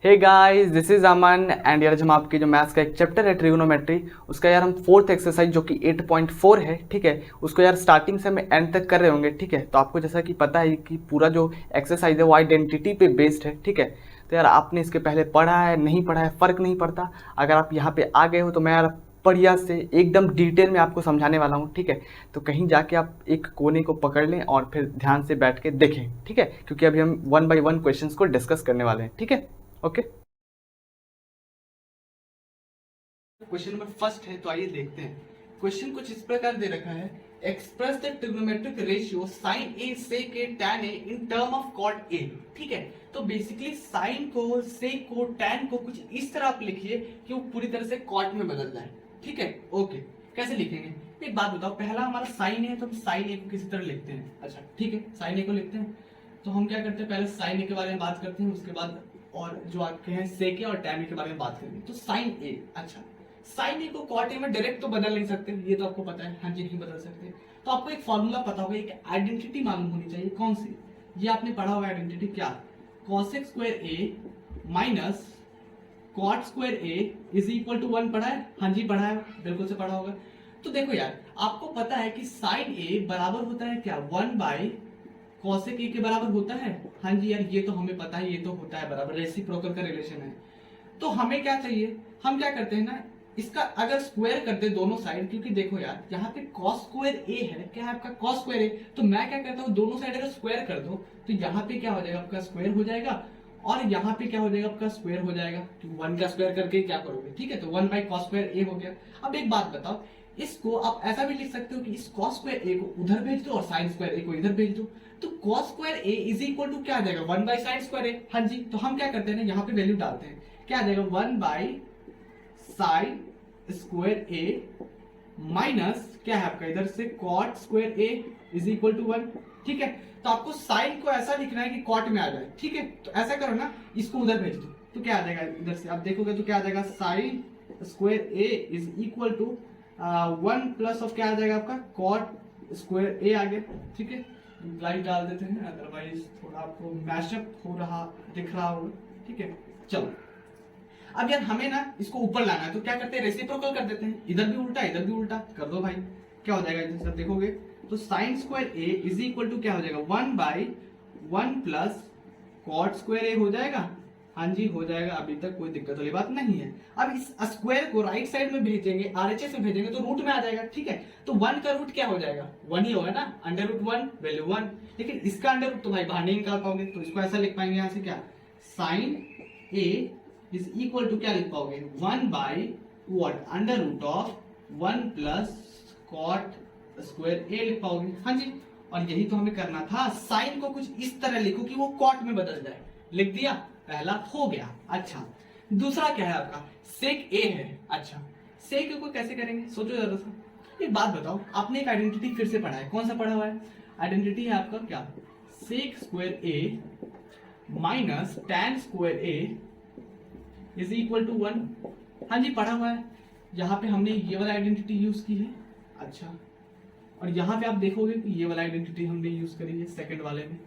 Hey guys, this is Aman and यार हम आपकी जो मैथ्स का एक चैप्टर है ट्रिगोनोमेट्री, उसका यार हम फोर्थ एक्सरसाइज जो कि 8.4 है, ठीक है। उसको यार स्टार्टिंग से हम एंड तक कर रहे होंगे, ठीक है। तो आपको जैसा कि पता है कि पूरा जो एक्सरसाइज है वो आइडेंटिटी पे बेस्ड है, ठीक है। तो यार आपने इसके पहले पढ़ा है नहीं पढ़ा है फ़र्क नहीं पड़ता। अगर आप यहाँ पे आ गए हो तो मैं यार बढ़िया से एकदम डिटेल में आपको समझाने वाला हूँ, ठीक है। तो कहीं जाके आप एक कोने को पकड़ लें और फिर ध्यान से बैठ के देखें, ठीक है, क्योंकि अभी हम वन बाय वन क्वेश्चंस को डिस्कस करने वाले हैं, ठीक है। ओके, क्वेश्चन नंबर फर्स्ट है, तो आइए देखते हैं। क्वेश्चन कुछ इस प्रकार दे रखा है, express the trigonometric ratio sine A sec A tan A in term of cot A, ठीक है। तो बेसिकली साइन को, सेक को, टैन को कुछ इस तरह आप लिखिए कि वो पूरी तरह से कॉट में बदल जाए, ठीक है। ओके, कैसे लिखेंगे? एक बात बताओ, पहला हमारा साइन है तो हम साइन ए को किसी तरह लिखते हैं। अच्छा ठीक है, साइन ए को लिखते हैं। तो हम क्या करते हैं, पहले साइन ए के बारे में बात करते हैं, उसके बाद और जो आपके हैं सेक ए और टैन ए के बारे में बात करेंगे। तो साइन ए, अच्छा साइन ए को कॉट ए में डायरेक्ट तो बदल नहीं सकते, ये तो आपको पता है। हाँ जी, नहीं बदल सकते। तो आपको एक फॉर्मूला पता होगा, एक आइडेंटिटी मालूम होनी चाहिए। कौन सी? ये आपने पढ़ा होगा आइडेंटिटी, क्या? Cosec square A minus cot square A is equal to 1 पढ़ा है? हाँ जी पढ़ा है, बिल्कुल से पढ़ा होगा। तो देखो यार, आपको पता है कि साइन ए बराबर होता है क्या? 1 बाई कॉसेक ए के बराबर होता है। हाँ जी यार, ये तो हमें पता है, ये तो होता है बराबर, रेसिप्रोकल का रिलेशन है। तो हमें क्या चाहिए, हम क्या करते हैं ना, इसका अगर स्क्वायर कर दे दोनों साइड, क्योंकि देखो यार यहाँ पे cos स्क्वायर ए है, क्या है आपका cos स्क्वायर ए, तो मैं क्या करता हूँ, दोनों साइड अगर स्क्वायर कर दो तो यहाँ पे क्या हो जाएगा आपका स्क्वायर हो जाएगा, और यहाँ पे क्या हो जाएगा आपका स्क्वायर हो जाएगा। तो 1 का स्क्वायर करके क्या करोगे, ठीक है। तो 1 बाई cos स्क्वायर ए हो गया। अब एक बात बताओ, इसको आप ऐसा भी लिख सकते हो कि इस cos स्क्वायर ए को उधर भेज दो और sin स्क्वायर ए को इधर भेज दो। तो cos square A is equal to क्या आ जाएगा, 1 बाई sin स्क्वायर ए। हाँ जी, तो हम क्या करते हैं ना, यहाँ पे वैल्यू डालते हैं, क्या आ जाएगा, 1 by sine square A minus क्या है आपका इधर से cot square A is equal to 1, ठीक है। तो आपको साइन को ऐसा लिखना है कि कॉट में आ जाए, ठीक है। तो ऐसा करो ना, इसको उधर भेज दो तो क्या आ जाएगा, इधर से आप देखोगे तो क्या आ जाएगा, sine square A is equal to 1 plus of क्या आ जाएगा आपका, कॉट स्क्वायर ए आ गया, ठीक है। लाइट डाल देते हैं, अदरवाइज थोड़ा आपको मैशअप हो रहा दिख रहा होगा, ठीक है। चलो, अब यार हमें ना इसको ऊपर लाना है, तो क्या करते हैं, रेसिप्रोकल कर देते हैं, इधर भी उल्टा इधर भी उल्टा कर दो भाई। क्या हो जाएगा जैसे देखोगे, तो sine square A is equal to क्या हो जाएगा, 1 by 1 plus cot square A हो जाएगा। हाँ जी हो जाएगा, अभी तक कोई दिक्कत वाली बात नहीं है। अब इस स्क्वायर को राइट साइड में भेजेंगे, आरएचएस में भेजेंगे तो रूट में आ जाएगा, ठीक है। तो 1 का रूट क्या हो जाएगा, 1 ही होगा ना, अंडर रूट 1 वैल्यू 1। लेकिन इसका अंडर रूट तो भाई बाहर नहीं निकाल पाओगे, तो इसको ऐसा लिख पाएंगे यहाँ से, क्या, sine A is equal to क्या लिख पाओगे, 1 by what, under root of 1 plus cot square A लिख पाओगे। हाँ जी, और यही तो हमें करना था, साइन को कुछ इस तरह लिखो कि वो कॉट में बदल जाए। लिख दिया, पहला हो गया। अच्छा, दूसरा क्या है आपका, सेक ए है। अच्छा, सेक ए को कैसे करेंगे, सोचो जरा सा। एक बात बताओ, आपने एक आइडेंटिटी फिर से पढ़ा है, कौन सा पढ़ा हुआ है, आइडेंटिटी है आपका क्या, sec square A minus tan square A is equal to 1। हाँ जी पढ़ा हुआ है, यहाँ पे हमने ये वाला आइडेंटिटी यूज की है। अच्छा, और यहाँ पे आप देखोगे कि ये वाला आइडेंटिटी हमने यूज करी है सेकंड वाले में।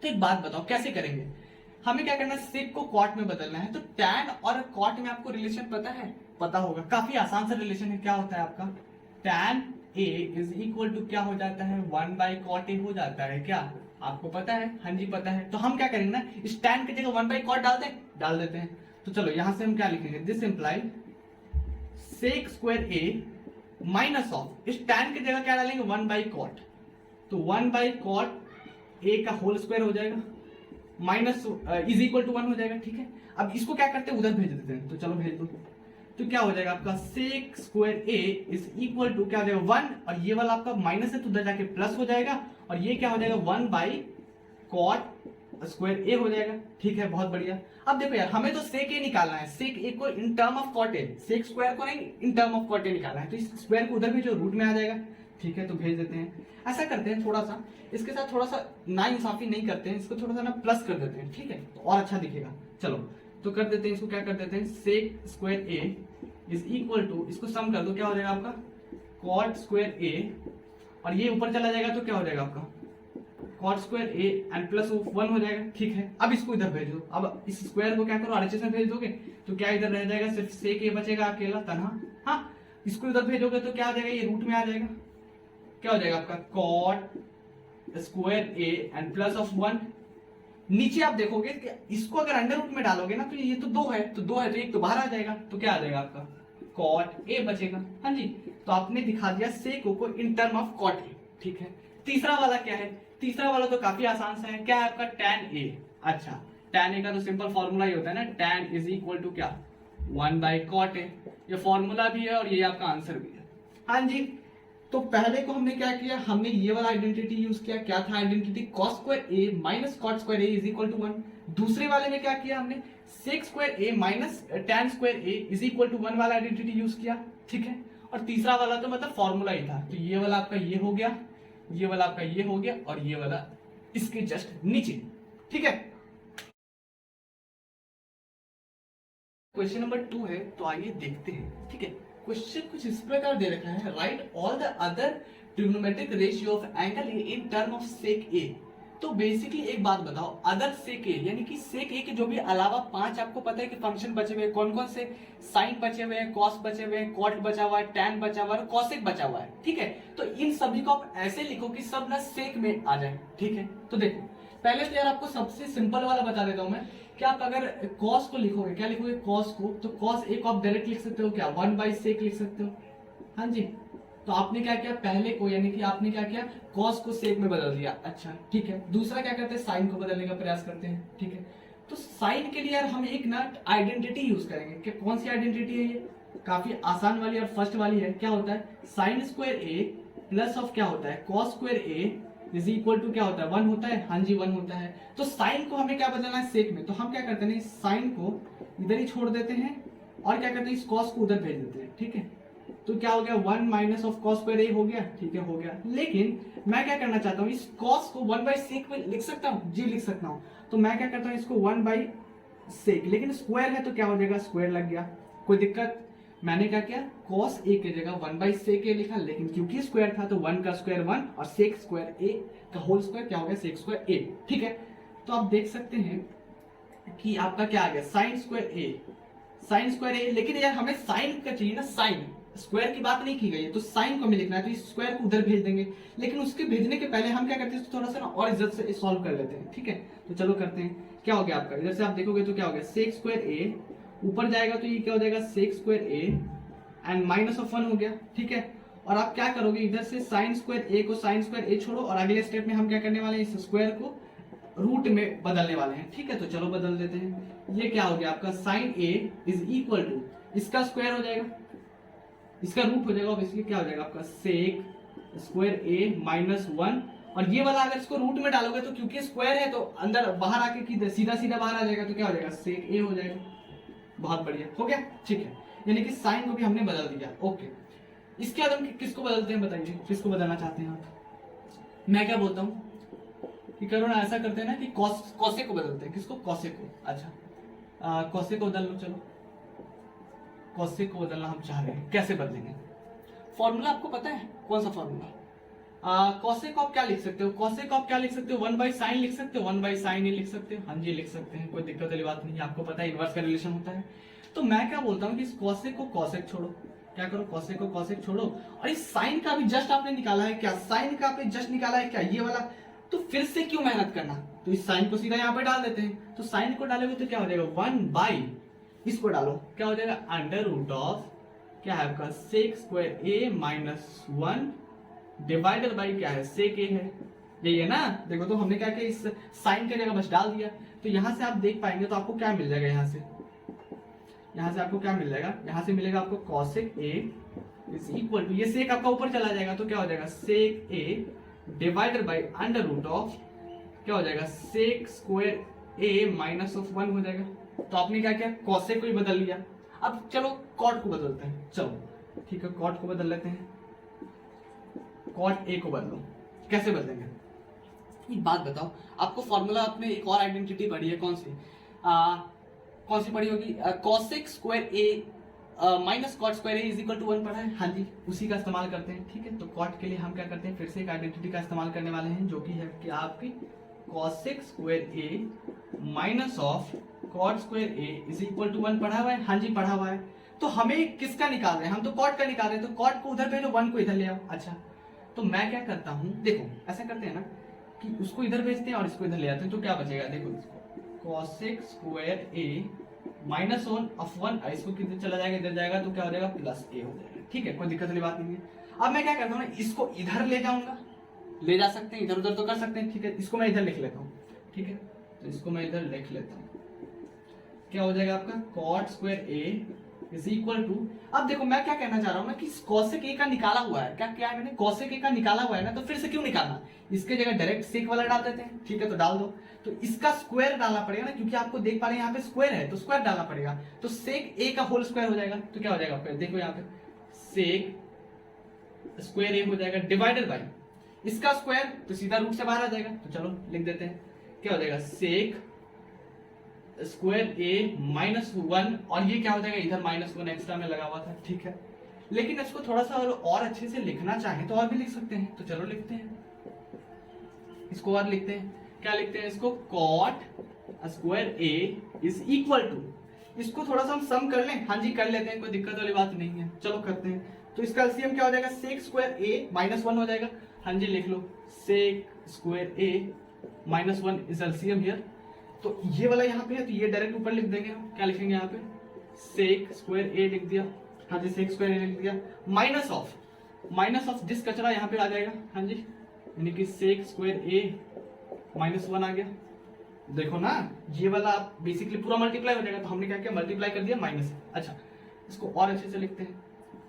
तो एक बात बताओ कैसे करेंगे, हमें क्या करना है, सेक को कॉट में बदलना है। तो टैन और कॉट में आपको रिलेशन पता है, पता होगा, काफी आसान सा रिलेशन है। क्या होता है आपका, tan A is equal to क्या हो जाता है, 1 बाई कॉट ए हो जाता है, क्या आपको पता है? हाँ जी पता है। तो हम क्या करेंगे ना, इस टैन की जगह 1 बाई कॉट डाल देते हैं। तो चलो यहां से हम क्या लिखेंगे, this imply sec square A minus of, इस टैन की जगह क्या डालेंगे, 1 बाई कॉट। तो 1 बाई कॉट ए का होल स्क्वायर हो जाएगा, माइनस इज इक्वल टू 1 हो जाएगा, ठीक है। अब इसको क्या करते हैं, उधर भेज देते हैं, तो चलो भेज दो। तो क्या हो जाएगा आपका, sec square A is equal to क्या हो जाएगा, 1, और ये वाला आपका माइनस है तो उधर जाके प्लस हो जाएगा, और ये क्या हो जाएगा, 1 बाई कॉट स्क्वायर ए हो जाएगा, ठीक है। बहुत बढ़िया। अब देखो यार, हमें तो सेक ए निकालना है, सेक ए को in term of cot A, sec square को नहीं, in term of cot A निकालना है। तो इस स्क्वायर को उधर भेजो, रूट में आ जाएगा, ठीक है। तो भेज देते हैं, ऐसा करते हैं थोड़ा सा, इसके साथ थोड़ा सा ना इंसाफी नहीं करते हैं, इसको थोड़ा सा ना प्लस कर देते हैं, ठीक है, तो और अच्छा दिखेगा। चलो तो कर देते हैं, इसको क्या कर देते हैं, sec square A is equal to, इसको सम कर दो, क्या हो जाएगा आपका, कॉट स्क्वायर ए, और ये ऊपर चला जाएगा तो क्या हो जाएगा आपका, cot square A and plus 1 हो जाएगा, ठीक है। अब इसको इधर भेज दो, अब इस स्क्वायर को क्या करो आरएचएस में भेज दोगे तो क्या इधर रह जाएगा, सिर्फ सेक ए बचेगा अकेला तनहा। हाँ, इसको इधर भेजोगे तो क्या आ जाएगा, ये रूट में आ जाएगा, क्या हो जाएगा आपका cot square A and plus of 1। नीचे आप देखोगे कि इसको अगर अंडर रूट में डालोगे ना तो ये तो 2 है, तो 2 है तो एक तो बाहर आ जाएगा, तो क्या आ जाएगा आपका कॉट ए बचेगा। हाँ जी, तो आपने दिखा दिया सेक को in term of cot A, ठीक है। तीसरा वाला क्या है, तीसरा वाला तो काफी आसान सा है, क्या है आपका tan ए। अच्छा, tan ए का तो सिंपल फॉर्मूला ही होता है ना, tan इज इक्वल टू क्या 1 बाई कॉट ए। ये फॉर्मूला भी है और ये आपका आंसर भी है। हाँ जी, तो पहले को हमने क्या किया, हमने ये वाला आइडेंटिटी यूज किया, क्या था identity, cos square A minus cot square A is equal to 1। दूसरे वाले में क्या किया हमने, sec square A minus tan square A is equal to 1 वाला आइडेंटिटी यूज किया, ठीक है। और तीसरा वाला तो मतलब फॉर्मूला ही था, तो ये वाला आपका ये हो गया, ये वाला आपका ये हो गया और ये वाला इसके जस्ट नीचे, ठीक है। क्वेश्चन नंबर 2 है, तो आइए देखते हैं, ठीक है। क्वेश्चन कुछ इस प्रकार दे रखा है, right all the other trigonometric ratio of angle A in term of sec A. तो बेसिकली एक बात बताओ, अदर सेक ए यानी कि सेक ए के जो भी अलावा 5 आपको पता है कि फंक्शन बचे हुए हैं, कौन कौन से, साइन बचे हुए हैं, कॉस बचे हुए हैं, कॉट बचा हुआ है, टैन बचा हुआ है, कॉसेक बचा हुआ है, ठीक है। तो इन सभी को आप ऐसे लिखो कि सब ना सेक में आ जाए, ठीक है। तो देखो पहले तो यार आपको सबसे सिंपल वाला बता देता हूं मैं, कि आप अगर कॉस को लिखोगे, क्या लिखोगे कॉस को, तो कॉस ए को आप डायरेक्ट लिख सकते हो क्या 1 बाई सेक लिख सकते हो। हाँ जी, तो आपने क्या किया पहले को, यानी कि आपने क्या किया कॉस को सेक में बदल दिया, अच्छा ठीक है। दूसरा क्या करते हैं, साइन को बदलने का प्रयास करते हैं, ठीक है। तो साइन के लिए यार हम एक ना आइडेंटिटी यूज करेंगे, कि कौन सी आइडेंटिटी है ये, काफी आसान वाली और फर्स्ट वाली है। क्या होता है, sine square A plus of क्या होता है cos square A is equal to क्या होता है 1 होता है। हाँ जी 1 होता है। तो साइन को हमें क्या बदलना है सेक में, तो हम क्या करते हैं साइन को इधर ही छोड़ देते हैं और क्या करते हैं इस कॉस को उधर भेज देते हैं, ठीक है। तो क्या हो गया 1 minus of cos square A हो गया, ठीक है हो गया। लेकिन मैं क्या करना चाहता हूँ, इस कॉस को 1 बाई सेक में लिख सकता हूँ, जी लिख सकता हूँ। तो मैं क्या करता हूँ इसको 1 बाई सेक, लेकिन स्क्वायर है तो क्या हो जाएगा स्क्वायर लग गया, कोई दिक्कत। मैंने क्या किया कॉस ए की जगह 1 बाई सेक ए लिखा, लेकिन क्योंकि स्क्वायर था तो 1 का स्क्वायर 1 और सेक स्क्वायर ए का होल स्क्वायर क्या हो गया सेक स्क्वायर ए, ठीक है। तो आप देख सकते हैं कि आपका क्या आ गया साइन स्क्वायर ए, साइन स्क्वायर ए। लेकिन यार हमें साइन का चाहिए ना, साइन स्क्वायर की बात नहीं की गई है, तो साइन को हमें लिखना है, तो इस स्क्वायर को उधर भेज देंगे। लेकिन उसके भेजने के पहले हम क्या करते हैं थोड़ा सा ना और इज्जत से सॉल्व कर लेते हैं, ठीक है। तो चलो करते हैं। क्या हो गया आपका, इधर से आप देखोगे तो क्या हो गया सेक स्क्वायर ए, ऊपर जाएगा तो ये क्या हो जाएगा sec square A and minus of 1 हो गया, ठीक है। और आप क्या करोगे इधर से साइन स्क्वायर ए को साइन स्क्वायर ए छोड़ो और अगले स्टेप में हम क्या करने वाले हैं इस स्क्वायर को रूट में बदलने वाले हैं, ठीक है। तो चलो बदल देते हैं। ये क्या हो गया आपका sine A is equal to इसका स्क्वायर हो जाएगा, इसका रूट हो जाएगा, ऑब्वियसली क्या हो जाएगा आपका सेक स्क्वायर ए माइनस 1। और ये वाला अगर इसको रूट में डालोगे तो क्योंकि स्क्वायर है तो अंदर बाहर आके की सीधा सीधा बाहर आ जाएगा, तो क्या हो जाएगा सेक ए हो जाएगा। बहुत बढ़िया हो गया, ठीक है। यानी कि साइन को भी हमने बदल दिया, ओके। इसके बाद हम किसको बदलते हैं बताइए, किसको बदलना चाहते हैं आप। मैं क्या बोलता हूँ कि करो ना ऐसा करते हैं ना कि कॉसे को बदलते हैं, किसको कॉसे को। अच्छा कॉसे को बदल लो, चलो कॉसे को बदलना हम चाह रहे हैं, कैसे बदलेंगे। फॉर्मूला आपको पता है कौन सा फॉर्मूला, कॉसे को आप क्या लिख सकते हो, कॉसे को आप क्या लिख सकते हो 1 बाई साइन लिख सकते हो, 1 बाई साइन ही लिख सकते हो। हाँ जी लिख सकते हैं, कोई दिक्कत वाली बात नहीं है, आपको पता है इनवर्स का रिलेशन होता है। तो मैं क्या बोलता हूँ कि इस कॉसेक को कॉसेक छोड़ो, क्या करो कॉसेक को कॉसेक छोड़ो और इस साइन का भी जस्ट आपने निकाला है क्या, साइन का आपने जस्ट निकाला है क्या ये वाला, तो फिर से क्यों मेहनत करना, तो इस साइन को सीधा यहाँ पे डाल देते हैं। तो साइन को डालोगे तो क्या हो जाएगा 1 बाई इसको डालो क्या हो जाएगा अंडर रूट ऑफ क्या है आपका sec square A minus 1 divided by क्या है सेक ए है, यही है ना। देखो तो हमने क्या किया इस साइन की जगह बस डाल दिया। तो यहां से आप देख पाएंगे तो आपको क्या मिल जाएगा, यहाँ से आपको क्या मिल जाएगा, यहाँ से मिलेगा आपको cosec A is equal to ये सेक आपका ऊपर चला जाएगा तो क्या हो जाएगा sec A divided by under root of क्या हो जाएगा sec square A minus of 1 हो जाएगा। तो आपने क्या किया कॉसेक को ही बदल लिया। अब चलो कॉट को बदलते हैं, चलो ठीक है कॉट को बदल लेते हैं। कॉट ए को बदलो, कैसे बदलेंगे एक बात बताओ। आपको फॉर्मूला आपने एक और आइडेंटिटी पढ़ी है, कौन सी पढ़ी होगी, cosec square A minus cot square A is equal to 1 पढ़ा है, हाँ जी उसी का इस्तेमाल करते हैं। ठीक है, तो कॉट के लिए हम क्या करते हैं, फिर से एक आइडेंटिटी का इस्तेमाल करने वाले हैं जो कि है कि आपकी cosec square A minus of cot square A is equal to 1 पढ़ा हुआ है, हाँ जी पढ़ा हुआ है। तो हमें किसका निकाल रहे हैं, हम तो कॉट का निकाल रहे हैं, तो कॉट को उधर भेजो, 1 को इधर ले आओ। अच्छा, तो मैं क्या करता हूँ, देखो ऐसा करते हैं ना कि उसको इधर भेजते हैं और इसको इधर ले आते हैं, तो क्या बचेगा, देखो इसको cosec square A minus of 1, इसको किधर चला जाएगा, इधर जाएगा, तो क्या हो जाएगा प्लस ए हो जाएगा। ठीक है, कोई दिक्कत वाली बात नहीं है। अब मैं क्या करता हूँ ना, इसको इधर ले जाऊंगा, ले जा सकते हैं, इधर उधर तो कर सकते हैं। ठीक है, इसको मैं इधर लिख लेता हूँ। ठीक है, तो इसको मैं इधर लिख लेता हूँ, क्या हो जाएगा आपका cot square A is equal to, अब देखो मैं क्या कहना चाह रहा हूँ ना कि cosec a का निकाला हुआ है, क्या है मैंने cosec a का निकाला हुआ है ना, तो फिर से क्यों निकालना, इसके जगह डायरेक्ट सेक वाला डाल देते हैं। ठीक है, तो डाल दो, तो इसका स्क्वायर डालना पड़ेगा ना, क्योंकि आपको देख पा रहे हैं यहाँ पे स्क्वायर है, तो स्क्वायर डालना पड़ेगा, तो सेक a का होल स्क्वायर हो जाएगा। तो क्या हो जाएगा आपका, देखो यहाँ पे सेक स्क्वायर a हो जाएगा डिवाइडेड बाई इसका स्क्वायर, तो सीधा रूट से बाहर आ जाएगा, तो चलो लिख देते हैं, क्या हो जाएगा सेक स्क्वायर ए माइनस 1, और ये क्या हो जाएगा, इधर -1 एक्स्ट्रा में लगा हुआ था। ठीक है, लेकिन इसको थोड़ा सा और अच्छे से लिखना चाहें तो और भी लिख सकते हैं, तो चलो लिखते हैं, इसको और लिखते हैं, क्या लिखते हैं इसको, cot square A is equal to, इसको थोड़ा सा हम सम कर लें, हाँ जी कर लेते हैं, कोई दिक्कत वाली बात नहीं है, चलो करते हैं। तो इसका एलसीएम क्या हो जाएगा, सेक स्क्वायर ए -1 हो जाएगा, हाँ जी लिख लो, sec square A -1 is LCM here. तो ये वाला यहाँ पे है, तो ये डायरेक्ट ऊपर लिख देंगे हम, क्या लिखेंगे यहाँ पे, सेक स्क्वायर ए लिख दिया, हाँ जी सेक स्क्वायर ए लिख दिया, माइनस ऑफ दिस कचरा यहाँ पे आ जाएगा, हाँ जी, यानी कि सेक स्क्वायर ए -1 आ गया। देखो ना, ये वाला बेसिकली पूरा मल्टीप्लाई हो जाएगा, तो हमने क्या किया, मल्टीप्लाई कर दिया माइनस। अच्छा, इसको और अच्छे से लिखते हैं,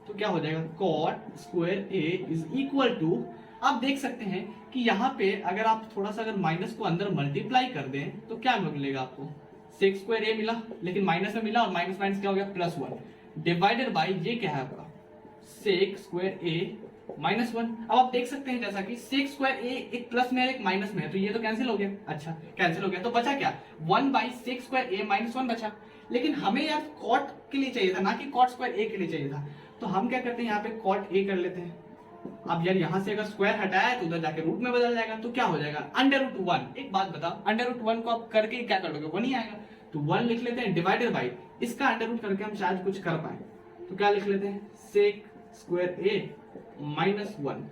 तो क्या हो जाएगा, cot square A is equal to, आप देख सकते हैं कि यहाँ पे अगर आप थोड़ा सा अगर माइनस को अंदर मल्टीप्लाई कर दें तो क्या मिलेगा आपको, सेक स्क्वायर ए मिला, लेकिन माइनस में मिला, और माइनस माइनस क्या हो गया +1 डिवाइडेड बाई ये क्या है आपका सेक स्क्वायर ए -1। अब आप देख सकते हैं जैसा कि सेक स्क्वायर ए एक प्लस में है एक माइनस में है, तो ये तो कैंसिल हो गया। अच्छा, कैंसिल हो गया, तो बचा क्या, 1/सेक स्क्वायर ए -1 बचा। लेकिन हमें यार कॉट के लिए चाहिए था, ना कि कॉट स्क्वायर ए के लिए चाहिए था, तो हम क्या करते हैं, यहाँ पे कॉट ए कर लेते हैं। अब यार यहाँ से अगर स्क्वायर हटाया है तो उधर जाके रूट में बदल जाएगा, तो क्या हो जाएगा √1। एक बात बताओ, √1 को आप करके क्या कर लोगे, 1 ही आएगा, तो 1 लिख लेते हैं डिवाइडेड बाई इसका अंडर करके हम शायद कुछ कर पाए, तो क्या लिख लेते हैं, सेक स्क्वायर ए -1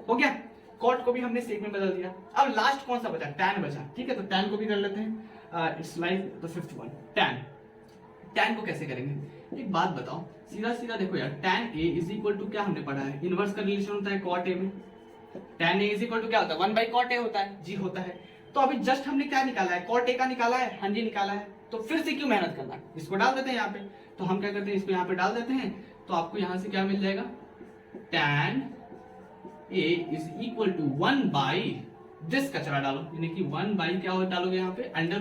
हो गया। कॉट को भी हमने सेक में बदल दिया। अब लास्ट कौन सा बचा, टैन बचा। ठीक है, तो टैन को भी कर लेते हैं, it's like the fifth one, tan को कैसे करेंगे, एक बात बताओ, सीधा सीधा देखो यार, tan a is equal to क्या हमने पढ़ा है, इनवर्स का रिलेशन होता है cot a में, tan a is equal to क्या होता है, 1/cot a होता है, जी होता है। तो अभी जस्ट हमने क्या निकाला है, cot a का निकाला है, हाँ जी निकाला है, तो फिर से क्यों मेहनत करना, इसको डाल देते हैं यहाँ पे। तो हम क्या करते हैं, इसको यहाँ पे डाल देते हैं, तो आपको यहाँ से क्या मिल जाएगा, tan a is equal to 1/ this कचरा डालो, यानी कि 1/ क्या डालोगे यहाँ पे, under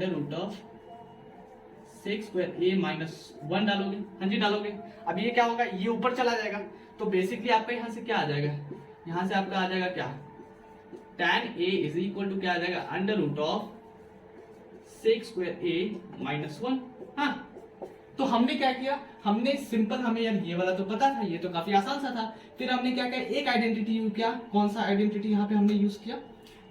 root of sec square A -1 डालोगे, हाँ जी डालोगे। अब ये क्या होगा, ये ऊपर चला जाएगा, तो बेसिकली आपका यहाँ से क्या आ जाएगा, यहाँ से आपका आ जाएगा क्या, tan a is equal to क्या आ जाएगा, under root of sec square A -1। हाँ, तो हमने क्या किया, हमने सिंपल, हमें यार ये वाला तो पता था, ये तो काफी आसान सा था। फिर हमने क्या किया, एक आइडेंटिटी यूज किया। कौन सा आइडेंटिटी यहाँ पे हमने यूज किया,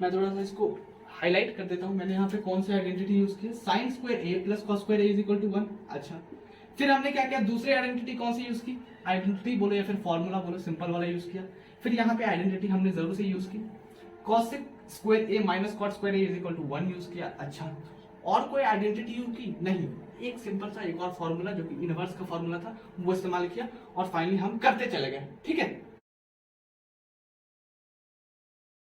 मैं थोड़ा सा इसको हाईलाइट कर देता हूँ। मैंने यहाँ पे कौन सी आइडेंटिटी यूज किया, sine square A plus cos square A is equal to 1। अच्छा, फिर हमने क्या किया, दूसरी आइडेंटिटी कौन सी यूज की, आइडेंटिटी बोलो या फिर फॉर्मूला बोलो, सिंपल वाला यूज किया। फिर यहाँ पे आइडेंटिटी हमने जरूर से यूज की, cosec square A minus cot square A is equal to 1 use किया। अच्छा, और कोई आइडेंटिटी यूज की नहीं, एक सिंपल सा एक और फॉर्मूला जो कि इनवर्स का फॉर्मूला था वो इस्तेमाल किया, और फाइनली हम करते चले गए। ठीक है,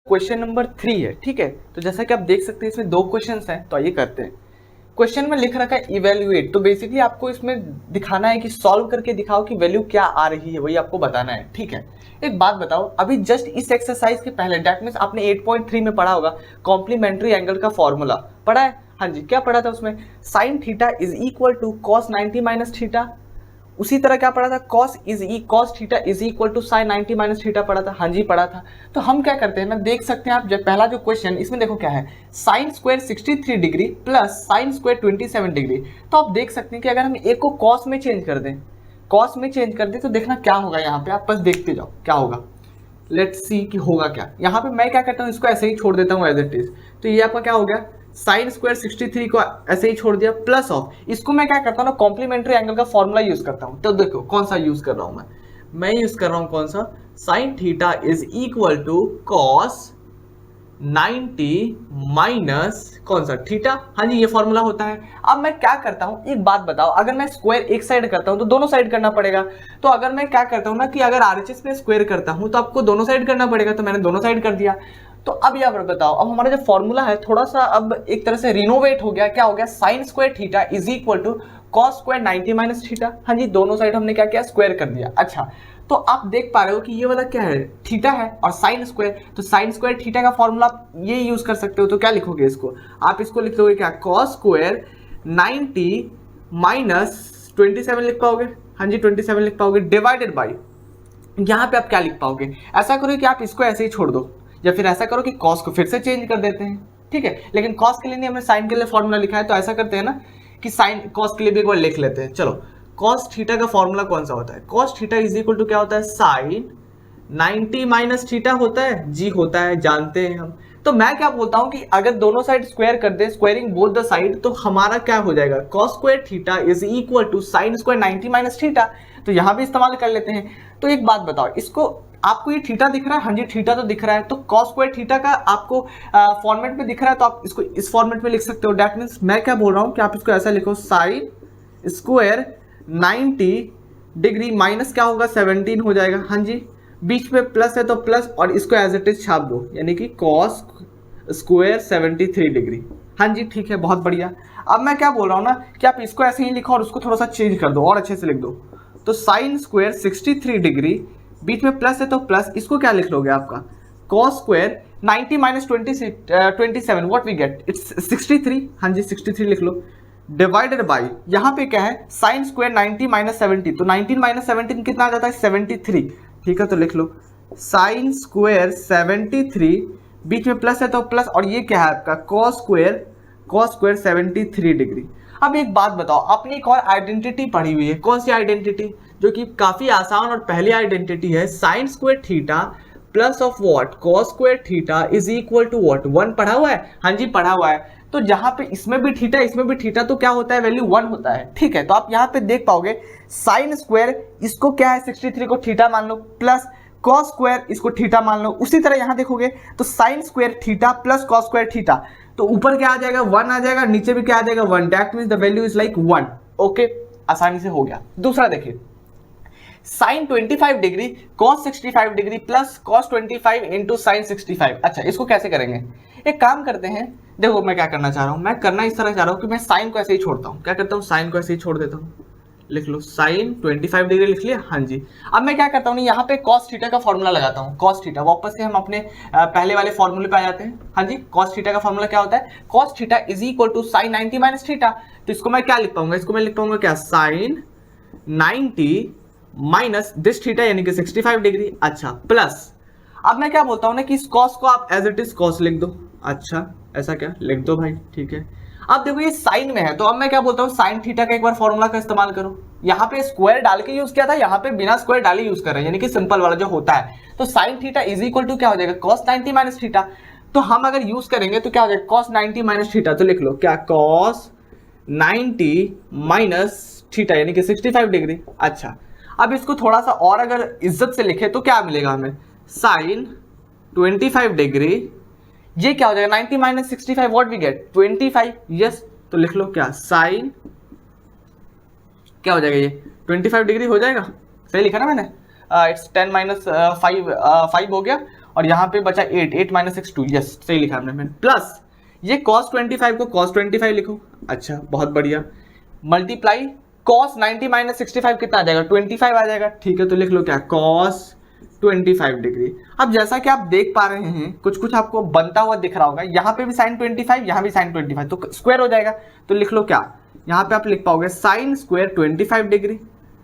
क्वेश्चन नंबर 3 है। ठीक है, तो जैसा कि आप देख सकते हैं इसमें 2 क्वेश्चंस हैं, तो आइए करते हैं। क्वेश्चन में लिख रखा है इवेल्युएट, तो बेसिकली आपको इसमें दिखाना है कि सॉल्व करके दिखाओ कि वैल्यू क्या आ रही है, वही आपको बताना है। ठीक है, एक बात बताओ, अभी जस्ट इस एक्सरसाइज के पहले, दैट मीन्स आपने 8.3 में पढ़ा होगा कॉम्प्लीमेंट्री एंगल का फॉर्मूला पढ़ा है। हाँ जी, क्या पढ़ा था उसमें, sine theta is equal to cos 90 minus theta, उसी तरह क्या पढ़ा था, cos theta is equal to sine 90 minus theta पढ़ा था, हाँ जी पढ़ा था। तो हम क्या करते हैं ना, देख सकते हैं आप, जब पहला जो क्वेश्चन इसमें देखो क्या है, sine square 63 degree plus sine square 27 degree. तो आप देख सकते हैं कि अगर हम एक को कॉस में चेंज कर दें, कॉस में चेंज कर दें तो देखना क्या होगा, यहाँ पे आप बस देखते जाओ क्या होगा। लेट्स सी कि होगा क्या। यहाँ पे मैं क्या करता हूँ, इसको ऐसे ही छोड़ देता हूँ एज इट इज। तो ये आपका क्या हो गया, साइन स्क्वायर 63 को ऐसे ही छोड़ दिया प्लस ऑफ, इसको मैं क्या करता हूँ ना, कॉम्प्लीमेंट्री एंगल का फॉर्मूला यूज करता हूँ। तो देखो कौन सा यूज कर रहा हूँ मैं यूज कर रहा हूँ कौन सा, sine theta is equal to cos 90 minus कौन सा थीटा, हाँ जी ये फॉर्मूला होता है। अब मैं क्या करता हूँ, एक बात बताओ, अगर मैं स्क्वायर एक साइड करता हूँ तो दोनों साइड करना पड़ेगा। तो अगर मैं क्या करता हूँ ना कि अगर आरएचएस में स्क्वायर करता हूँ तो आपको दोनों साइड करना पड़ेगा, तो मैंने दोनों साइड कर दिया। तो अब यहाँ बताओ, अब हमारा जो फॉर्मूला है थोड़ा सा अब एक तरह से रिनोवेट हो गया, क्या हो गया, sine square theta is equal to cos square 90 minus theta, हाँ जी दोनों साइड हमने क्या किया, स्क्वायर कर दिया। अच्छा तो आप देख पा रहे हो कि ये वाला क्या है, थीटा है और साइन स्क्वायर, तो साइन स्क्वायर थीटा का फॉर्मूला आप ये यूज कर सकते हो। तो क्या लिखोगे इसको, आप इसको लिख लोगे क्या, कॉस स्क्वायर 90 माइनस 27 लिख पाओगे, हाँ जी 27 लिख पाओगे, डिवाइडेड बाई, यहाँ पे आप क्या लिख पाओगे, ऐसा करो कि आप इसको ऐसे ही छोड़ दो, या फिर ऐसा करो कि कॉस को फिर से चेंज कर देते हैं, ठीक है। लेकिन कॉस के लिए नहीं, हमने साइन के लिए फॉर्मूला लिखा है, तो ऐसा करते हैं ना कि साइन कॉस के लिए भी एक बार लिख लेते हैं। चलो कॉस थीटा का फॉर्मूला कौन सा होता है, cos theta is equal to क्या होता है, साइन 90 माइनस थीटा होता है, जी होता है, जानते हैं हम। तो मैं क्या बोलता हूं कि अगर दोनों साइड स्क्वायर कर दे, स्क्वायरिंग बोथ द साइड, तो हमारा क्या हो जाएगा, cos square theta is equal to sine square 90 minus theta. तो यहां भी इस्तेमाल कर लेते हैं। तो एक बात बताओ, इसको आपको ये थीटा दिख रहा है, हाँ जी थीटा तो दिख रहा है, तो कॉस स्क्वायर थीटा का आपको फॉर्मेट में दिख रहा है, तो आप इसको इस फॉर्मेट में लिख सकते हो। दैट मीन्स मैं क्या बोल रहा हूँ कि आप इसको ऐसा लिखो, साइन स्क्वायर 90 डिग्री माइनस क्या होगा, 17 हो जाएगा, हाँ जी बीच में प्लस है तो प्लस, और इसको एज इट इज छाप दो, यानी कि कॉस स्क्वायर 73 डिग्री, हाँ जी ठीक है, बहुत बढ़िया। अब मैं क्या बोल रहा हूँ ना कि आप इसको ऐसे ही लिखो और उसको थोड़ा सा चेंज कर दो और अच्छे से लिख दो। तो साइन स्क्वायर 63 डिग्री, बीच में प्लस है तो प्लस, इसको क्या लिख लोगे आपका, cos square 90 minus 27 what we get, it's 63, हाँ जी 63 लिख लो, डिवाइडेड बाई, यहाँ पे क्या है, साइन स्क्वायर 90 माइनस 70, तो 19 माइनस 17 कितना आ जाता है, 73, ठीक है। तो लिख लो साइन स्क्वायर 73, बीच में प्लस है तो प्लस, और ये क्या है आपका कॉस स्क्वायर 73 डिग्री। अब एक बात बताओ, आपने एक और आइडेंटिटी पढ़ी हुई है, कौन सी आइडेंटिटी, जो कि काफी आसान और पहली आइडेंटिटी है, sine square theta plus of what, cos square theta is equal to what, 1 पढ़ा हुआ है, हाँ जी पढ़ा हुआ है। तो जहां पे इसमें भी थीटा इसमें भी थीटा, तो क्या होता है, वैल्यू 1 होता है, ठीक है। तो आप यहाँ पे देख पाओगे साइन स्क्वायर इसको क्या है, 63 को थीटा मान लो, प्लस कॉस स्क्वायर इसको थीटा मान लो। उसी तरह यहाँ देखोगे तो sine square theta plus cos square theta, तो ऊपर क्या आ जाएगा, 1 आ जाएगा, नीचे भी क्या आ जाएगा, 1, that means the value is like 1, okay, आसानी से हो गया। दूसरा देखिए, sine 25 degree cos 65 degree plus cos 25 into sine 65। अच्छा इसको कैसे करेंगे, एक काम करते हैं, देखो मैं क्या करना चाह रहा हूं, मैं करना इस तरह चाह रहा हूं कि मैं साइन को ऐसे ही छोड़ता हूं, क्या करता हूं, साइन को ऐसे ही छोड़ देता हूं, लिख लो साइन 25 डिग्री लिख लिया, हाँ जी। अब मैं क्या करता हूँ, यहाँ पे कॉस थीटा का फॉर्मूला लगाता हूँ, कॉस थीटा, वापस से हम अपने पहले वाले फॉर्मूले पे आ जाते हैं, हाँ जी। कॉस थीटा का फॉर्मूला क्या होता है, cos theta is equal to sine 90 minus theta. तो इसको मैं क्या लिख पाऊंगा, इसको मैं लिख पाऊंगा क्या, साइन 90 माइनस दिस थीटा यानी कि 65 डिग्री, अच्छा प्लस, अब मैं क्या बोलता हूँ ना कि इस कॉस को आप एज इट इज कॉस लिख दो, अच्छा ऐसा क्या लिख दो भाई, ठीक है। अब देखो ये साइन में है, तो अब मैं क्या बोलता हूँ, साइन थीटा का एक बार फॉर्मूला का इस्तेमाल करो। यहाँ पे स्क्वायर डाल के यूज किया था, यहाँ पे बिना स्क्वायर डाले यूज कर रहे हैं, यानी कि सिंपल वाला जो होता है। तो sine theta is equal to क्या हो जाएगा, कॉस 90 माइनस थीटा। तो हम अगर यूज करेंगे तो क्या हो जाएगा, कॉस 90 माइनस थीटा, तो लिख लो क्या, कॉस 90 माइनस थीटा यानी कि 65 डिग्री। अच्छा अब इसको थोड़ा सा और अगर इज्जत से लिखे तो क्या मिलेगा हमें, साइन 25 डिग्री, ये क्या हो जाएगा, 90 minus 65 what we get, 25, yes. तो लिख लो क्या, साइन क्या हो जाएगा, ये 25 डिग्री हो जाएगा, सही लिखा ना मैंने, इट्स 10 माइनस 5 हो गया, और यहाँ पे बचा 8 माइनस 6 2, यस सही लिखा हमने, प्लस ये cos 25 को cos 25 लिखो, अच्छा बहुत बढ़िया, मल्टीप्लाई cos 90 माइनस 65 कितना आ जाएगा, 25 आ जाएगा, ठीक है। तो लिख लो क्या, cos 25 डिग्री। अब जैसा कि आप देख पा रहे हैं कुछ कुछ आपको बनता हुआ दिख रहा होगा, यहाँ पे भी साइन 25, यहाँ भी साइन 25, तो स्क्वायर हो जाएगा। तो लिख लो क्या, यहाँ पे आप लिख पाओगे साइन स्क्वायर 25 डिग्री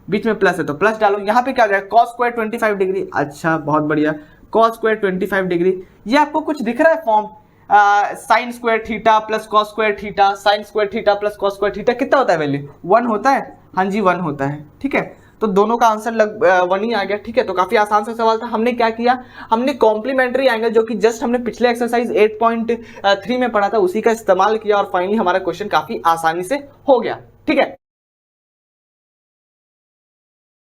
बीच में प्लस है तो प्लस डालो, यहाँ पे क्या हो जाएगा कॉस स्क्वायर 25 डिग्री। अच्छा बहुत बढ़िया, कॉस स्क्वायर 25 डिग्री। ये आपको कुछ दिख रहा है form, sign square theta plus cos square theta, sign square theta plus cos square theta, कितना होता है वैल्यू 1 होता है। हाँ जी 1 होता है, ठीक है। तो दोनों का आंसर 1 ही आ गया, ठीक है। तो काफी आसान सा सवाल था। हमने क्या किया, हमने कॉम्प्लीमेंट्री एंगल जो कि जस्ट हमने पिछले एक्सरसाइज 8.3 में पढ़ा था उसी का इस्तेमाल किया और फाइनली हमारा क्वेश्चन काफी आसानी से हो गया, ठीक है।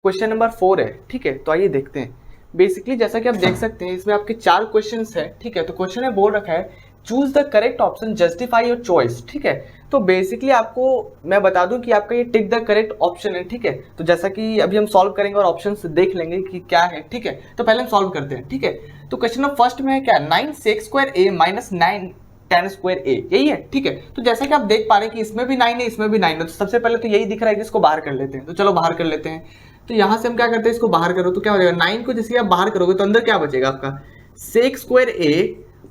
क्वेश्चन नंबर 4 है, ठीक है। तो आइए देखते हैं। बेसिकली जैसा कि आप देख सकते हैं इसमें आपके 4 क्वेश्चंस है, ठीक है। तो क्वेश्चन में बोल रखा है choose the correct option justify your choice, ठीक है। तो बेसिकली आपको मैं बता दूं कि आपका ये टिक द करेक्ट ऑप्शन है, ठीक है। तो जैसा कि अभी हम सॉल्व करेंगे और ऑप्शंस देख लेंगे कि क्या है, ठीक है। तो पहले हम सॉल्व करते हैं, ठीक है। तो क्वेश्चन नंबर फर्स्ट में है क्या 9 sec square a minus 9 tan square a, यही है, ठीक है। तो जैसा कि आप देख पा रहे हैं कि इसमें भी 9 है इसमें भी 9 है, तो सबसे पहले तो यही दिख रहा है कि इसको बाहर कर लेते हैं। तो चलो बाहर कर लेते हैं। तो यहां से हम क्या करते हैं, इसको बाहर करो तो क्या हो जाएगा 9 को जैसे आप बाहर करोगे तो अंदर क्या बचेगा आपका sec square a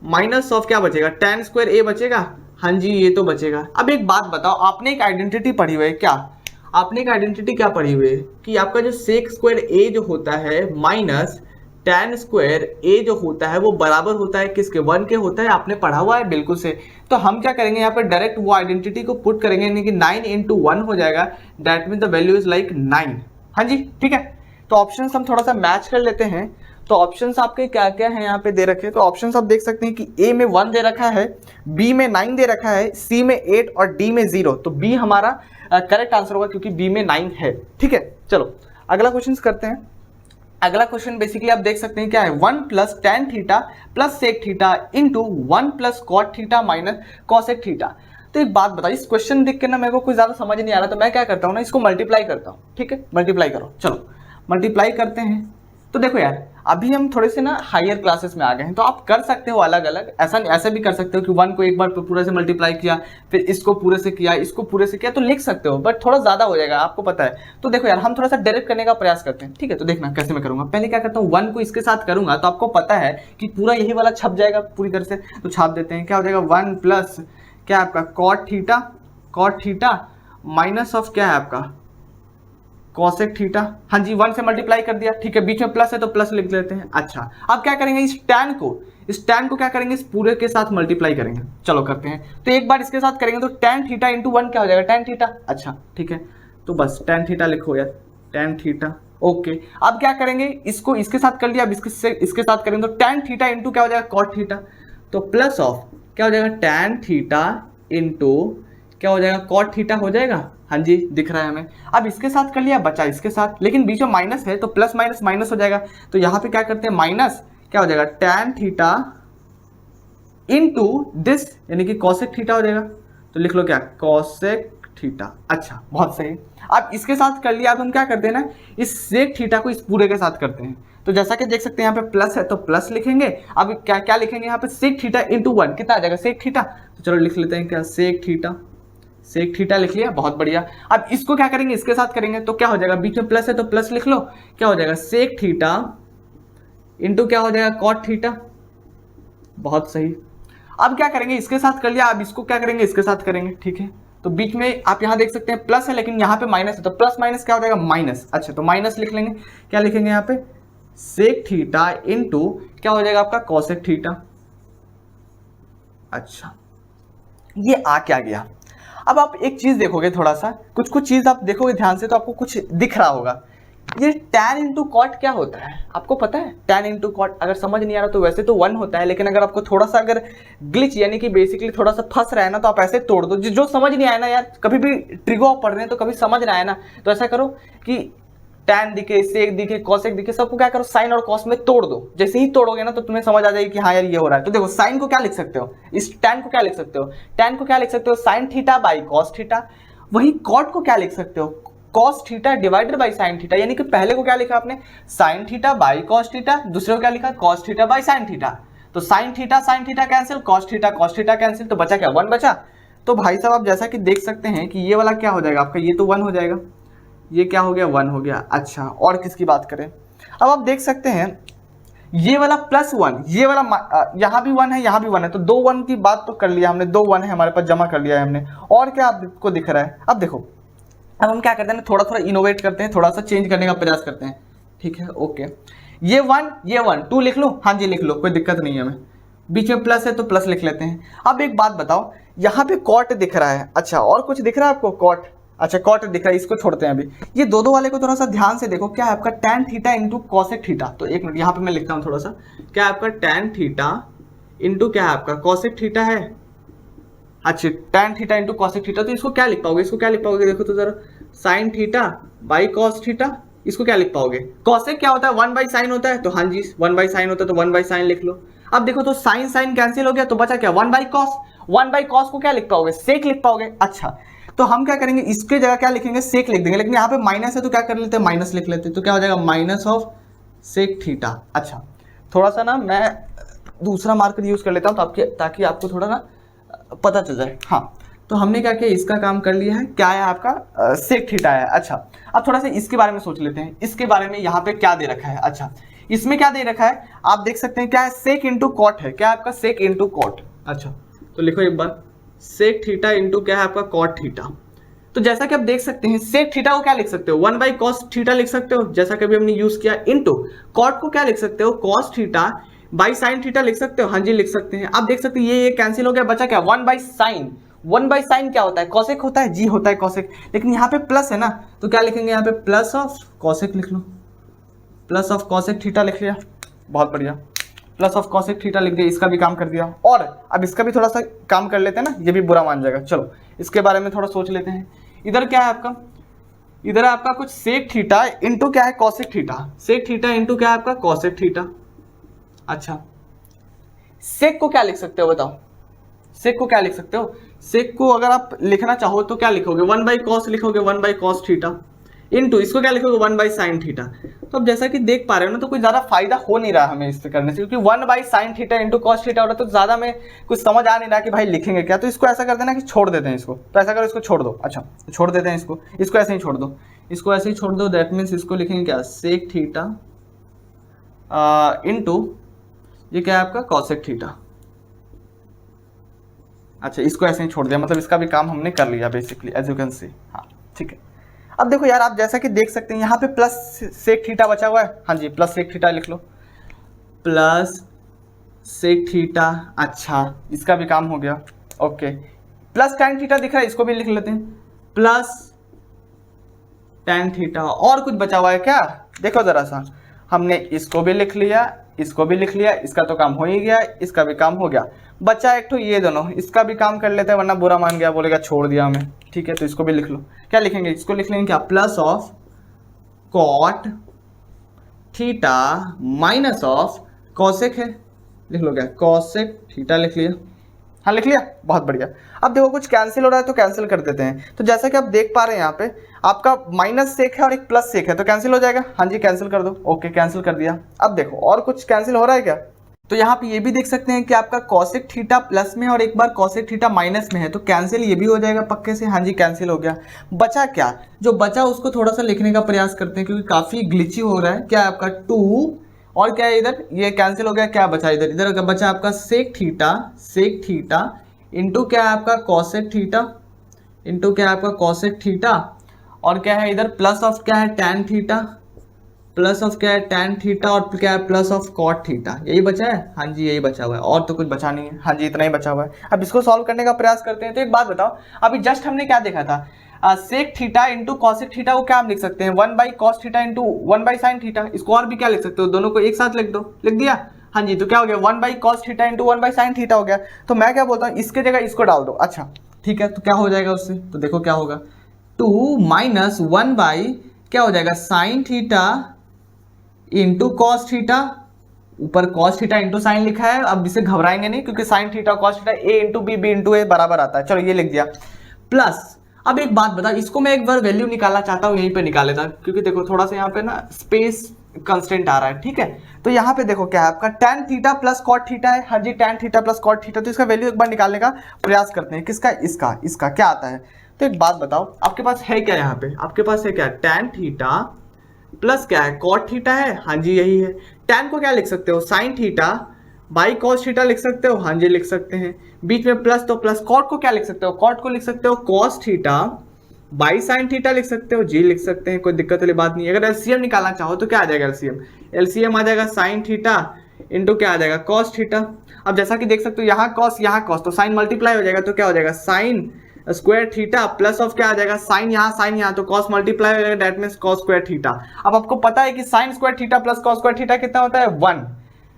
minus of क्या बचेगा tan स्क्वायर a बचेगा। हाँ जी ये तो बचेगा। अब एक बात बताओ, आपने एक आइडेंटिटी पढ़ी हुई है क्या, आपने एक आइडेंटिटी क्या पढ़ी हुई है कि आपका जो sec स्क्वायर a जो होता है माइनस tan स्क्वायर a जो होता है वो बराबर होता है किसके 1 के होता है, आपने पढ़ा हुआ है बिल्कुल से। तो हम क्या करेंगे यहाँ पे डायरेक्ट वो आइडेंटिटी को पुट करेंगे, यानी कि 9 into 1 हो जाएगा, that mean the value is like 9। हाँ जी ठीक है। तो ऑप्शंस हम थोड़ा सा मैच कर लेते हैं। तो ऑप्शंस आपके क्या क्या हैं यहाँ पे दे रखे हैं। तो ऑप्शंस आप देख सकते हैं कि ए में 1 दे रखा है, बी में 9 दे रखा है, सी में 8 और डी में 0। तो बी हमारा करेक्ट आंसर होगा क्योंकि बी में 9 है, ठीक है। चलो अगला क्वेश्चन करते हैं। अगला क्वेश्चन बेसिकली आप देख सकते हैं क्या है 1 plus tan theta plus sec theta into 1 plus cot theta minus cosec theta. तो एक बात बताइए, इस क्वेश्चन देख के ना मेरे को कुछ ज्यादा समझ नहीं आ रहा, तो मैं क्या करता हूँ ना इसको मल्टीप्लाई करता हूँ, ठीक है। मल्टीप्लाई करो, चलो मल्टीप्लाई करते हैं। तो देखो यार अभी हम थोड़े से ना हायर क्लासेस में आ गए हैं, तो आप कर सकते हो अलग अलग, ऐसे भी कर सकते हो कि 1 को एक बार पूरे से मल्टीप्लाई किया, फिर इसको पूरे से किया, इसको पूरे से किया, तो लिख सकते हो, बट थोड़ा ज्यादा हो जाएगा आपको पता है। तो देखो यार हम थोड़ा सा डायरेक्ट करने का प्रयास करते हैं, ठीक है। तो देखना कैसे मैं करूंगा। पहले क्या करता हूँ 1 को इसके साथ करूंगा तो आपको पता है कि पूरा यही वाला छप जाएगा पूरी तरह से। तो छाप देते हैं, क्या हो जाएगा 1 प्लस क्या आपका कॉट थीटा माइनस ऑफ क्या है आपका कॉसेक थीटा। हाँ जी 1 से मल्टीप्लाई कर दिया, ठीक है। बीच में प्लस है तो प्लस लिख लेते हैं। अच्छा अब क्या करेंगे, इस tan को क्या करेंगे, इस पूरे के साथ मल्टीप्लाई करेंगे। चलो करते हैं। तो एक बार इसके साथ करेंगे तो tan थीटा इंटू 1 क्या हो जाएगा tan थीटा। अच्छा ठीक है, तो बस tan थीटा लिखो यार, tan थीटा। ओके अब क्या करेंगे, इसको इसके साथ कर लिया, अब इसके साथ करेंगे तो tan थीटा इंटू क्या हो जाएगा cot थीटा। तो प्लस ऑफ क्या हो जाएगा tan थीटा इंटू क्या हो जाएगा cot थीटा हो जाएगा। हाँ जी दिख रहा है हमें। अब इसके साथ कर लिया, बचा इसके साथ, लेकिन बीच में माइनस है तो प्लस माइनस माइनस हो जाएगा। तो यहाँ पे क्या करते हैं माइनस क्या हो जाएगा tan थीटा इंटू दिस यानी कि कॉसेक थीटा हो जाएगा। तो लिख लो क्या कॉसेक थीटा। अच्छा बहुत सही। अब इसके साथ कर लिया, अब हम क्या करते हैं ना इस सेक थीटा को इस पूरे के साथ करते हैं। तो जैसा कि देख सकते हैं यहाँ पे प्लस है तो प्लस लिखेंगे। अब क्या क्या लिखेंगे यहाँ पे सेक थीटा इंटू 1 कितना आ जाएगा सेक थीटा। तो चलो लिख लेते हैं क्या सेक थीटा लिख लिया, बहुत बढ़िया। अब इसको क्या करेंगे इसके साथ करेंगे तो क्या हो जाएगा, बीच में प्लस है तो प्लस लिख लो, क्या हो जाएगा सेक थीटा इंटू क्या हो जाएगा कॉट थीटा। बहुत सही। अब क्या करेंगे इसके साथ कर लिया, अब इसको क्या करेंगे इसके साथ करेंगे, ठीक है। तो बीच में आप यहां देख सकते हैं प्लस है लेकिन यहाँ पे माइनस है, तो प्लस माइनस क्या हो जाएगा माइनस। अच्छा तो माइनस लिख लेंगे, क्या लिखेंगे यहाँ पे सेक थीटा इंटू क्या हो जाएगा आपका कॉसेक थीटा। अच्छा ये आ क्या गया। अब आप एक चीज देखोगे, थोड़ा सा कुछ चीज आप देखोगे ध्यान से तो आपको कुछ दिख रहा होगा। ये tan इंटू कॉट क्या होता है आपको पता है। tan इंटू कॉट अगर समझ नहीं आ रहा तो वैसे तो 1 होता है, लेकिन अगर आपको थोड़ा सा अगर ग्लिच यानी कि बेसिकली थोड़ा सा फंस रहा है ना तो आप ऐसे तोड़ दो। जो समझ नहीं आया ना यार, कभी भी ट्रिगो आप पढ़ रहे हैं तो कभी समझ ना आया ना तो ऐसा करो कि tan दिखे, सेक दिखे, कॉसेक दिखे, सबको क्या करो साइन और कॉस में तोड़ दो। जैसे ही तोड़ोगे ना तो तुम्हें समझ आ जाएगी कि हाँ यार ये हो रहा है। तो देखो साइन को क्या लिख सकते हो, इस tan को क्या लिख सकते हो, tan को क्या लिख सकते हो sine theta by cos theta. वही कॉट को क्या लिख सकते हो cos theta divided by sine theta, यानी कि पहले को क्या लिखा आपने sine theta by cos theta, दूसरे को क्या लिखा cos theta by sine theta. तो sine theta cancel, cos theta cancel, तो बचा क्या 1 बचा। तो भाई साहब आप जैसा कि देख सकते हैं कि ये वाला क्या हो जाएगा आपका, ये तो 1 हो जाएगा, ये क्या हो गया 1 हो गया। अच्छा और किसकी बात करें, अब आप देख सकते हैं ये वाला +1, ये वाला यहाँ भी 1 है यहाँ भी 1 है, तो 2 1 की बात तो कर लिया हमने, 2 1 है हमारे पास जमा कर लिया है हमने। और क्या आपको दिख रहा है, अब देखो अब हम क्या करते हैं, थोड़ा थोड़ा इनोवेट करते हैं, थोड़ा सा चेंज करने का प्रयास करते हैं। ठीक है, ओके, ये 1 2 लिख लो, हाँ जी लिख लो, कोई दिक्कत नहीं है हमें। बीच में प्लस है तो प्लस लिख लेते हैं। अब एक बात बताओ, यहाँ पे कॉट दिख रहा है, अच्छा और कुछ दिख रहा है आपको? कॉट, अच्छा कॉट दिख रहा है, इसको छोड़ते हैं अभी। ये दो वाले को थोड़ा सा ध्यान से देखो, क्या है आपका tan theta into cosec theta. तो एक मिनट यहाँ पे मैं लिखता हूँ थोड़ा सा, क्या है आपका tan थीटा इंटू क्या है आपका कॉसेक थीटा है। अच्छा tan theta into cosec theta, तो इसको क्या लिख पाओगे, इसको क्या लिख पाओगे, देखो तो जरा, sign theta by cos theta, इसको क्या लिख पाओगे? कॉसेक क्या होता है, 1 बाई साइन होता है, तो हाँ जी 1 बाई साइन होता है, तो 1 बाई साइन लिख लो। अब देखो तो साइन साइन कैंसिल हो गया, तो बचा क्या, 1 बाई कॉस। 1 बाई कॉस को क्या लिख पाओगे, सेक लिख पाओगे। अच्छा तो हम क्या करेंगे, इसके जगह क्या लिखेंगे, सेक लिख देंगे, लेकिन यहाँ पे माइनस है तो क्या कर लेते हैं, माइनस लिख लेते हैं, तो क्या हो जाएगा, माइनस ऑफ सेक थीटा। अच्छा थोड़ा सा ना मैं दूसरा मार्कर यूज कर लेता हूँ ताकि आपको थोड़ा ना पता चल जाए। हाँ तो हमने क्या किया, इसका काम कर लिया है, क्या है आपका सेक थीटा है। अच्छा अब थोड़ा सा इसके बारे में सोच लेते हैं, इसके बारे में यहाँ पे क्या दे रखा है। अच्छा इसमें क्या दे रखा है, आप देख सकते हैं क्या है, सेक इंटू कॉट है, क्या है आपका, सेक इंटू कॉट। अच्छा तो लिखो एक बार, सेक थीटा इंटू क्या है आपका, कॉट थीटा। तो जैसा कि आप देख सकते हैं, सेक थीटा को क्या लिख सकते हो, 1 बाई कॉस थीटा लिख सकते हो, जैसा कि अभी हमने यूज किया, इंटू कॉट को क्या लिख सकते हो, cos theta by sine theta लिख सकते हो, हाँ जी लिख सकते हैं। आप देख सकते हैं ये कैंसिल हो गया, बचा क्या, 1 बाई साइन। 1 बाई साइन क्या होता है, कॉसेक होता है, जी होता है कॉसेक, लेकिन यहाँ पे प्लस है ना, तो क्या लिखेंगे यहाँ पे, प्लस ऑफ कॉसेक लिख लो, प्लस ऑफ कॉसेक थीटा लिख लिया, बहुत बढ़िया, प्लस ऑफ कॉसेक थीटा लिख दिया, इसका भी काम कर दिया। और अब इसका भी थोड़ा सा काम कर लेते हैं ना, ये भी बुरा मान जाएगा, चलो इसके बारे में थोड़ा सोच लेते हैं। इधर क्या है आपका, इधर है आपका कुछ सेक थीटा इंटू क्या है, cosec theta, sec theta into क्या है आपका, कॉसेक थीटा। अच्छा सेक को क्या लिख सकते हो बताओ, सेक को क्या लिख सकते हो, सेक को अगर आप लिखना चाहो तो क्या लिखोगे, 1 बाई कॉस लिखोगे, 1 बाई कॉस थीटा इंटू इसको क्या लिखोगे, 1 बाई साइन थीटा। तो अब जैसा कि देख पा रहे हो ना, तो कोई ज्यादा फायदा हो नहीं रहा हमें इससे करने से, क्योंकि 1 by sine theta into cos theta हो रहा है, तो ज्यादा में कुछ समझ आ नहीं रहा कि भाई लिखेंगे क्या। तो इसको ऐसा कर देना कि छोड़ देते हैं इसको, तो ऐसा करो इसको छोड़ दो। अच्छा छोड़ देते हैं इसको ऐसे ही छोड़ दो, इसको ऐसे ही छोड़ दो। दैट मीन्स इसको लिखेंगे क्या, सेक थीटा इंटू ये क्या है आपका, कॉसेक थीटा। अच्छा इसको ऐसे ही छोड़ दिया, मतलब इसका भी काम हमने कर लिया basically, as you can see. हाँ ठीक है, अब देखो यार, आप जैसा कि देख सकते हैं यहाँ पे प्लस सेक थीटा बचा हुआ है, हाँ जी प्लस सेक थीटा लिख लो, प्लस सेक थीटा। अच्छा इसका भी काम हो गया, ओके। प्लस टैन थीटा दिख रहा है, इसको भी लिख लेते हैं, प्लस टैन थीटा। और कुछ बचा हुआ है क्या, देखो जरा सा, हमने इसको भी लिख लिया, इसको भी लिख लिया, इसका तो काम हो ही गया, इसका भी काम हो गया, बचा एक तो ये दोनों, इसका भी काम कर लेते हैं, वरना बुरा मान गया, बोलेगा छोड़ दिया हमें। ठीक है तो इसको भी लिख लो, क्या लिखेंगे, इसको लिख लेंगे क्या, plus of cot theta minus of cosec है, लिख लो क्या, कॉसेक थीटा लिख लिया। हाँ लिख लिया, बहुत बढ़िया। अब देखो कुछ कैंसिल हो रहा है तो कैंसिल कर देते हैं। तो जैसा कि आप देख पा रहे हैं यहाँ पे आपका माइनस सेक है और एक प्लस सेक है, तो कैंसिल हो जाएगा, हाँ जी कैंसिल कर दो, ओके कैंसिल कर दिया। अब देखो और कुछ कैंसिल हो रहा है क्या, तो यहाँ पे ये भी देख सकते हैं कि आपका कॉसेक थीटा प्लस में और एक बार कॉसेक थीटा माइनस में है, तो कैंसिल ये भी हो जाएगा पक्के से, हाँ जी कैंसिल हो गया। बचा क्या, जो बचा उसको थोड़ा सा लिखने का प्रयास करते हैं, क्योंकि काफी ग्लिची हो रहा है। क्या है आपका 2 और क्या है इधर, ये कैंसिल हो गया, क्या बचा इधर, इधर बचा आपका सेक थीटा इंटू क्या है आपका कॉसेक थीटा इंटू क्या है आपका कॉसेक थीटा, और क्या है इधर प्लस ऑफ क्या है टैन थीटा, प्लस ऑफ क्या है टैन थीटा, और क्या है प्लस ऑफ कॉट थीटा। यही बचा है, हाँ जी यही बचा हुआ है, और तो कुछ बचा नहीं है, हाँ जी इतना ही बचा हुआ है। अब इसको सॉल्व करने का प्रयास करते हैं। तो एक बात बताओ, अभी जस्ट हमने क्या देखा था, sec theta into cosec theta को क्या हम लिख सकते हैं, 1 by cos theta into 1 by sine theta. इसको और भी क्या लिख सकते हो, दोनों को एक साथ लिख दो, लिख दिया, हाँ जी। तो क्या हो गया, 1 by cos theta into 1 by sine theta हो गया। तो मैं क्या बोलता हूँ, इसके जगह इसको डाल दो। अच्छा ठीक है, तो क्या हो जाएगा उससे, तो देखो क्या होगा, 2 माइनस 1 बाई क्या हो जाएगा, sine theta into cos theta, ऊपर कॉस थीटा इंटू साइन लिखा है। अब इसे घबराएंगे नहीं, क्योंकि साइन थीटा कॉस थीटा ए इंटू बी इंटू ए बराबर आता है। चलो ये लिख दिया, प्लस अब एक बात बता, इसको मैं एक बार वैल्यू निकालना चाहता हूँ, यहीं पे निकाल लेता, क्योंकि देखो थोड़ा सा यहाँ पे ना स्पेस कंस्टेंट आ रहा है। ठीक है, तो यहाँ पे देखो क्या है आपका tan theta plus cot theta है, हाँ जी tan theta plus cot theta. तो इसका वैल्यू एक बार निकालने का प्रयास करते हैं, किसका, इसका क्या आता है। तो एक बात बताओ, आपके पास है क्या, यहाँ पे आपके पास है क्या, tan थीटा प्लस क्या है, कॉट थीटा है, हाँ जी यही है। tan को क्या लिख सकते हो, sine theta by cos theta लिख सकते हो, हाँ जी लिख सकते हैं। बीच में प्लस, तो प्लस। कॉट को क्या लिख सकते हो, कॉट को लिख सकते हो cos theta by sine theta लिख सकते हो, जी लिख सकते हैं, कोई दिक्कत वाली बात नहीं है। अगर एलसीएम निकालना चाहो तो क्या आ जाएगा एलसीएम, एलसीएम आ जाएगा साइन थीटा इंटू क्या आ जाएगा कॉस थीटा। अब जैसा कि देख सकते हो यहाँ कॉस तो साइन मल्टीप्लाई हो जाएगा, तो क्या हो जाएगा sine square theta plus of क्या आ जाएगा साइन यहाँ तो कॉस मल्टीप्लाई हो जाएगा, that means cos square theta. अब आपको पता है कि sign square theta plus cos square theta कितना होता है 1,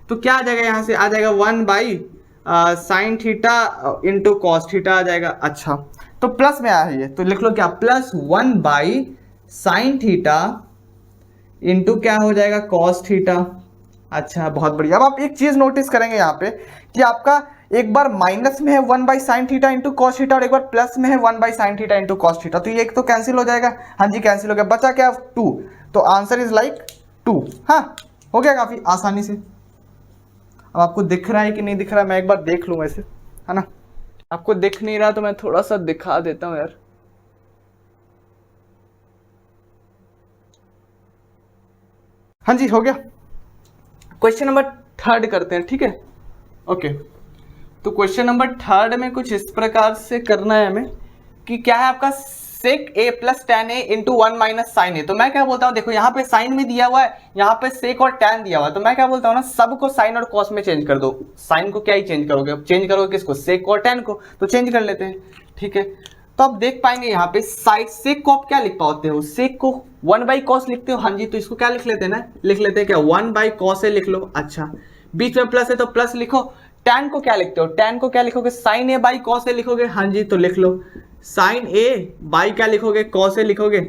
तो क्या आ जाएगा यहाँ से आ जाएगा 1 by sine theta into cos theta आ जाएगा। अच्छा तो प्लस में आया है, तो लिख लो क्या plus 1 by sine theta into क्या हो जाएगा कॉस थीटा। अच्छा बहुत बढ़िया। अब आप एक चीज नोटिस करेंगे यहाँ पे कि आपका एक बार माइनस में है 1 by sine theta into cos theta और एक बार प्लस में है 1 by sine theta into cos theta, तो ये एक तो कैंसिल हो जाएगा, हाँ जी कैंसिल हो गया, बचा क्या 2, तो आंसर इज लाइक 2। हाँ हो गया काफी आसानी से। अब आपको दिख रहा है कि नहीं दिख रहा है, मैं एक बार देख लूँ वैसे, है ना। आपको दिख नहीं रहा तो मैं थोड़ा सा दिखा देता हूँ यार। हाँ जी हो गया। क्वेश्चन नंबर 3 करते हैं, ठीक है ओके। तो क्वेश्चन नंबर 3 में कुछ इस प्रकार से करना है हमें कि क्या है आपका सेक A plus ten A into 1 minus sign ए। तो मैं क्या बोलता हूँ, देखो यहाँ पे साइन में दिया हुआ है, यहाँ पे सेक और टैन दिया हुआ है, तो मैं क्या बोलता हूँ ना सबको साइन और कॉस में चेंज कर दो। साइन को क्या ही चेंज करोगे, चेंज करोगे किसको सेक और टैन को, तो चेंज कर लेते हैं, ठीक है। तो आप देख पाएंगे यहाँ पे साइड सेक को आप क्या लिख पाते हो, सेक को 1 बाई कॉस लिखते हो, हाँ जी, तो इसको क्या लिख लेते हैं ना, लिख लेते हैं क्या 1 बाई कॉस ए लिख लो। अच्छा बीच में प्लस है तो प्लस लिखो। टैन को क्या लिखते हो, टैन को क्या लिखोगे साइन ए बाई कॉस ए लिखोगे, हाँ जी तो लिख लो साइन ए बाई क्या लिखोगे कॉस ए लिखोगे,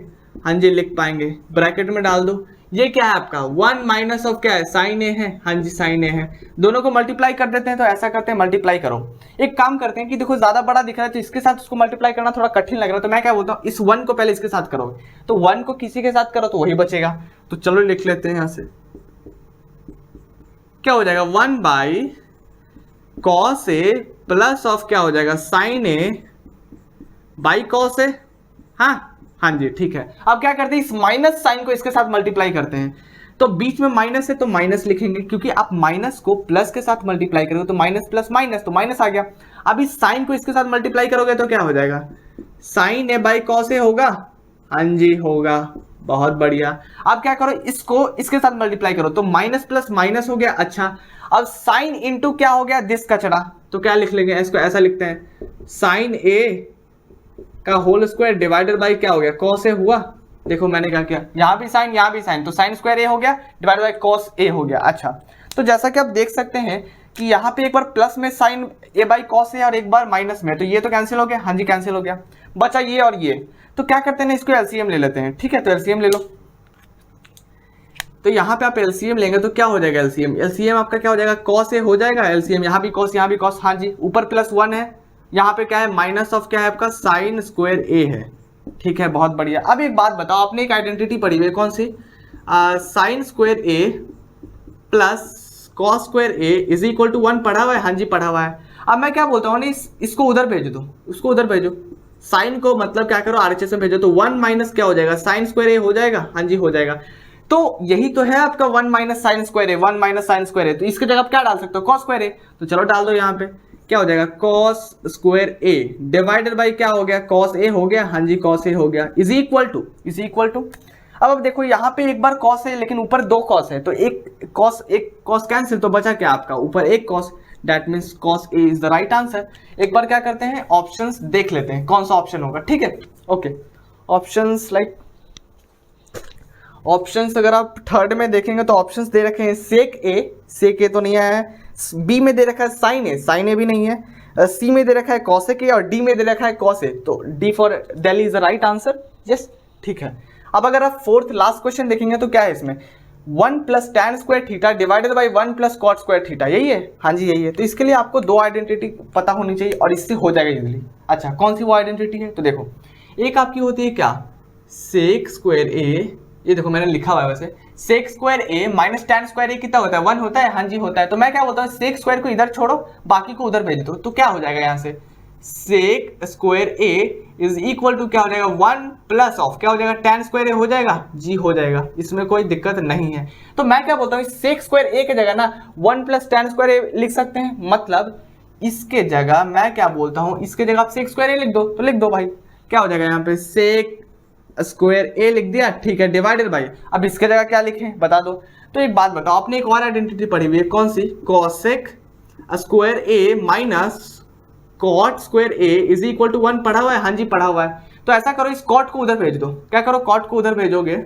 हाँ जी लिख पाएंगे, ब्रैकेट में डाल दो। ये क्या है आपका 1 माइनस ऑफ क्या है साइन ए है, हाँ जी साइन ए है, दोनों को मल्टीप्लाई कर देते हैं। तो ऐसा करते हैं मल्टीप्लाई करो, एक काम करते हैं कि देखो ज्यादा बड़ा दिख रहा है तो इसके साथ उसको मल्टीप्लाई करना थोड़ा कठिन लग रहा है, तो मैं क्या बोलता हूँ इस 1 को पहले इसके साथ करोगे, तो 1 को किसी के साथ करो तो वही बचेगा। तो चलो लिख लेते हैं यहाँ से, क्या हो जाएगा 1 by cos A plus of क्या हो जाएगा साइन ए बाई कॉस ए। हाँ जी ठीक है। अब क्या करते हैं इस माइनस साइन को इसके साथ मल्टीप्लाई करते हैं, तो बीच में माइनस है तो माइनस लिखेंगे, क्योंकि आप माइनस को प्लस के साथ मल्टीप्लाई करोगे तो माइनस प्लस माइनस, तो माइनस आ गया। अब इस साइन को इसके साथ मल्टीप्लाई करोगे तो क्या हो जाएगा साइन ए बाई कॉस ए होगा, हाँ जी होगा, बहुत बढ़िया। अब क्या करो इसको इसके साथ मल्टीप्लाई करो तो माइनस प्लस माइनस हो गया। अच्छा अब साइन इंटू क्या हो गया दिस कचड़ा, तो क्या लिख लेंगे इसको, ऐसा लिखते हैं साइन ए का होल स्क्वायर डिवाइडेड बाई क्या हो गया कॉस ए हुआ। देखो मैंने क्या किया, यहाँ भी साइन, तो साइन स्क्वायर ए हो गया डिवाइडेड बाई कॉस ए हो गया। अच्छा तो जैसा कि आप देख सकते हैं कि यहाँ पे एक बार प्लस में साइन ए बाई कॉस ए और एक बार माइनस में, तो ये तो कैंसिल हो गया, हाँ जी कैंसिल हो गया, बचा ये और ये। तो क्या करते हैं इसको एलसीएम ले लेते हैं, ठीक है। तो एलसीएम ले लो, तो यहाँ पे आप एलसीएम लेंगे तो क्या हो जाएगा एलसीएम आपका क्या हो जाएगा कॉस ए हो जाएगा, एलसीएम यहाँ भी कॉस, हाँ जी ऊपर प्लस 1 है, यहाँ पे क्या है माइनस ऑफ क्या है आपका साइन स्क्वायर ए है, ठीक है बहुत बढ़िया। अब एक बात बताओ, आपने एक आइडेंटिटी पढ़ी हुई है कौन सी, sine square A plus cos square A is equal to 1 पढ़ा हुआ है, हाँ जी पढ़ा हुआ है। अब मैं क्या बोलता हूँ ना इसको उधर भेज दो, उसको उधर भेजो, साइन को मतलब क्या करो आरएचएस में भेजो, तो 1 माइनस क्या हो जाएगा साइन स्क्वायर ए हो जाएगा, हाँ जी हो जाएगा। तो यही तो है आपका 1 minus sign square A, 1 minus sign square A, तो इसकी जगह आप क्या डाल सकते हो कॉस स्क्वायर ए, तो चलो डाल दो यहाँ पे, क्या हो जाएगा cos square A divided by क्या हो गया कॉस ए हो गया, हाँ जी कॉस ए हो गया, इज इक्वल टू। अब देखो यहाँ पे एक बार कॉस है लेकिन ऊपर 2 कॉस है, तो एक कॉस कैंसिल, तो बचा क्या आपका ऊपर एक cos, that means cos A is the right answer. एक बार क्या करते हैं ऑप्शंस देख लेते हैं कौन सा ऑप्शन होगा, ठीक है ओके। ऑप्शंस लाइक ऑप्शंस अगर आप 3rd में देखेंगे तो ऑप्शंस दे रखे हैं सेक ए तो नहीं आया है, बी में दे रखा है साइन ए भी नहीं है, सी में दे रखा है कॉसेक ए और डी में दे रखा है कॉस ए, तो D for Delhi is the right answer, yes ठीक है। अब अगर आप 4th लास्ट क्वेश्चन देखेंगे तो क्या है इसमें 1 plus tan square theta divided by 1 plus cot square theta, यही है, हाँ जी यही है। तो इसके लिए आपको 2 आइडेंटिटी पता होनी चाहिए और इससे हो जाएगा इजीली। अच्छा कौन सी वो आइडेंटिटी है, तो देखो एक आपकी होती है क्या सेक स्क्वायर ए, ये देखो मैंने लिखा हुआ है वैसे, सेक square A minus tan square ए कितना होता है 1 होता है, हाँ जी होता है। तो मैं क्या बोलता हूँ सेक स्क्वायर को इधर छोड़ो बाकी को उधर भेज दो, तो क्या हो जाएगा यहाँ से sec square A is equal to क्या हो जाएगा 1 प्लस ऑफ क्या हो जाएगा टैन स्क्वायर ए हो जाएगा, जी हो जाएगा, इसमें कोई दिक्कत नहीं है। तो मैं क्या बोलता हूँ सेक स्क्वायर ए की जगह ना 1 प्लस टैन स्क्वायर ए लिख सकते हैं, मतलब इसके जगह मैं क्या बोलता हूँ इसके जगह आप सेक स्क्वायर ए लिख दो, तो लिख दो भाई, क्या हो जाएगा यहाँ पे सेक स्क्वायर ए लिख दिया, ठीक है, डिवाइडेड बाई, अब इसके जगह क्या लिखें बता दो। तो एक बात बताओ, आपने एक और आइडेंटिटी पढ़ी हुई है, कौन सी, cosec square A minus cot square A is equal to 1 पढ़ा हुआ है, हाँ जी पढ़ा हुआ है। तो ऐसा करो, इस कॉट को उधर भेज दो, क्या करो, कॉट को उधर भेजोगे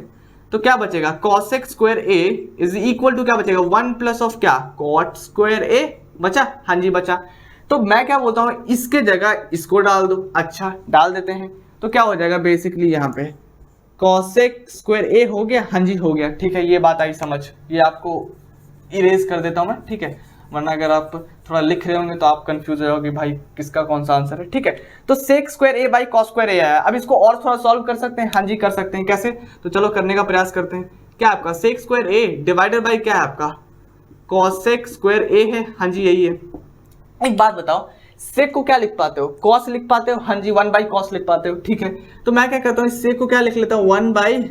तो क्या बचेगा, cosec square A is equal to क्या बचेगा, 1 प्लस ऑफ क्या, कॉट स्क्वायर ए बचा, हाँ जी बचा। तो मैं क्या बोलता हूँ, इसके जगह इसको डाल दो, अच्छा डाल देते हैं, तो क्या हो जाएगा बेसिकली यहाँ पे कॉसेक स्क्वायर ए हो गया, हाँ जी हो गया, ठीक है, ये बात आई समझ, ये आपको इरेज कर देता हूँ मैं, ठीक है, वरना अगर आप थोड़ा लिख रहे होंगे तो आप कंफ्यूज हो जाओगे भाई किसका कौन सा आंसर है, ठीक है। तो sec square A by cos square A आया, अब इसको और थोड़ा सॉल्व कर सकते हैं, हाँ जी कर सकते हैं, कैसे, तो चलो करने का प्रयास करते हैं। क्या आपका sec square A divided by क्या है आपका कॉसेक स्क्वायर ए है, हाँ जी यही है। एक बात बताओ, सेक को क्या लिख पाते हो, कॉस लिख पाते हो, हाँ जी 1 बाई कॉस लिख पाते हो, ठीक है। तो मैं क्या करता हूँ, सेक को क्या लिख लेता हूँ, 1 बाई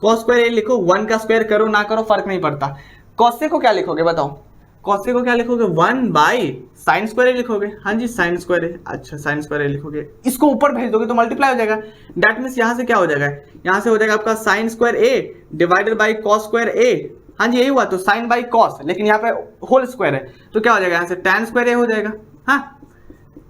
कॉस स्क्वायर ए लिखो, 1 का स्क्वायर करो ना करो फर्क नहीं पड़ता। कॉसे को क्या लिखोगे बताओ, कॉसे को क्या लिखोगे, 1 बाई साइन स्क्वायर ए लिखोगे, हाँ जी साइन स्क्वायर ए, अच्छा साइन स्क्वायर ए लिखोगे, इसको ऊपर भेज दोगे तो मल्टीप्लाई हो जाएगा, दैट मीन्स यहाँ से क्या हो जाएगा, यहाँ से हो जाएगा आपका sine square A divided by cos square A, हाँ जी यही हुआ, तो साइन बाई कॉस, लेकिन यहाँ पे होल स्क्वायर है तो क्या हो जाएगा, यहाँ से टैन स्क्वायर ए हो जाएगा, हाँ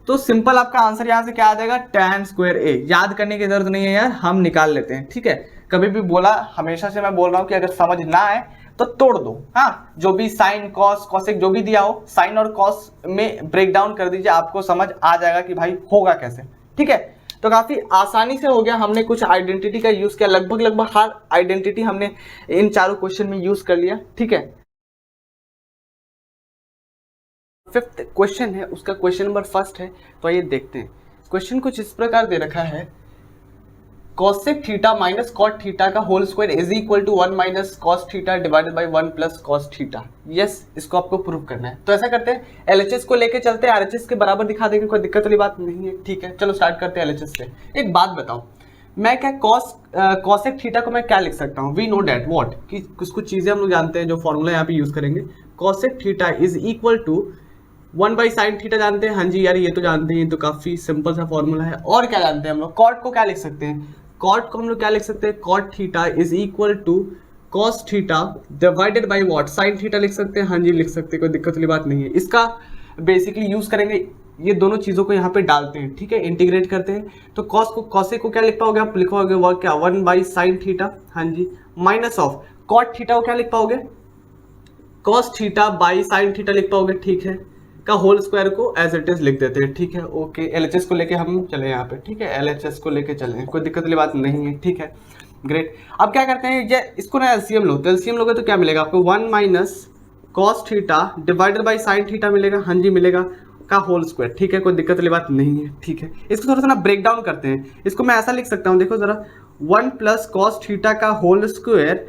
तो सिंपल आपका आंसर यहाँ से क्या आ जाएगा, टैन स्क्वायर ए। याद करने की जरूरत नहीं है यार, हम निकाल लेते हैं, ठीक है। कभी भी बोला, हमेशा से मैं बोल रहा हूँ कि अगर समझ ना आए तो तोड़ दो, हाँ जो भी साइन कॉस कॉसेक जो भी दिया हो, साइन और कॉस में ब्रेक डाउन कर दीजिए, आपको समझ आ जाएगा कि भाई होगा कैसे, ठीक है। तो काफी आसानी से हो गया, हमने कुछ आइडेंटिटी का यूज किया, लगभग हर आइडेंटिटी हमने इन चारों क्वेश्चन में यूज कर लिया, ठीक है। फिफ्थ क्वेश्चन है, उसका क्वेश्चन नंबर फर्स्ट है, तो आइए देखते हैं। क्वेश्चन कुछ इस प्रकार दे रखा है, cosec theta minus cot theta का whole square is equal to 1 minus cos theta divided by 1 plus cos theta. Yes, इसको आपको प्रूव करना है। तो ऐसा करते हैं, एलएचएस को लेके चलते हैं, आरएचएस के बराबर दिखा देंगे, कोई दिक्कत वाली बात नहीं है, ठीक है। चलो स्टार्ट करते हैं एलएचएस से। एक बात बताओ, मैं क्या कॉसेक थीटा को मैं क्या लिख सकता हूँ, वी नो डैट व्हाट, कि कुछ चीजें हम लोग जानते हैं, जो फॉर्मूला यहाँ पे यूज करेंगे, cosec theta is equal to 1 by sine theta जानते हैं, हाँ जी यार ये तो जानते हैं, ये तो काफी सिंपल सा फॉर्मूला है। और क्या जानते हैं हम लोग, कॉट को क्या लिख सकते हैं, कॉट को हम लोग क्या लिख सकते हैं, cot theta is equal to cos theta divided by what, sine theta लिख सकते हैं, हाँ जी लिख सकते हैं, कोई दिक्कत वाली बात नहीं है। इसका बेसिकली यूज करेंगे, ये दोनों चीजों को यहाँ पे डालते हैं, ठीक है, इंटीग्रेट करते हैं। तो कॉसे को क्या लिख पाओगे आप, लिखोगे वो क्या 1 बाई साइन थीटा, हाँ जी, माइनस ऑफ कॉट थीटा को क्या लिख पाओगे, cos theta by sine theta लिख पाओगे, ठीक है, का होल स्क्वायर को एज इट इज लिख देते हैं, ठीक है। ओके, एलएचएस को लेके हम चले यहाँ पे, ठीक है, एलएचएस को लेके चले, कोई दिक्कत वाली बात नहीं है, ठीक है, ग्रेट। अब क्या करते हैं, ये इसको ना एलसीएम लो, तो एलसीएम लोगे तो क्या मिलेगा आपको, 1 minus cos theta divided by sine theta मिलेगा, हाँ जी मिलेगा, का होल स्क्वायर, ठीक है, कोई दिक्कत वाली बात नहीं है, ठीक है। इसको थोड़ा सा ना ब्रेक डाउन करते हैं, इसको मैं ऐसा लिख सकता हूँ, देखो जरा, 1 प्लस कॉस थीटा का whole square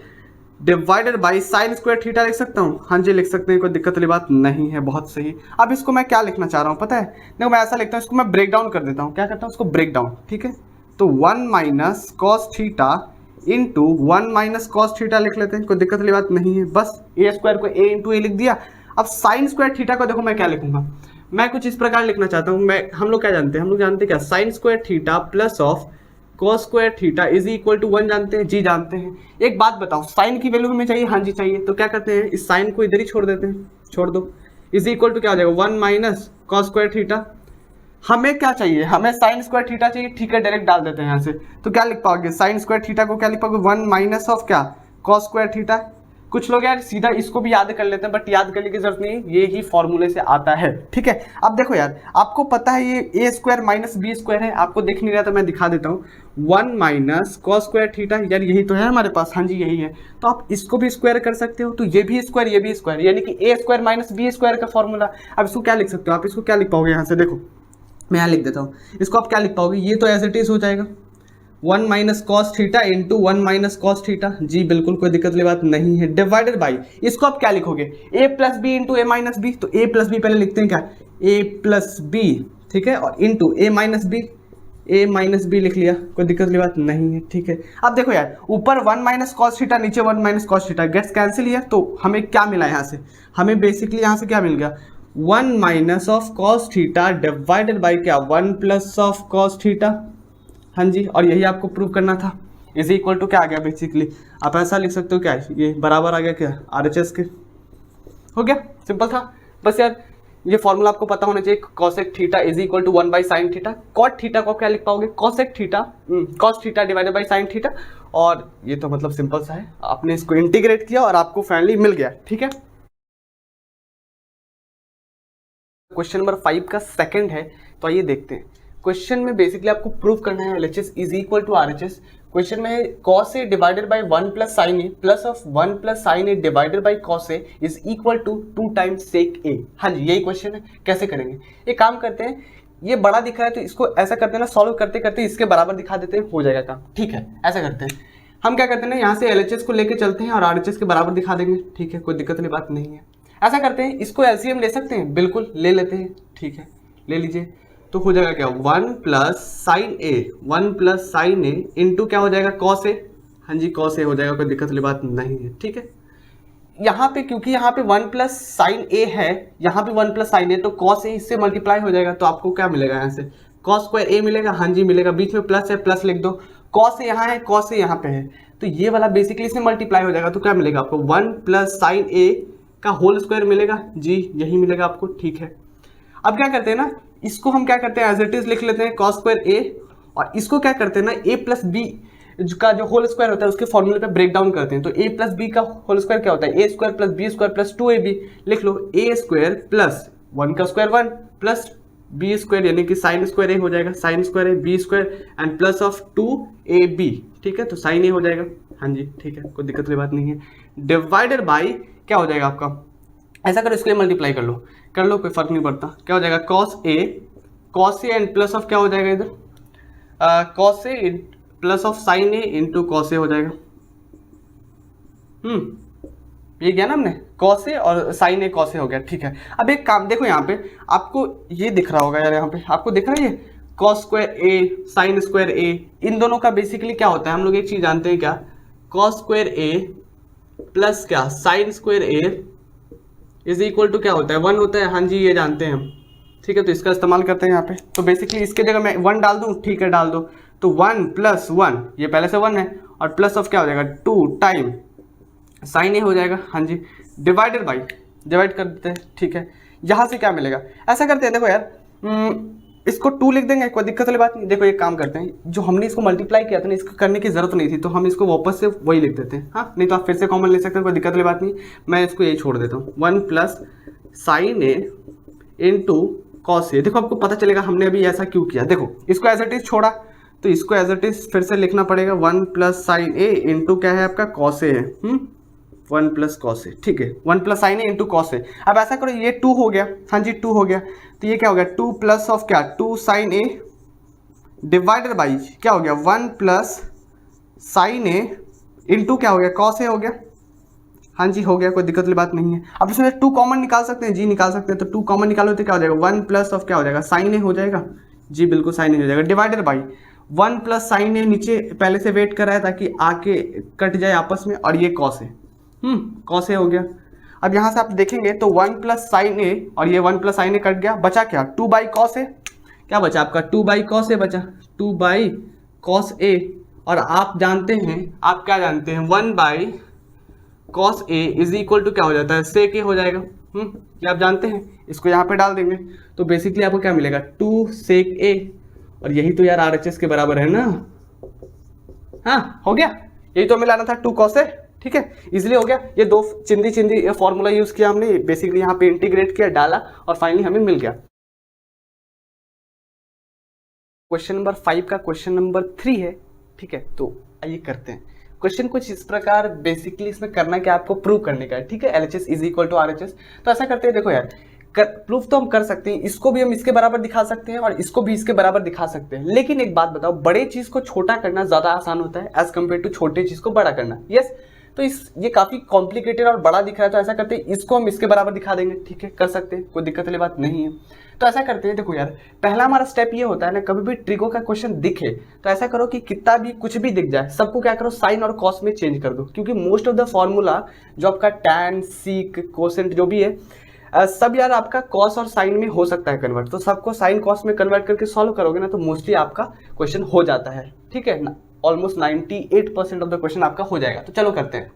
divided by sine square theta लिख सकता हूँ, हाँ जी लिख सकते हैं, कोई दिक्कत वाली बात नहीं है, बहुत सही। अब इसको मैं क्या लिखना चाह रहा हूँ पता है, देखो मैं ऐसा लिखता हूँ, इसको मैं ब्रेक डाउन कर देता हूँ, क्या करता हूँ इसको ब्रेक डाउन, ठीक है। तो 1 minus cos theta into 1 minus cos theta लिख लेते हैं, कोई दिक्कत वाली बात नहीं है, बस ए स्क्वायर को ए इंटू ए लिख दिया। अब साइन स्क्वायर थीटा को देखो मैं क्या लिखूंगा, मैं कुछ इस प्रकार लिखना चाहता हूँ, हम लोग क्या जानते हैं, हम लोग जानते हैं क्या, sine square theta plus of cos square theta is equal to 1 जानते हैं, जी जानते हैं। एक बात बताओ, साइन की वैल्यू हमें चाहिए, हाँ जी चाहिए, तो क्या करते हैं, इस साइन को इधर ही छोड़ देते हैं, छोड़ दो, इज इक्वल टू क्या हो जाएगा, 1 माइनस कॉस स्क्वायर थीटा। हमें क्या चाहिए, हमें साइन स्क्वायर थीटा चाहिए, ठीक है, डायरेक्ट डाल देते हैं यहाँ से। तो क्या लिख पाओगे, साइन स्क्वायर थीटा को क्या लिख पाओगे, 1 माइनस ऑफ क्या, कॉस स्क्वायर थीटा। कुछ लोग यार सीधा इसको भी याद कर लेते हैं, बट याद करने की जरूरत नहीं, ये ही फॉर्मूले से आता है, ठीक है। अब देखो यार, आपको पता है ये a square minus B square है, आपको देख नहीं रहा तो मैं दिखा देता हूँ, 1 माइनस कॉस स्क्वायर थीटा, यार यही तो है हमारे पास, हाँ जी यही है। तो आप इसको भी स्क्वायर कर सकते हो, तो ये भी स्क्वायर ये भी स्क्वायर, यानी कि a square minus B square का फॉर्मूला। अब इसको क्या लिख सकते हो आप, इसको क्या लिख पाओगे, यहाँ से देखो मैं यहाँ लिख देता हूँ, इसको आप क्या लिख पाओगे, ये तो एज इट इज हो जाएगा 1 minus cos theta into 1 minus cos theta, जी बिल्कुल कोई दिक्कत वाली बात नहीं है, डिवाइडेड बाई, इसको आप क्या लिखोगे, a plus B into A minus B, तो a प्लस बी पहले लिखते हैं क्या, a प्लस बी, ठीक है, और इंटू a माइनस बी लिख लिया, कोई दिक्कत वाली बात नहीं है, ठीक है। अब देखो यार, ऊपर 1 माइनस कॉस थीटा, नीचे 1 minus cos theta, gets cancel here, तो हमें क्या मिला यहाँ से, हमें बेसिकली यहाँ से क्या मिल गया, 1 minus of cos theta divided by क्या, 1 प्लस ऑफ कॉस थीटा, हाँ जी, और यही आपको प्रूव करना था। इज इक्वल टू क्या आ गया बेसिकली, आप ऐसा लिख सकते हो क्या, ये बराबर आ गया क्या RHS के, हो गया, सिंपल था। बस यार ये फॉर्मूला आपको पता होना चाहिए, cosec theta is equal to 1 by sine theta. Cot theta को क्या लिख पाओगे, cosec theta cos theta divided by sine theta, और ये तो मतलब सिंपल सा है, आपने इसको इंटीग्रेट किया और आपको फाइनली मिल गया, ठीक है। क्वेश्चन नंबर 5 का सेकंड है, तो आइए देखते हैं। क्वेश्चन में बेसिकली आपको प्रूव करना है LHS is equal to RHS। Question में है cos A divided by 1 plus sine A plus of 1 plus sine A divided by cos A is equal to 2 times sec A। हाँ जी, यही question है। कैसे करेंगे, एक काम करते हैं, ये बड़ा दिख रहा है तो इसको ऐसा करते हैं ना, सॉल्व करते करते इसके बराबर दिखा देते हैं, हो जाएगा काम, ठीक है। ऐसा करते हैं, हम क्या करते हैं ना, यहाँ से LHS को लेके चलते हैं और RHS के बराबर दिखा देंगे, ठीक है, कोई दिक्कत वाली बात नहीं है। ऐसा करते हैं, इसको LCM ले सकते हैं, बिल्कुल ले लेते हैं, ठीक है, ले लीजिए। तो हो जाएगा क्या, 1 plus sine A, 1 plus sine A into क्या हो जाएगा कॉस ए, हाँ जी कॉस ए हो जाएगा, कोई दिक्कत वाली बात नहीं है, ठीक है। यहाँ पे क्योंकि यहाँ पे 1 प्लस साइन ए है, यहाँ पे 1 प्लस साइन ए, तो कॉस ए इससे मल्टीप्लाई हो जाएगा, तो आपको क्या मिलेगा यहाँ से, कॉस स्क्वायर ए मिलेगा, हाँ जी मिलेगा, बीच में प्लस है, प्लस लिख दो, कॉस ए यहाँ है, कॉस ए यहाँ पे है, तो ये वाला बेसिकली इसमें मल्टीप्लाई हो जाएगा, तो क्या मिलेगा आपको 1 प्लस साइन ए का होल स्क्वायर मिलेगा, जी यही मिलेगा आपको, ठीक है। अब क्या करते हैं ना, इसको हम क्या करते हैं एज इट इज लिख लेते हैं कॉस स्क्वायर ए, और इसको क्या करते हैं ना ए प्लस बी का जो होल स्क्वायर होता है उसके फॉर्मूले पे ब्रेक डाउन करते हैं। तो ए प्लस बी का होल स्क्वायर क्या होता है, A square plus B square plus 2ab, लिख लो ए स्क्वायर प्लस 1 का स्क्वायर 1 प्लस बी स्क्वायर यानी कि साइन स्क्वायर ए हो जाएगा, sine square A B square and plus of 2ab, ठीक है, तो साइन ए हो जाएगा, हाँ जी ठीक है, कोई दिक्कत वाली बात नहीं है। डिवाइडेड बाई क्या हो जाएगा आपका, ऐसा करो इसके लिए मल्टीप्लाई कर लो, कोई फर्क नहीं पड़ता, क्या हो जाएगा cos A and plus of क्या हो जाएगा इधर, cos A plus of sine A into cos A हो जाएगा। ये क्या ना हमने कॉस ए और साइन ए कॉस ए हो गया, ठीक है। अब एक काम देखो, यहाँ पे आपको ये दिख रहा होगा यार, यहाँ पे आपको दिख रहा है ये कॉस स्क्वायर ए साइन स्क्वायर ए, इन दोनों का बेसिकली क्या होता है, हम लोग एक चीज जानते हैं क्या, कॉस स्क्वायर ए प्लस क्या sine square A is equal to क्या होता है 1 होता है, हाँ जी ये जानते हैं हम, ठीक है। तो इसका इस्तेमाल करते हैं यहाँ पे, तो बेसिकली इसके जगह मैं 1 डाल दूँ, ठीक है डाल दो, तो 1 प्लस 1 ये पहले से 1 है, और प्लस ऑफ क्या हो जाएगा 2 टाइम साइन ए हो जाएगा, हाँ जी डिवाइडेड बाई, डिवाइड कर देते हैं, ठीक है। यहाँ से क्या मिलेगा, ऐसा करते हैं देखो यार, इसको 2 लिख देंगे, कोई दिक्कत वाली बात नहीं। देखो एक काम करते हैं, जो हमने इसको मल्टीप्लाई किया था ना, इसको करने की जरूरत नहीं थी, तो हम इसको वापस से वही लिख देते हैं, हाँ नहीं तो आप फिर से कॉमन ले सकते हैं, कोई दिक्कत वाली बात नहीं। मैं इसको यही छोड़ देता हूँ, 1 plus sine A into cos ए। देखो आपको पता चलेगा हमने अभी ऐसा क्यों किया, देखो इसको एज इट इज छोड़ा, तो इसको एज इट इज फिर से लिखना पड़ेगा, 1 प्लस साइन ए इंटू क्या है आपका कॉस ए है, 1 प्लस कॉस ए, ठीक है, 1 plus sine A into cos ए। अब ऐसा करो ये 2 हो गया, हाँ जी 2 हो गया, तो ये क्या हो गया 2 प्लस ऑफ क्या 2 साइन ए डिवाइडेड बाई क्या हो गया 1 प्लस साइन ए इंटू क्या हो गया कॉस ए हो गया, हाँ जी हो गया, कोई दिक्कत वाली बात नहीं है। अब इसमें 2 कॉमन निकाल सकते हैं, जी निकाल सकते हैं, तो 2 कॉमन निकालो तो क्या हो जाएगा 1 प्लस ऑफ क्या हो जाएगा साइन ए हो जाएगा, जी बिल्कुल साइन ए हो जाएगा, डिवाइडेड बाई 1 प्लस साइन ए नीचे पहले से वेट कर रहा है ताकि आके कट जाए आपस में, और ये कॉस ए, कॉस ए हो गया। अब यहाँ से आप देखेंगे तो 1 प्लस साइन ए और ये 1 प्लस साइन ए कट गया, बचा क्या 2 बाई कॉस ए, क्या बचा आपका 2 बाई कॉस ए बचा, 2 बाई कॉस ए, और आप जानते हैं, आप क्या जानते हैं 1 by cos A is equal to क्या हो जाता है सेक ए हो जाएगा, ये आप जानते हैं, इसको यहाँ पे डाल देंगे, तो बेसिकली आपको क्या मिलेगा 2 सेक ए, और यही तो यार RHS के बराबर है ना, हाँ हो गया, यही तो मिलाना था 2 कॉस ए, ठीक है, इजिली हो गया। ये 2 चिंदी फॉर्मूला यूज किया हमने, बेसिकली यहाँ पे इंटीग्रेट किया, डाला, और फाइनली हमें मिल गया। क्वेश्चन नंबर 5 का क्वेश्चन नंबर 3 है, ठीक है, तो आइए करते हैं। क्वेश्चन कुछ इस प्रकार, बेसिकली इसमें करना क्या आपको प्रूव करने का है, ठीक है, LHS is equal to RHS। तो ऐसा करते हैं, देखो यार प्रूफ तो हम कर सकते हैं, इसको भी हम इसके बराबर दिखा सकते हैं और इसको भी इसके बराबर दिखा सकते हैं, लेकिन एक बात बताओ, बड़े चीज को छोटा करना ज्यादा आसान होता है एज कम्पेयर टू छोटे चीज को बड़ा करना, यस। तो ये काफी कॉम्प्लिकेटेड और बड़ा दिख रहा है, तो ऐसा करते हैं इसको हम इसके बराबर दिखा देंगे, ठीक है कर सकते हैं, कोई दिक्कत वाली बात नहीं है। तो ऐसा करते हैं, देखो यार पहला हमारा स्टेप ये होता है ना, कभी भी ट्रिगो का क्वेश्चन दिखे तो ऐसा करो कि कितना भी कुछ भी दिख जाए सबको क्या करो साइन और कॉस में चेंज कर दो, क्योंकि मोस्ट ऑफ द फॉर्मूला जो आपका टैन सीक कोसेंट जो भी है सब यार आपका कॉस और साइन में हो सकता है कन्वर्ट, तो सबको साइन कॉस में कन्वर्ट करके सॉल्व करोगे ना तो मोस्टली आपका क्वेश्चन हो जाता है, ठीक है ना, ऑलमोस्ट 98% ऑफ द क्वेश्चन आपका हो जाएगा। तो चलो करते हैं,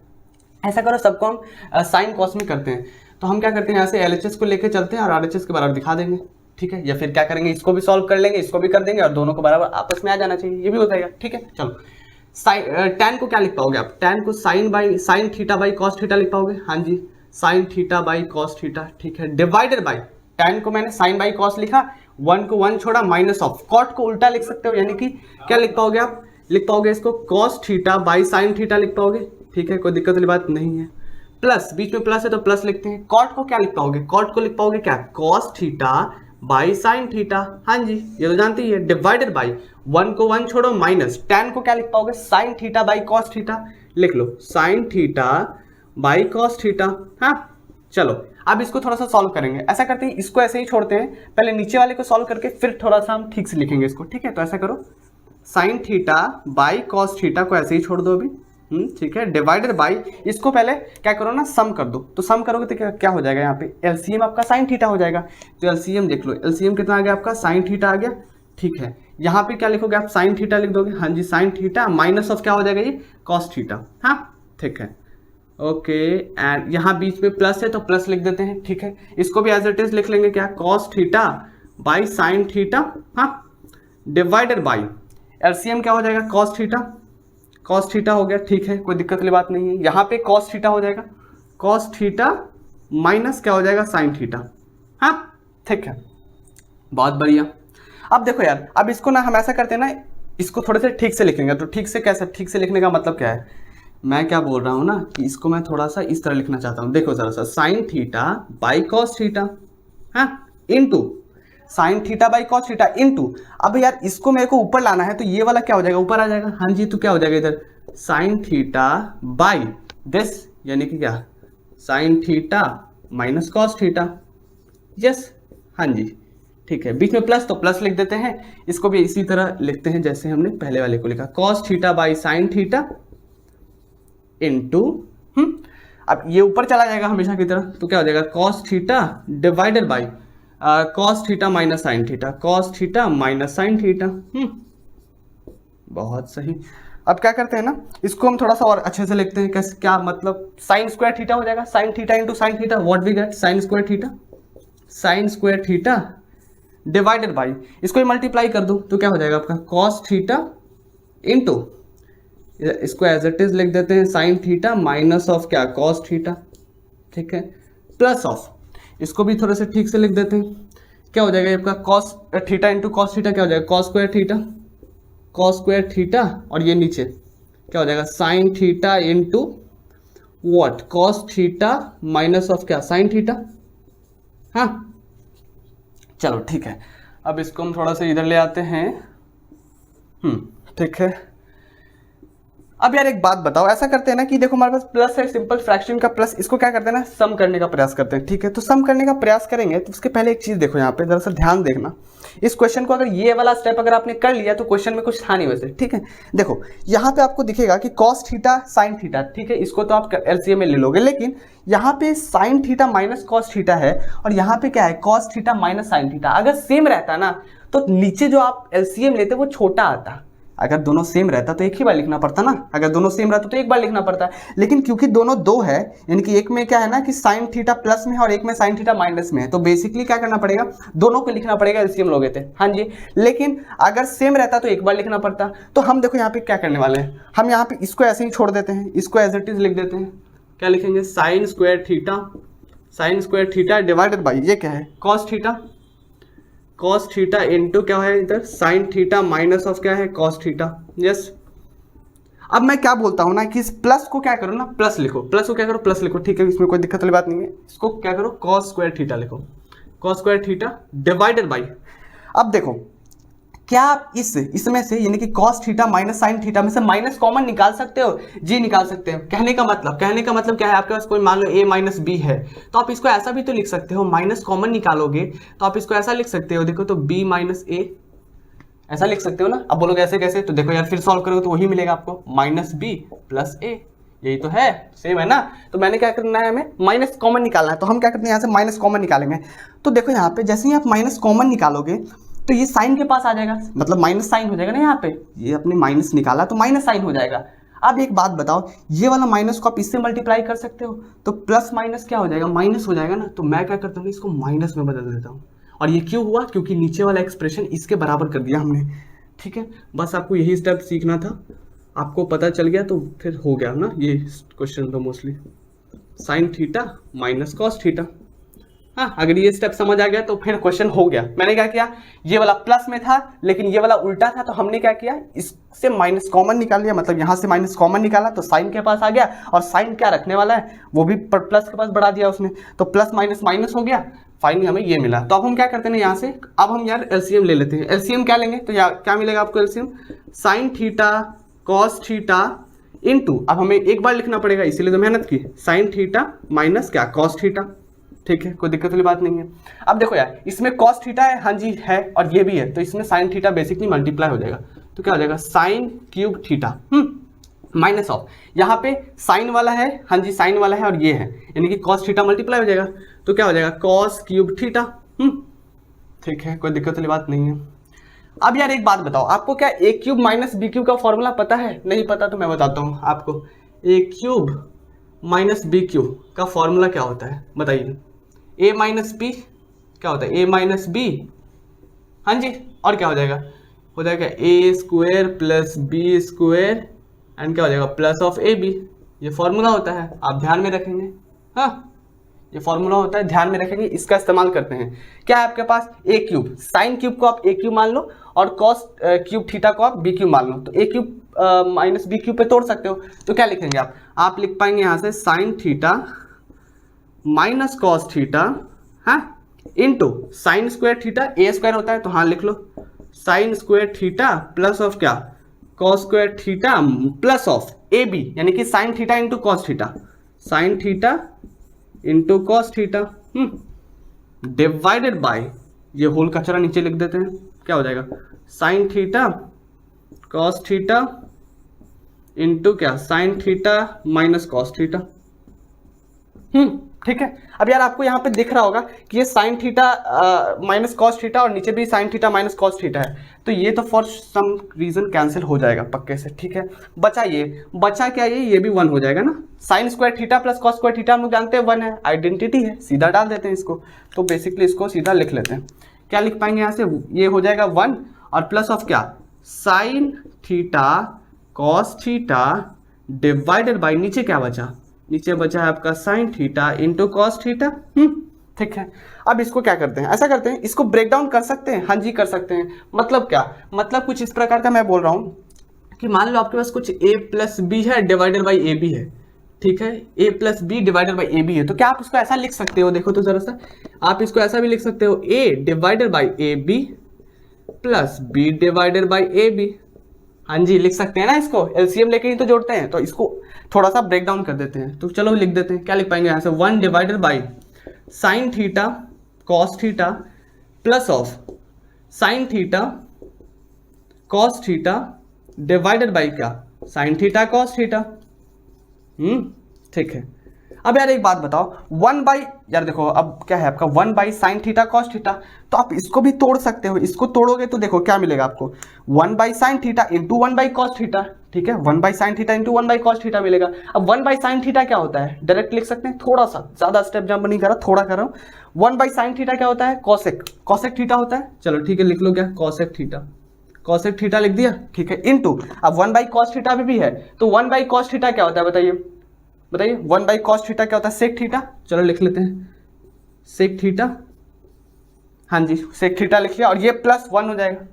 ऐसा करो सबको हम साइन कॉस में करते हैं। तो हम क्या करते हैं, यहाँ से LHS को लेके चलते हैं और RHS के बराबर दिखा देंगे, ठीक है, या फिर क्या करेंगे, इसको भी सॉल्व कर लेंगे, इसको भी कर देंगे और दोनों को बराबर आपस में आ जाना चाहिए, ये भी हो जाएगा, ठीक है। चलो tan को क्या लिख पाओगे आप, tan को sine theta by cos theta लिख पाओगे, हाँ जी, sine theta by cos theta, ठीक है, डिवाइडेड बाई tan को मैंने साइन बाई कॉस लिखा, 1 को 1 छोड़ा, माइनस ऑफ कॉट को उल्टा लिख सकते हो, यानी कि क्या लिख पाओगे आप, लिख पाओगे इसको cos theta by sine theta लिख पाओगे, ठीक है, कोई दिक्कत वाली बात नहीं है। प्लस, बीच में प्लस है तो प्लस लिखते हैं। कॉट को क्या लिख पाओगे, कॉट को लिख पाओगे क्या, cos theta by sine theta, हाँ जी, ये तो जानते ही है, डिवाइडेड बाई 1 को 1 छोड़ो, माइनस tan को क्या लिख पाओगे, sine theta by cos theta लिख लो, sine theta by cos theta. हाँ चलो अब इसको थोड़ा सा सॉल्व करेंगे, ऐसा करते हैं, इसको ऐसे ही छोड़ते हैं, पहले नीचे वाले को सॉल्व करके फिर थोड़ा सा हम ठीक से लिखेंगे इसको, ठीक है। तो ऐसा करो, sign theta by cos theta को ऐसे ही छोड़ दो अभी, ठीक है, डिवाइडेड बाई, इसको पहले क्या करो ना, सम कर दो, तो सम करोगे तो क्या हो जाएगा, यहाँ पे LCM आपका साइन थीटा हो जाएगा। तो LCM देख लो, LCM कितना आ गया आपका, साइन थीटा आ गया, ठीक है। यहाँ पे क्या लिखोगे आप, साइन थीटा लिख दोगे, हाँ जी, साइन थीटा माइनस ऑफ क्या हो जाएगा ये, कॉस थीटा, हाँ ठीक है, ओके। एंड यहाँ बीच में प्लस है तो प्लस लिख देते हैं, ठीक है, इसको भी एज इट इज लिख लेंगे क्या, cos theta by sine theta, हाँ, डिवाइडेड बाई LCM क्या हो जाएगा, कॉस थीटा हो गया, ठीक है, कोई दिक्कत वाली बात नहीं है। यहाँ पे कॉस थीटा हो जाएगा, कॉस थीटा माइनस क्या हो जाएगा, साइन थीटा, हाँ ठीक है, बहुत बढ़िया। अब देखो यार, अब इसको ना हम ऐसा करते हैं ना, इसको थोड़े से ठीक से लिखेंगे, तो ठीक से कैसे, ठीक से लिखने का मतलब क्या है, मैं क्या बोल रहा हूँ ना कि इसको मैं थोड़ा सा इस तरह लिखना चाहता हूँ, देखो जरा सा, sine theta by cos theta, हाँ, into sine theta by cos theta into, अब यार इसको मेरे को ऊपर लाना है तो ये वाला क्या हो जाएगा, ऊपर आ जाएगा, हाँ जी, तो क्या हो जाएगा इधर, साइन थीटा बाई दिस, यानी कि क्या, sine theta minus cos theta, yes, हाँ जी, ठीक है, बीच में प्लस तो प्लस लिख देते हैं, इसको भी इसी तरह लिखते हैं जैसे हमने पहले वाले को लिखा, cos theta by sine theta into, अब ये ऊपर चला जाएगा हमेशा की तरह, तो क्या हो जाएगा, cos theta divided by cos theta minus sign theta, cos theta minus sine theta, बहुत सही। अब क्या करते हैं ना, इसको हम थोड़ा सा और अच्छे से लिखते हैं, कैसे, क्या मतलब, साइन स्क्वायर थीटा हो जाएगा, sine theta into sine theta, what we get, sine square theta divided by, इसको मल्टीप्लाई कर दो तो क्या हो जाएगा आपका, कॉस थीटा इंटू, इसको एज इट इज लिख देते हैं, साइन थीटा माइनस ऑफ क्या, कॉस थीटा, ठीक है, प्लस ऑफ, इसको भी थोड़ा सा ठीक से लिख देते हैं, क्या हो जाएगा आपका, cos theta into cos theta क्या हो जाएगा, कॉस स्क्वायर थीटा, और ये नीचे क्या हो जाएगा, sine theta into what, cos theta minus of क्या, साइन थीटा, हाँ चलो ठीक है। अब इसको हम थोड़ा सा इधर ले आते हैं, ठीक है। अब यार एक बात बताओ, ऐसा करते हैं ना कि देखो हमारे पास प्लस है, सिंपल फ्रैक्शन का प्लस, इसको क्या करते हैं ना, सम करने का प्रयास करते हैं, ठीक है। तो सम करने का प्रयास करेंगे तो उसके पहले एक चीज देखो, यहाँ पे दरअसल ध्यान देखना, इस क्वेश्चन को अगर ये वाला स्टेप अगर आपने कर लिया तो क्वेश्चन में कुछ था नहीं वैसे, ठीक है। देखो यहाँ पे आपको दिखेगा कि कॉस थीटा साइन थीटा, ठीक है, इसको तो आप LCM में ले लोगे, लेकिन यहाँ पे sign theta minus cos theta है और यहाँ पे क्या है, cos theta minus sine theta. अगर सेम रहता ना तो नीचे जो आप LCM लेते वो छोटा आता, अगर दोनों सेम रहता तो एक ही बार लिखना पड़ता ना, अगर दोनों सेम रहता तो एक बार लिखना पड़ता, लेकिन क्योंकि दोनों दो है, यानी कि एक में क्या है ना कि साइन थीटा प्लस में है और एक में साइन थीटा माइनस में है, तो बेसिकली क्या करना पड़ेगा, दोनों को लिखना पड़ेगा, LCM लोगे थे, हाँ जी। लेकिन अगर सेम रहता तो एक बार लिखना पड़ता। तो हम देखो यहाँ पे क्या करने वाले हैं, हम यहाँ पे इसको ऐसे ही छोड़ देते हैं, इसको एज इट इज लिख देते हैं, क्या लिखेंगे, sign square theta divided by, ये क्या है, कॉस थीटा इंटू क्या है इधर, साइन थीटा माइनस ऑफ क्या है, कॉस थीटा, यस। अब मैं क्या बोलता हूं ना कि इस प्लस को क्या करो ना, प्लस लिखो, प्लस को क्या करो, प्लस लिखो, ठीक है, इसमें कोई दिक्कत वाली बात नहीं है। इसको क्या करो, कॉस स्क्वायर थीटा लिखो, cos square theta divided by, अब देखो क्या आप इसमें से यानी कि cos theta minus sine theta में से माइनस कॉमन निकाल सकते हो, जी निकाल सकते हो। कहने का मतलब क्या है, आपके पास कोई मान लो a माइनस बी है तो आप इसको ऐसा भी तो लिख सकते हो, माइनस कॉमन निकालोगे तो आप इसको ऐसा लिख सकते हो, देखो तो b माइनस ए, ऐसा लिख सकते हो ना। अब बोलोगे ऐसे कैसे, तो देखो यार फिर सॉल्व करोगे तो वही मिलेगा आपको, माइनस बी प्लस ए, यही तो है, सेम है ना। तो मैंने क्या करना है, हमें माइनस कॉमन निकालना है, तो हम क्या करते हैं यहाँ से माइनस कॉमन निकालेंगे। तो देखो यहाँ पे जैसे ही आप माइनस कॉमन निकालोगे तो ये साइन के पास आ जाएगा, मतलब माइनस साइन हो जाएगा ना। यहाँ पे ये अपने माइनस निकाला तो माइनस साइन हो जाएगा। अब एक बात बताओ, ये वाला माइनस को आप इससे मल्टीप्लाई कर सकते हो, तो प्लस माइनस क्या हो जाएगा, माइनस हो जाएगा ना। तो मैं क्या करता हूँ, इसको माइनस में बदल देता हूँ। और ये क्यों हुआ, क्योंकि नीचे वाला एक्सप्रेशन इसके बराबर कर दिया हमने। ठीक है, बस आपको यही स्टेप सीखना था, आपको पता चल गया तो फिर हो गया ना ये क्वेश्चन। तो mostly sign theta minus cos theta. हाँ, अगर ये स्टेप समझ आ गया तो फिर क्वेश्चन हो गया। मैंने क्या किया, ये वाला प्लस में था लेकिन ये वाला उल्टा था, तो हमने क्या किया, इससे माइनस कॉमन निकाल लिया, मतलब यहाँ से माइनस कॉमन निकाला तो साइन के पास आ गया। और साइन क्या रखने वाला है, वो भी प्लस के पास बढ़ा दिया उसने, तो प्लस माइनस माइनस हो गया, फाइनली हमें ये मिला। तो अब हम क्या करते हैं यहाँ से, अब हम यार एलसीएम ले लेते हैं। एलसीएम क्या लेंगे, तो यार क्या मिलेगा आपको LCM, sign theta cos theta into, अब हमें एक बार लिखना पड़ेगा इसीलिए तो मेहनत की, साइन थीटा माइनस क्या कॉस थीटा। ठीक है, कोई दिक्कत वाली बात नहीं है। अब देखो यार, इसमें कॉस थीटा है, हाँ जी है, और ये भी है, तो इसमें साइन थीटा बेसिकली मल्टीप्लाई हो जाएगा, तो क्या हो जाएगा, sine cube theta minus of, यहाँ पे साइन वाला है, हाँ जी साइन वाला है, और ये है, यानी कि कॉस थीटा मल्टीप्लाई हो जाएगा, तो क्या हो जाएगा, कॉस क्यूब थीटा। ठीक है, कोई दिक्कत वाली बात नहीं है। अब यार एक बात बताओ, आपको क्या ए क्यूब माइनस बी क्यूब का फॉर्मूला पता है? नहीं पता तो मैं बताता हूँ आपको। ए क्यूब माइनस बी क्यूब का फॉर्मूला क्या होता है बताइए। ए माइनस बी क्या होता है, ए माइनस बी, हाँ जी, और क्या हो जाएगा A square plus B square and क्या हो जाएगा प्लस ऑफ ए बी। ये फॉर्मूला होता है, आप ध्यान में रखेंगे। हाँ, ये फॉर्मूला होता है, ध्यान में रखेंगे, इसका इस्तेमाल करते हैं। क्या है आपके पास, ए क्यूब, साइन क्यूब को आप ए क्यूब मान लो और कॉस क्यूब थीटा को आप बी क्यूब मान लो, तो ए क्यूब माइनस बी क्यूब पे तोड़ सकते हो, तो क्या लिखेंगे आप लिख पाएंगे यहाँ से sine theta minus cos theta, हाँ, into sine square theta, A square होता है तो हाँ लिख लो, sine square theta plus of क्या, cos square theta plus of A B, यानी कि sine theta into cos theta, sine theta into cos theta divided by, ये होल कचरा नीचे लिख देते हैं, क्या हो जाएगा, sine theta cos theta into क्या, sine theta minus cos theta. ठीक है। अब यार आपको यहाँ पे दिख रहा होगा कि ये sign theta minus cos theta और नीचे भी sign theta minus cos theta है, तो ये तो फॉर सम रीजन कैंसिल हो जाएगा पक्के से। ठीक है, बचा क्या, ये भी 1 हो जाएगा ना। Sign square theta plus cos square theta हम लोग जानते हैं 1 है, आइडेंटिटी है, सीधा डाल देते हैं इसको, तो बेसिकली इसको सीधा लिख लेते हैं। क्या लिख पाएंगे यहाँ से, ये हो जाएगा 1 और प्लस ऑफ क्या, sine theta cos theta divided by, नीचे क्या बचा, नीचे बचा है आपका sign theta into cos theta. ठीक है, अब इसको क्या करते हैं, ऐसा करते हैं, इसको ब्रेक डाउन कर सकते हैं, हाँ जी कर सकते हैं। मतलब क्या, मतलब कुछ इस प्रकार का मैं बोल रहा हूँ कि मान लो आपके पास कुछ a प्लस बी है डिवाइडेड बाई ए बी है। ठीक है, a plus B divided by A B है, तो क्या आप इसको ऐसा लिख सकते हो, देखो तो जरा सा, आप इसको ऐसा भी लिख सकते हो, a divided by A B plus B divided by A B. हाँ जी लिख सकते हैं ना, इसको एलसीएम लेके ही तो जोड़ते हैं, तो इसको थोड़ा सा ब्रेक डाउन कर देते हैं। तो चलो लिख देते हैं, क्या लिख पाएंगे यहाँ से, 1 divided by sine theta cos theta plus of sign theta cos theta divided by क्या, साइन थीटा कॉस थीटा। ठीक है, अब यार एक बात बताओ, 1 बाई, यार देखो अब क्या है आपका 1 by sine theta cos theta, तो आप इसको भी तोड़ सकते हो, इसको तोड़ोगे तो देखो क्या मिलेगा आपको, 1 by sine theta into 1 by cos theta. ठीक है, 1 by sine theta into 1 by cos theta मिलेगा। अब 1 बाई साइन थीटा क्या होता है, डायरेक्ट लिख सकते हैं, थोड़ा सा ज्यादा स्टेप जंप नहीं कर रहा, थोड़ा कर रहा हूँ। 1 बाई साइन थीटा क्या होता है, कॉसेक, कॉसेक थीटा होता है, चलो ठीक है लिख लो क्या, कॉसेक थीटा, कॉसेक थीटा लिख दिया। ठीक है, इंटू अब 1 बाई कॉस थीटा भी है, तो 1 बाई कॉस थीटा क्या होता है बताइए, 1 बाई कॉस थीटा क्या होता है, सेक थीटा, चलो लिख लेते हैं सेक थीटा। हाँ जी सेक थीटा लिख लिया, और ये प्लस 1 हो जाएगा।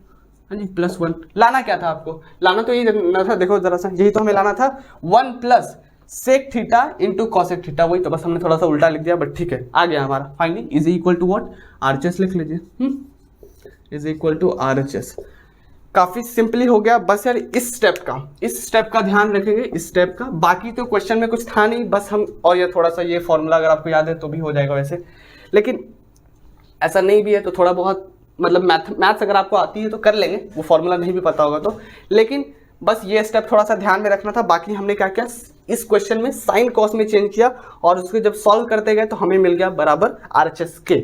हाँ जी प्लस 1, लाना क्या था आपको, लाना तो यही ना था, देखो जरा सा, यही तो हमें लाना था, 1 plus sec theta into cosec theta, वही तो, बस हमने थोड़ा सा उल्टा लिख दिया, बट ठीक है आ गया हमारा। Finally is equal to what, RHS लिख लीजिए, इज इक्वल टू आरएचएस। काफी सिंपली हो गया, बस यार इस स्टेप का ध्यान रखेंगे, इस स्टेप का, बाकी तो क्वेश्चन में कुछ था नहीं, बस हम, और ये थोड़ा सा ये फॉर्मूला अगर आपको याद है तो भी हो जाएगा वैसे, लेकिन ऐसा नहीं भी है तो थोड़ा बहुत, मतलब मैथ्स अगर आपको आती है तो कर लेंगे, वो फॉर्मूला नहीं भी पता होगा तो, लेकिन बस ये स्टेप थोड़ा सा ध्यान में रखना था। बाकी हमने क्या किया, इस क्वेश्चन में साइन कॉस में चेंज किया और उसको जब सॉल्व करते गए तो हमें मिल गया बराबर RHS के।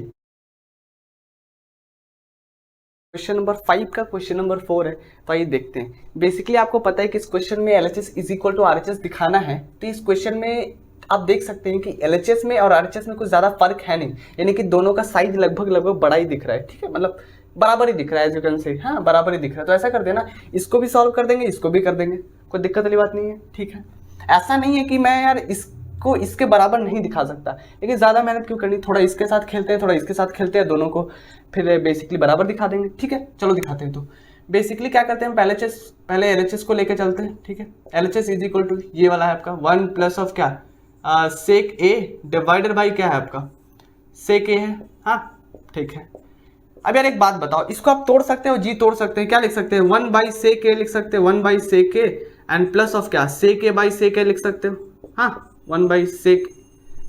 क्वेश्चन नंबर 5 का क्वेश्चन नंबर 4 है, तो आइए देखते हैं। बेसिकली आपको पता है कि इस क्वेश्चन में LHS is equal to RHS दिखाना है। तो इस क्वेश्चन में आप देख सकते हैं कि LHS में और RHS में कुछ ज़्यादा फर्क है नहीं, यानी कि दोनों का साइज लगभग बड़ा ही दिख रहा है। ठीक है, मतलब बराबर ही दिख रहा है, एज यू कैन से, हाँ बराबर ही दिख रहा है। तो ऐसा कर देना, इसको भी सॉल्व कर देंगे, इसको भी कर देंगे, कोई दिक्कत वाली बात नहीं है। ठीक है, ऐसा नहीं है कि मैं यार इसको इसके बराबर नहीं दिखा सकता, लेकिन ज़्यादा मेहनत क्यों करनी, थोड़ा इसके साथ खेलते हैं, थोड़ा इसके साथ खेलते हैं, दोनों को फिर बेसिकली बराबर दिखा देंगे। ठीक है, चलो दिखाते हैं। तो बेसिकली क्या करते हैं, पहले LHS को लेके चलते हैं। ठीक है, LHS इज इक्वल टू ये वाला है आपका 1 प्लस ऑफ क्या, सेक ए डिवाइडेड बाई क्या है आपका, सेक ए है। हाँ ठीक है, अब यार एक बात बताओ, इसको आप तोड़ सकते हो, जी तोड़ सकते हैं, क्या लिख सकते हैं, 1 बाई सेक ए लिख सकते हैं, 1 by sec A and plus of क्या, सेक ए बाई सेक ए लिख सकते हो। हाँ, 1 by sec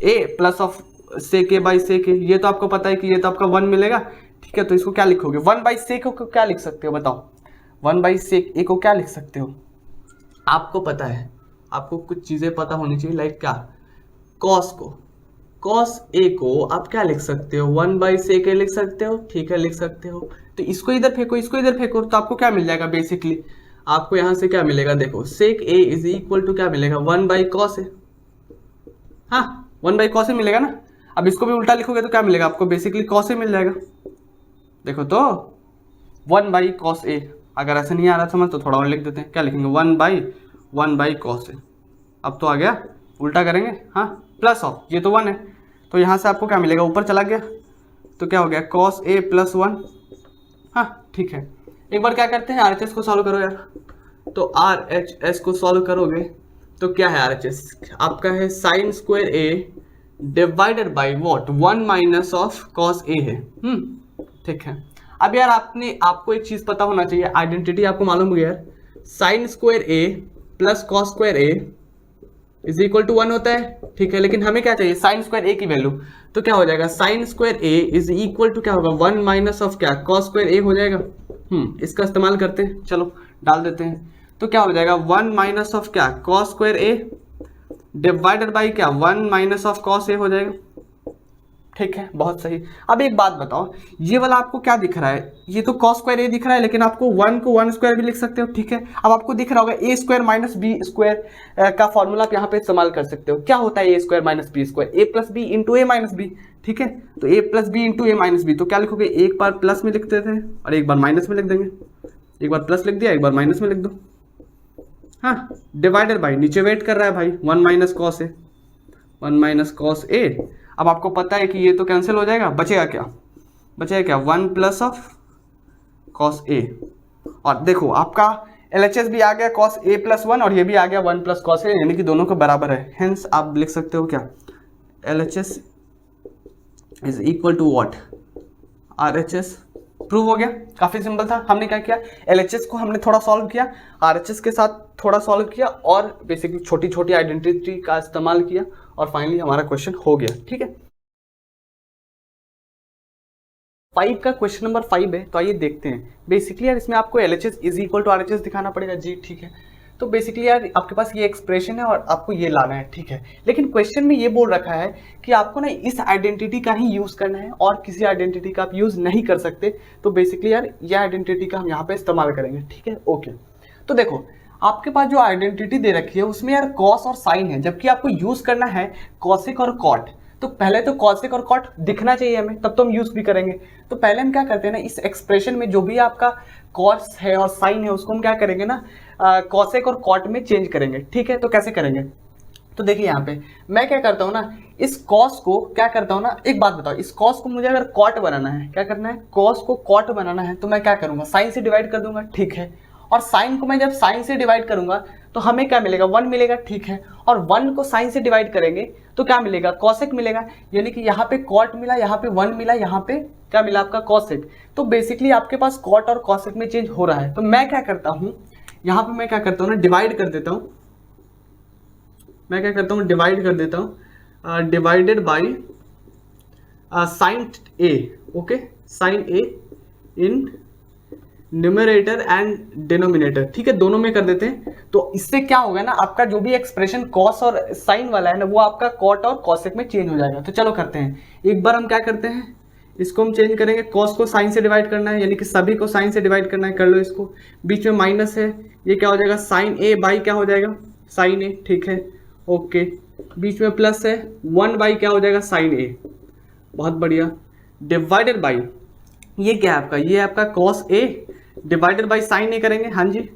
A plus of sec A by sec A, ये तो आपको पता है कि ये तो आपका 1 मिलेगा। ठीक है, तो इसको क्या लिखोगे, 1 बाई सेक को क्या लिख सकते हो बताओ, 1 बाई सेक ए को क्या लिख सकते हो। आपको पता है, आपको कुछ चीज़ें पता होनी चाहिए, लाइक क्या, कॉस ए को आप क्या लिख सकते हो, 1 बाई सेक ए लिख सकते हो। ठीक है, लिख सकते हो। तो इसको इधर फेंको, इसको इधर फेंको, तो आपको क्या मिल जाएगा, बेसिकली आपको यहाँ से क्या मिलेगा, देखो सेक ए इज इक्वल टू क्या मिलेगा, 1 बाई कॉस ए। हाँ, 1 बाई कॉस ए मिलेगा ना। अब इसको भी उल्टा लिखोगे तो क्या मिलेगा आपको, बेसिकली कॉस ए मिल जाएगा। देखो तो 1 बाई कॉस ए, अगर ऐसा नहीं आ रहा समझ तो थोड़ा और लिख देते हैं, क्या लिखेंगे, 1 बाई कॉस ए। अब तो आ गया, उल्टा करेंगे, हाँ प्लस ऑफ, ये तो 1 है, तो यहाँ से आपको क्या मिलेगा, ऊपर चला गया तो क्या हो गया, कॉस ए प्लस 1। हाँ ठीक है, एक बार क्या करते हैं, RHS को सॉल्व करो यार। तो RHS को सॉल्व करोगे तो क्या है, RHS आपका है sine square A divided by what, 1 minus of cos A है। ठीक है, अब यार आपको एक चीज पता होना चाहिए, आइडेंटिटी आपको मालूम हो गया यार, sine square A plus cos square A is equal to 1 होता है। ठीक है, लेकिन हमें क्या चाहिए, साइन स्क्वायर ए की वैल्यू, तो क्या हो जाएगा, sine square A is equal to क्या होगा, 1 माइनस ऑफ क्या, कॉस स्क्वायर ए हो जाएगा। इसका इस्तेमाल करते हैं, चलो डाल देते हैं। तो क्या हो जाएगा, 1 माइनस ऑफ क्या, cos square A divided by क्या, 1 माइनस ऑफ कॉस ए हो जाएगा। ठीक है, बहुत सही। अब एक बात बताओ, ये वाला आपको क्या दिख रहा है, ये तो कॉस स्क्वायर ए दिख रहा है, लेकिन आपको 1 को 1 स्क्वायर भी लिख सकते हो। ठीक है, अब आपको दिख रहा होगा ए स्क्वायर माइनस बी स्क्वायर का फॉर्मूला आप यहाँ पे इस्तेमाल कर सकते हो। क्या होता है A square minus B square, A plus B into A minus B. ठीक है, तो A plus B into A minus B, तो क्या लिखोगे, एक बार प्लस में लिखते थे और एक बार माइनस में लिख देंगे, एक बार प्लस लिख दिया, एक बार माइनस में लिख दो। हाँ, डिवाइडेड बाई, नीचे वेट कर रहा है भाई, 1 minus cos A, 1 minus cos A. अब आपको पता है कि ये तो कैंसिल हो जाएगा, बचेगा क्या, 1 प्लस ऑफ कॉस ए। और देखो आपका LHS भी आ गया cos a प्लस 1 और ये भी आ गया 1 प्लस कॉस ए, यानी कि दोनों को बराबर है। हेंस आप लिख सकते हो क्या, LHS is equal to what, RHS। Prove हो गया, काफी सिंपल था। हमने क्या किया, LHS को हमने थोड़ा सॉल्व किया, RHS के साथ थोड़ा सॉल्व किया और बेसिकली छोटी छोटी आइडेंटिटी का इस्तेमाल किया और फाइनली हमारा क्वेश्चन हो गया। ठीक है, 5 का क्वेश्चन नंबर 5 है, तो आइए देखते हैं। बेसिकली यार इसमें आपको LHS is equal to RHS दिखाना पड़ेगा जी। ठीक है, तो बेसिकली यार आपके पास ये एक्सप्रेशन है और आपको ये लाना है। ठीक है, लेकिन क्वेश्चन में ये बोल रखा है कि आपको ना इस आइडेंटिटी का ही यूज करना है और किसी आइडेंटिटी का आप यूज नहीं कर सकते। तो बेसिकली यार ये आइडेंटिटी का हम यहाँ पे इस्तेमाल करेंगे। ठीक है, ओके। तो देखो आपके पास जो आइडेंटिटी दे रखी है उसमें यार कॉस और साइन है, जबकि आपको यूज करना है कॉसिक और कॉट। तो पहले तो कॉसिक और कॉट दिखना चाहिए हमें, तब तो हम यूज भी करेंगे। तो पहले हम क्या करते हैं ना, इस एक्सप्रेशन में जो भी आपका कॉस है और साइन है उसको हम क्या करेंगे ना, कॉसिक और कॉट में चेंज करेंगे। ठीक है, तो कैसे करेंगे, तो देखिए यहाँ पे मैं क्या करता हूँ ना, इस कॉस को क्या करता हूँ ना, एक बात बताओ, इस कॉस को मुझे अगर कॉट बनाना है, क्या करना है, कॉस को कॉट बनाना है, तो मैं क्या करूँगा, साइन से डिवाइड कर दूंगा। ठीक है, और साइन को मैं जब साइन से डिवाइड करूंगा तो हमें क्या मिलेगा, 1 मिलेगा। ठीक है, और 1 को साइन से डिवाइड करेंगे तो क्या मिलेगा, कॉसेक मिलेगा। यानी कि यहाँ पे कॉट मिला, यहाँ पे 1 मिला, यहाँ पे क्या मिला आपका, कॉसेक। तो बेसिकली आपके पास कॉट और कॉसेक में चेंज हो रहा है। तो मैं क्या करता हूँ, यहाँ पे मैं क्या करता हूँ ना, डिवाइड कर देता हूँ। मैं क्या करता हूँ, डिवाइड कर देता हूँ, divided by sine A. Okay, sine A in numerator and denominator, ठीक है, दोनों में कर देते हैं। तो इससे क्या होगा ना, आपका जो भी एक्सप्रेशन कॉस और साइन वाला है ना, वो आपका कॉट और कॉसेक में चेंज हो जाएगा। तो चलो करते हैं, एक बार हम क्या करते हैं, इसको हम चेंज करेंगे, कॉस को साइन से डिवाइड करना है, यानी कि सभी को साइन से डिवाइड करना है, कर लो इसको। बीच में माइनस है, ये क्या हो जाएगा, साइन ए बाई क्या हो जाएगा, साइन ए, ठीक है, ओके। बीच में प्लस है, 1 बाई क्या हो जाएगा, साइन ए, बहुत बढ़िया। डिवाइडेड बाई, ये क्या है आपका, ये आपका cos A divided by sine A करेंगे, हाँ जी,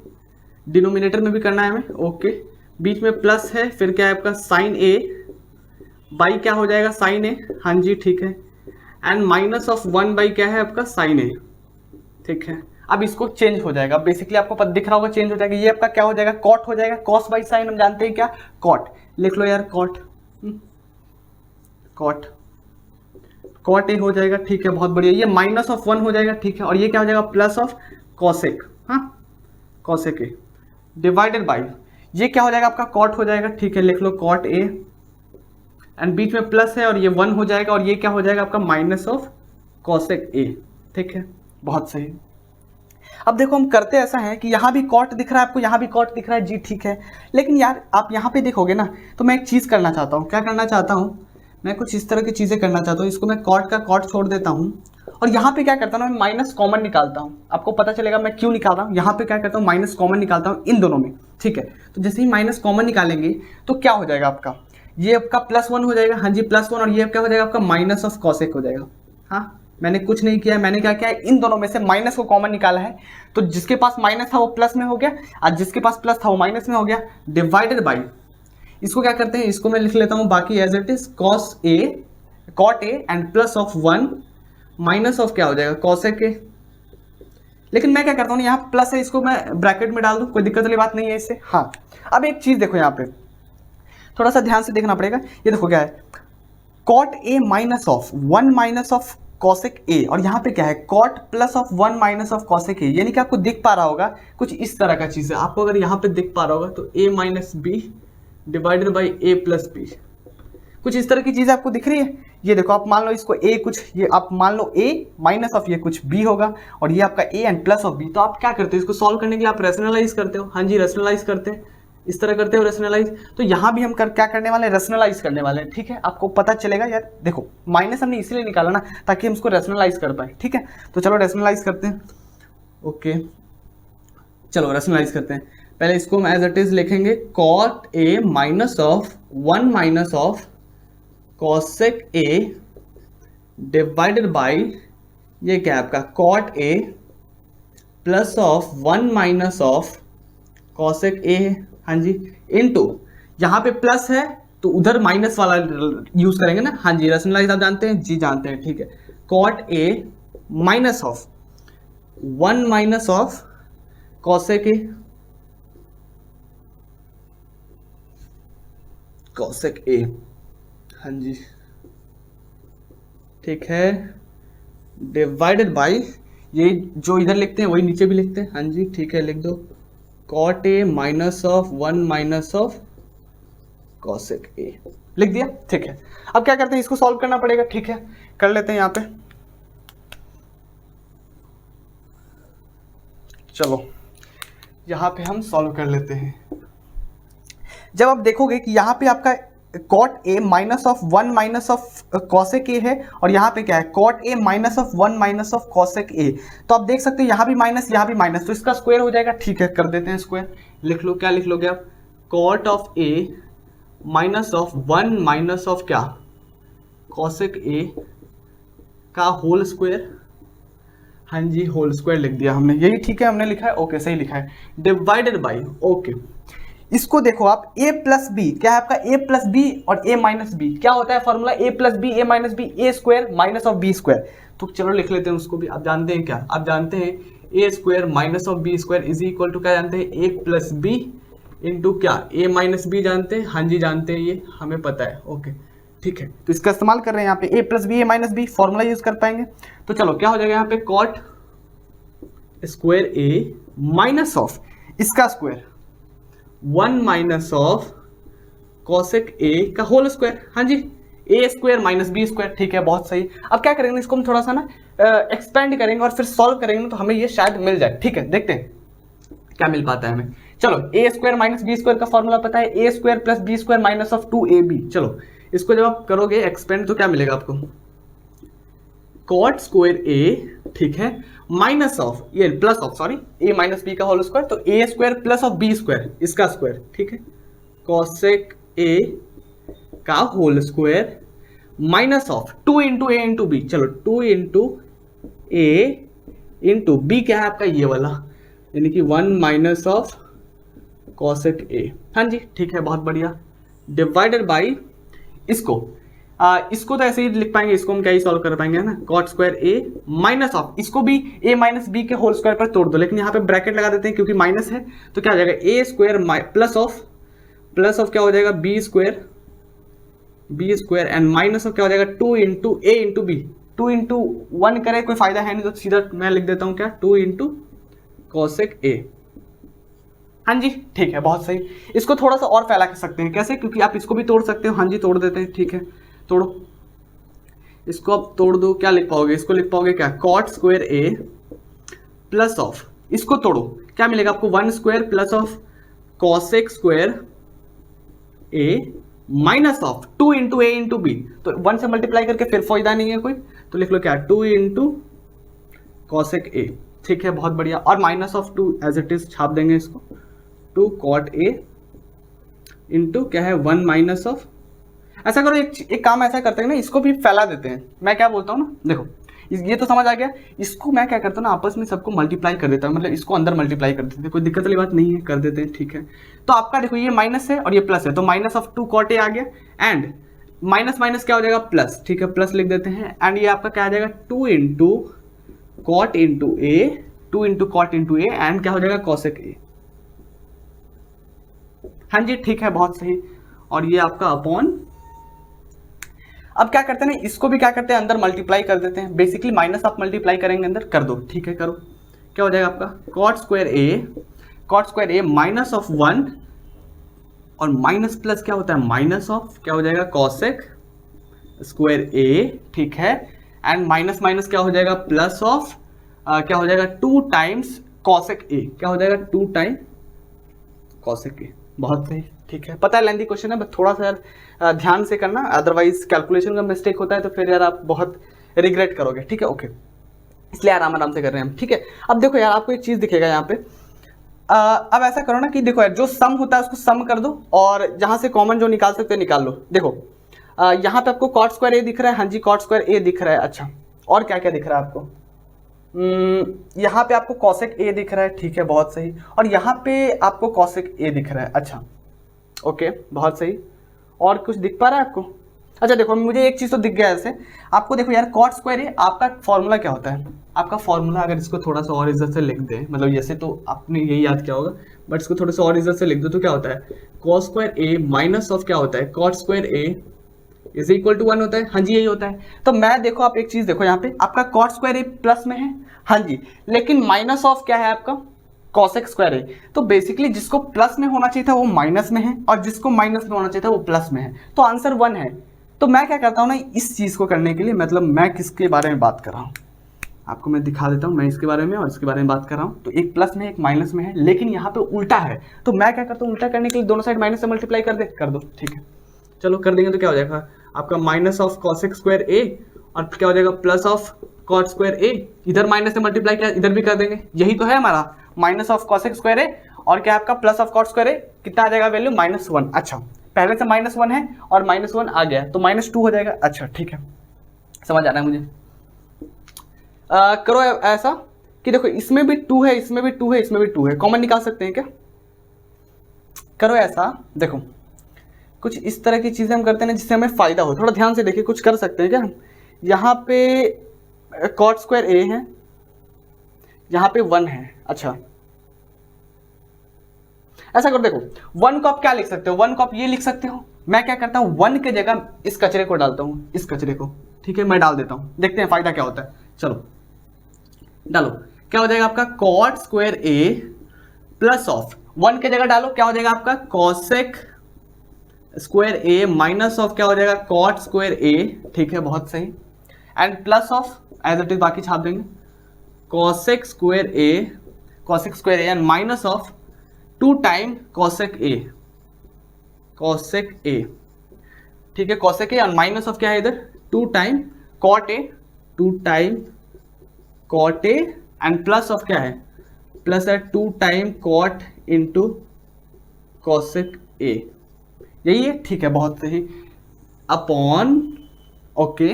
डिनोमिनेटर में भी करना है हमें, ओके। बीच में प्लस है, फिर क्या है आपका साइन ए बाई क्या हो जाएगा, साइन ए, हाँ जी, ठीक है, एंड माइनस ऑफ 1 बाई क्या है आपका, साइन ए, ठीक है। अब इसको चेंज हो जाएगा, बेसिकली आपको पता दिख रहा होगा, चेंज हो जाएगा, ये आपका क्या हो जाएगा, कॉट हो जाएगा, कॉस बाई साइन हम जानते हैं क्या, कॉट, लिख लो यार, कॉट, कॉट, कॉट ए हो जाएगा, ठीक है, बहुत बढ़िया। ये माइनस ऑफ 1 हो जाएगा, ठीक है, और ये क्या हो जाएगा, प्लस ऑफ कॉसेक, हाँ, कॉसेक ए डिवाइडेड बाई, ये क्या हो जाएगा आपका, कॉट हो जाएगा, ठीक है, लिख लो कॉट ए, एंड बीच में प्लस है और ये 1 हो जाएगा, और ये क्या हो जाएगा आपका, माइनस ऑफ कॉसेक ए, ठीक है, बहुत सही। अब देखो हम करते ऐसा है कि यहाँ भी कॉट दिख रहा है आपको, यहाँ भी कॉट दिख रहा है जी, ठीक है, लेकिन यार आप यहाँ पे देखोगे ना, तो मैं एक चीज़ करना चाहता हूँ, क्या करना चाहता हूँ, मैं कुछ इस तरह की चीज़ें करना चाहता हूँ, इसको मैं कॉट का कॉट छोड़ देता हूँ, और यहाँ पे क्या करता हूँ, मैं माइनस कॉमन निकालता हूँ, आपको पता चलेगा मैं क्यों निकाल रहा हूँ। यहाँ पे क्या करता हूँ, माइनस कॉमन निकालता हूँ इन दोनों में, ठीक है। तो जैसे ही माइनस कॉमन निकालेंगे तो क्या हो जाएगा आपका, ये आपका +1 हो जाएगा, हाँ जी, +1, और ये क्या हो जाएगा आपका, माइनस ऑफ कॉसेक हो जाएगा। हाँ, मैंने कुछ नहीं किया, मैंने क्या किया, इन दोनों में से माइनस को कॉमन निकाला है, तो जिसके पास माइनस था वो प्लस में हो गया, और जिसके पास प्लस था वो माइनस में हो गया, डिवाइडेड बाई, इसको क्या करते हैं, इसको मैं लिख लेता हूँ बाकी as it is, cos A, cot A and plus of 1 minus of क्या हो जाएगा, कॉसेक ए। लेकिन मैं क्या करता हूँ, यहाँ प्लस है, इसको मैं ब्रैकेट में डाल दूँ, कोई दिक्कत वाली बात नहीं है इससे। हाँ, अब एक चीज़ देखो, यहाँ पे थोड़ा सा ध्यान से देखना पड़ेगा, ये देखो क्या है, cot A minus of 1 minus of cosec A, और यहाँ पे क्या है, cot plus of 1 minus of cosec A, यानी कि आपको दिख पा रहा होगा कुछ इस तरह का चीज़ है, आपको अगर यहाँ पे दिख पा रहा होगा तो a minus B divided by a plus B, कुछ इस तरह की चीज़ आपको दिख रही है। ये देखो, आप मान लो इसको a कुछ, ये आप मान लो a माइनस ऑफ ये कुछ b होगा, और ये आपका a and plus of b। तो आप क्या करते हो, इसको सॉल्व करने के लिए आप रैशनलाइज करते हो, हाँ जी, रैशनलाइज करते हैं, इस तरह करते हो रैशनलाइज। तो यहाँ भी हम क्या करने वाले हैं, रैशनलाइज करने वाले हैं, ठीक है, आपको पता चलेगा यार। देखो माइनस हमने इसलिए निकाला ना ताकि हम इसको रैशनलाइज कर पाए, ठीक है। तो चलो रैशनलाइज करते हैं, ओके, चलो रैशनलाइज करते हैं। पहले इसको हम एज इट इज लिखेंगे, cot A minus of 1 minus of cosec A divided by, ये क्या है आपका, cot A plus of 1 minus of cosec A, हाँ जी, इनटू, यहाँ पे प्लस है तो उधर माइनस वाला यूज करेंगे ना, हाँ जी, रैशनलाइज आप जानते हैं जी, जानते हैं, ठीक है, cot A minus of 1 minus of cosec A, cosec A, हाँ जी, ठीक है, डिवाइडेड बाई, ये जो इधर लिखते हैं वही नीचे भी लिखते हैं, हाँ जी, ठीक है, लिख दो, cot A minus of 1 minus of cosec A, लिख दिया, ठीक है। अब क्या करते हैं, इसको सॉल्व करना पड़ेगा, ठीक है, कर लेते हैं यहाँ पे, चलो यहाँ पे हम सॉल्व कर लेते हैं। जब आप देखोगे कि यहाँ पे आपका cot A minus of 1 minus of cosec A है, और यहाँ पे क्या है, cot A minus of 1 minus of cosec A, तो आप देख सकते हो यहाँ भी माइनस, यहाँ भी माइनस, तो इसका स्क्वायर हो जाएगा, ठीक है, कर देते हैं स्क्वायर। लिख लो, क्या लिख लोगे आप, cot of A minus of 1 minus of क्या, कॉसेक ए का होल स्क्वायर, हाँ जी, होल स्क्वायर लिख दिया हमने, यही ठीक है, हमने लिखा है, ओके, सही लिखा है, डिवाइडेड बाई, ओके। इसको देखो आप, a प्लस बी, क्या है आपका, a प्लस बी और a माइनस बी, क्या होता है formula, a plus B a minus B, a square minus of B square. तो चलो लिख लेते हैं उसको भी, आप जानते हैं क्या, आप जानते हैं a square minus of B square is equal to क्या जानते हैं, a प्लस बी इंटू क्या, a माइनस बी जानते हैं, हाँ जी जानते हैं, ये हमें पता है, ओके, ठीक है। तो इसका इस्तेमाल कर रहे हैं यहाँ पे, a plus B a minus B formula use कर पाएंगे। तो चलो क्या हो जाएगा यहाँ पे, cot square a minus of इसका square 1 minus of cosec A का होल स्क्वायर, हाँ जी, A square minus B square, ठीक है बहुत सही। अब क्या करेंगे, इसको हम थोड़ा सा ना एक्सपेंड करेंगे और फिर सॉल्व करेंगे ना, तो हमें ये शायद मिल जाए। ठीक है, देखते हैं क्या मिल पाता है हमें। चलो A square minus B square का फॉर्मूला पता है, A square plus B square minus of 2ab। चलो इसको जब आप करोगे एक्सपेंड तो क्या मिलेगा आपको, कॉट स्क्वायर ए, ठीक है, माइनस ऑफ ये plus of sorry A minus B का होल स्क्वायर, तो A square plus of B square इसका स्क्वायर, ठीक है, कॉसेक ए का whole square minus of 2 into A into B. चलो 2 इंटू ए इंटू बी क्या है आपका ये वाला, यानी कि 1 माइनस ऑफ कॉसेक ए। हाँ जी ठीक है बहुत बढ़िया, डिवाइडेड बाई इसको इसको तो ऐसे ही लिख पाएंगे, इसको हम क्या ही सॉल्व कर पाएंगे है ना, cot square A minus of, इसको भी ए माइनस बी के होल स्क्वायर पर तोड़ दो, लेकिन यहाँ पे ब्रैकेट लगा देते हैं क्योंकि माइनस है, तो क्या हो जाएगा ए स्क्वायर प्लस ऑफ क्या हो जाएगा B square and minus of क्या हो जाएगा 2 into A into B. 2 into 1 करे कोई फायदा है नहीं, तो सीधा मैं लिख देता हूँ क्या 2 इंटू कॉसेक ए। हाँ जी ठीक है बहुत सही। इसको थोड़ा सा और फैला सकते हैं, कैसे, क्योंकि आप इसको भी तोड़ सकते हो। हाँ जी तोड़ देते हैं, ठीक है तोड़ो, इसको अब तोड़ दो, क्या लिख पाओगे, इसको लिख पाओगे क्या cot square A plus of, इसको तोड़ो क्या मिलेगा आपको 1 square plus of cosec square A minus of 2 into A into B. तो 1 से मल्टीप्लाई करके फिर फायदा नहीं है कोई, तो लिख लो क्या 2 इंटू कॉसेक ए, ठीक है बहुत बढ़िया, और minus of 2 as it is छाप देंगे इसको, 2 कॉट ए इंटू क्या है 1 माइनस ऑफ। ऐसा करो एक काम ऐसा करते हैं ना, इसको भी फैला देते हैं। मैं क्या बोलता हूँ ना, देखो ये तो समझ आ गया, इसको मैं क्या करता हूँ ना आपस में सबको मल्टीप्लाई कर देता हूँ, मतलब इसको अंदर मल्टीप्लाई कर देते हैं, कोई दिक्कत वाली बात नहीं है, कर देते हैं ठीक है। तो आपका देखो ये माइनस है और ये प्लस है, तो माइनस ऑफ 2 कॉट ए आ गया एंड माइनस माइनस क्या हो जाएगा प्लस, ठीक है प्लस लिख देते हैं, एंड ये आपका क्या आ जाएगा 2 into cot into A, 2 into cot into A and क्या हो जाएगा कॉसेक ए। हाँ जी ठीक है बहुत सही, और ये आपका अपॉन। अब क्या करते हैं, इसको भी क्या करते हैं अंदर मल्टीप्लाई कर देते हैं, बेसिकली माइनस आप मल्टीप्लाई करेंगे अंदर, कर दो ठीक है करो, क्या हो जाएगा आपका cot square A minus of 1 और माइनस प्लस क्या होता है माइनस ऑफ क्या हो जाएगा कॉसेक स्क्वायर ए, ठीक है, एंड माइनस माइनस क्या हो जाएगा प्लस ऑफ क्या हो जाएगा 2 टाइम्स कॉसेक ए, क्या हो जाएगा 2 टाइम कॉसेक ए। बहुत सही ठीक है, पता है लेंथी क्वेश्चन है, बस थोड़ा सा यार ध्यान से करना, अदरवाइज कैलकुलेशन का मिस्टेक होता है तो फिर यार आप बहुत रिग्रेट करोगे, ठीक है ओके, इसलिए आराम आराम से कर रहे हैं हम, ठीक है। अब देखो यार आपको एक चीज दिखेगा यहाँ पे, अब ऐसा करो ना कि देखो यार जो सम होता है उसको सम कर दो और जहां से कॉमन जो निकाल सकते हो निकाल लो। देखो यहाँ पे आपको कॉट स्क्वायर ए दिख रहा है, हाँ जी कॉट स्क्वायर ए दिख रहा है, अच्छा और क्या क्या दिख रहा है आपको, यहाँ पे आपको कॉसेक ए दिख रहा है, ठीक है बहुत सही, और यहाँ पे आपको कॉसेक ए दिख रहा है, अच्छा ओके बहुत सही, और कुछ दिख पा रहा है आपको। अच्छा देखो मुझे एक चीज़ तो दिख गया ऐसे आपको, देखो यार कॉट स्क्वायर ए आपका फॉर्मूला क्या होता है, आपका फॉर्मूला अगर इसको थोड़ा सा और इज्जत से लिख दें, मतलब जैसे तो आपने यही याद किया होगा बट इसको थोड़ा सा और इज्जत से लिख दो तो क्या होता है cot square A minus of क्या होता है cot square A is equal to 1 होता है, हाँ जी यही होता है। तो मैं देखो आप एक चीज देखो यहाँ पे आपका कॉट स्क्वायर ए प्लस में है, हाँ जी, लेकिन माइनस ऑफ क्या है आपका कॉसेक स्क्वायर ए, तो बेसिकली जिसको प्लस में होना चाहिए था वो माइनस में है और जिसको माइनस में होना चाहिए था वो प्लस में है, तो आंसर 1 है। तो मैं क्या करता हूँ ना इस चीज को करने के लिए, मतलब मैं किसके बारे में बात कर रहा हूँ आपको मैं दिखा देता हूँ, मैं इसके बारे में और इसके बारे में बात कर रहा हूँ, तो एक प्लस में एक माइनस में है, लेकिन यहाँ पे उल्टा है, तो मैं क्या करता हूँ उल्टा करने के लिए दोनों साइड माइनस से मल्टीप्लाई कर दो, ठीक है चलो कर देंगे, तो क्या हो जाएगा आपका माइनस ऑफ कॉसेक स्क्वायर ए और क्या हो जाएगा प्लस ऑफ कॉट स्क्वायर ए, इधर माइनस से मल्टीप्लाई किया इधर भी कर देंगे, यही तो है हमारा माइनस ऑफ कॉसेक स्क्वायर ए और क्या आपका प्लस ऑफ कॉट स्क्वायर ए, कितना आ जाएगा वैल्यू -1। अच्छा पहले से -1 है और -1 आ गया तो -2 हो जाएगा, अच्छा ठीक है समझ आ रहा है मुझे। करो ऐसा कि देखो इसमें भी 2 है, इसमें भी 2 है, इसमें भी 2 है, कॉमन निकाल सकते हैं क्या, करो ऐसा, देखो कुछ इस तरह की चीजें हम करते हैं जिससे हमें फायदा हो, थोड़ा ध्यान से देखिए कुछ कर सकते हैं क्या हम, यहाँ पे कॉट स्क्वायर ए है, यहाँ पे 1 है, अच्छा ऐसा करो देखो 1 को आप क्या लिख सकते हो, 1 को आप ये लिख सकते हो, मैं क्या करता हूँ 1 के जगह इस कचरे को डालता हूँ, इस कचरे को, ठीक है मैं डाल देता हूँ, देखते हैं फायदा क्या होता है, चलो डालो, क्या हो जाएगा आपका cot square A plus of 1 के जगह डालो क्या हो जाएगा आपका cosec square A minus of क्या हो जाएगा कॉट स्क्वायर ए, ठीक है बहुत सही, and plus of as it is बाकी छाप देंगे cosec square A and minus of 2 time cosec A, ठीक है कॉसेक ए, और माइनस ऑफ क्या है इधर 2 time cot A, 2 time cot A, and plus of क्या है, प्लस है 2 time cot into cosec A, यही है, ठीक है बहुत सही, अपॉन, ओके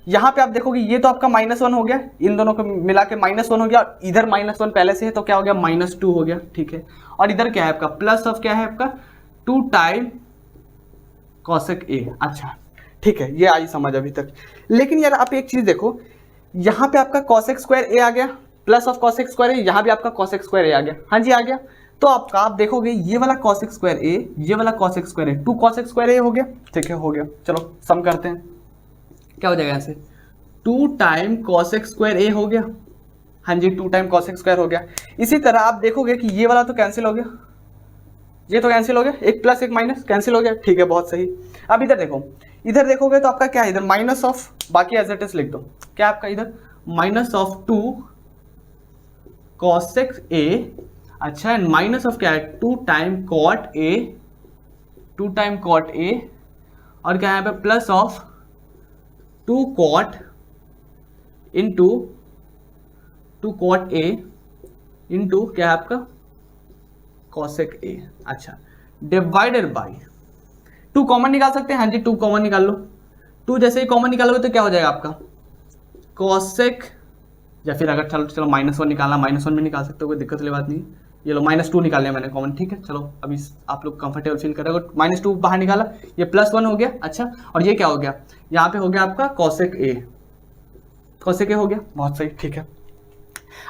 यहां पे आप देखोगे ये तो आपका -1 हो गया, इन दोनों को मिला के -1 हो गया, और इधर -1 पहले से है तो क्या हो गया -2 हो गया, ठीक है, और इधर क्या है आपका प्लस ऑफ क्या है आपका 2 टाइम कॉसेक ए, अच्छा ठीक है ये आई समझ अभी तक। लेकिन यार आप एक चीज देखो, यहाँ पे आपका कॉसेक स्क्वायर ए आ गया, प्लस ऑफ कॉसेक स्क्वायर ए, यहाँ भी आपका कॉसेक स्क्वायर ए आ गया, हाँ जी आ गया, तो आपका आप देखोगे ये वाला कॉसेक स्क्वायर ए, ये वाला cosec square A, 2 cosec square A हो गया, ठीक है हो गया, चलो सम करते हैं, क्या हो जाएगा यहाँ से 2 टाइम कॉसेक स्क्वायर ए हो गया, हाँ जी 2 टाइम कॉसेक स्क्वायर हो गया। इसी तरह आप देखोगे कि ये वाला तो कैंसिल हो गया, ये तो कैंसिल हो गया, एक प्लस एक माइनस कैंसिल हो गया, ठीक है बहुत सही। अब इधर देखो, इधर देखोगे तो आपका क्या है इधर माइनस ऑफ, बाकी एज इट इज लिख दो, क्या आपका इधर माइनस ऑफ 2 कॉसेक ए, अच्छा एंड माइनस ऑफ क्या है 2 time cot A, 2 time cot A, और क्या है यहाँ पे plus of 2 cot into 2 cot A into क्या है आपका कॉसेक ए, अच्छा डिवाइडेड बाई 2 कॉमन निकाल सकते हैं, हाँ जी 2 कॉमन निकाल लो, 2 जैसे ही कॉमन निकालोगे तो क्या हो जाएगा आपका कॉसेक, या फिर अगर चलो -1 निकालना -1 भी निकाल सकते हो, कोई दिक्कत वाली बात नहीं, ये लो -2 निकाल लिया मैंने कॉमन, ठीक है चलो अभी आप लोग कंफर्टेबल फील कर रहे हो, -2 बाहर निकाला, ये +1 हो गया, अच्छा और ये क्या हो गया यहाँ पे हो गया आपका कॉसेक ए हो गया, बहुत सही, ठीक है।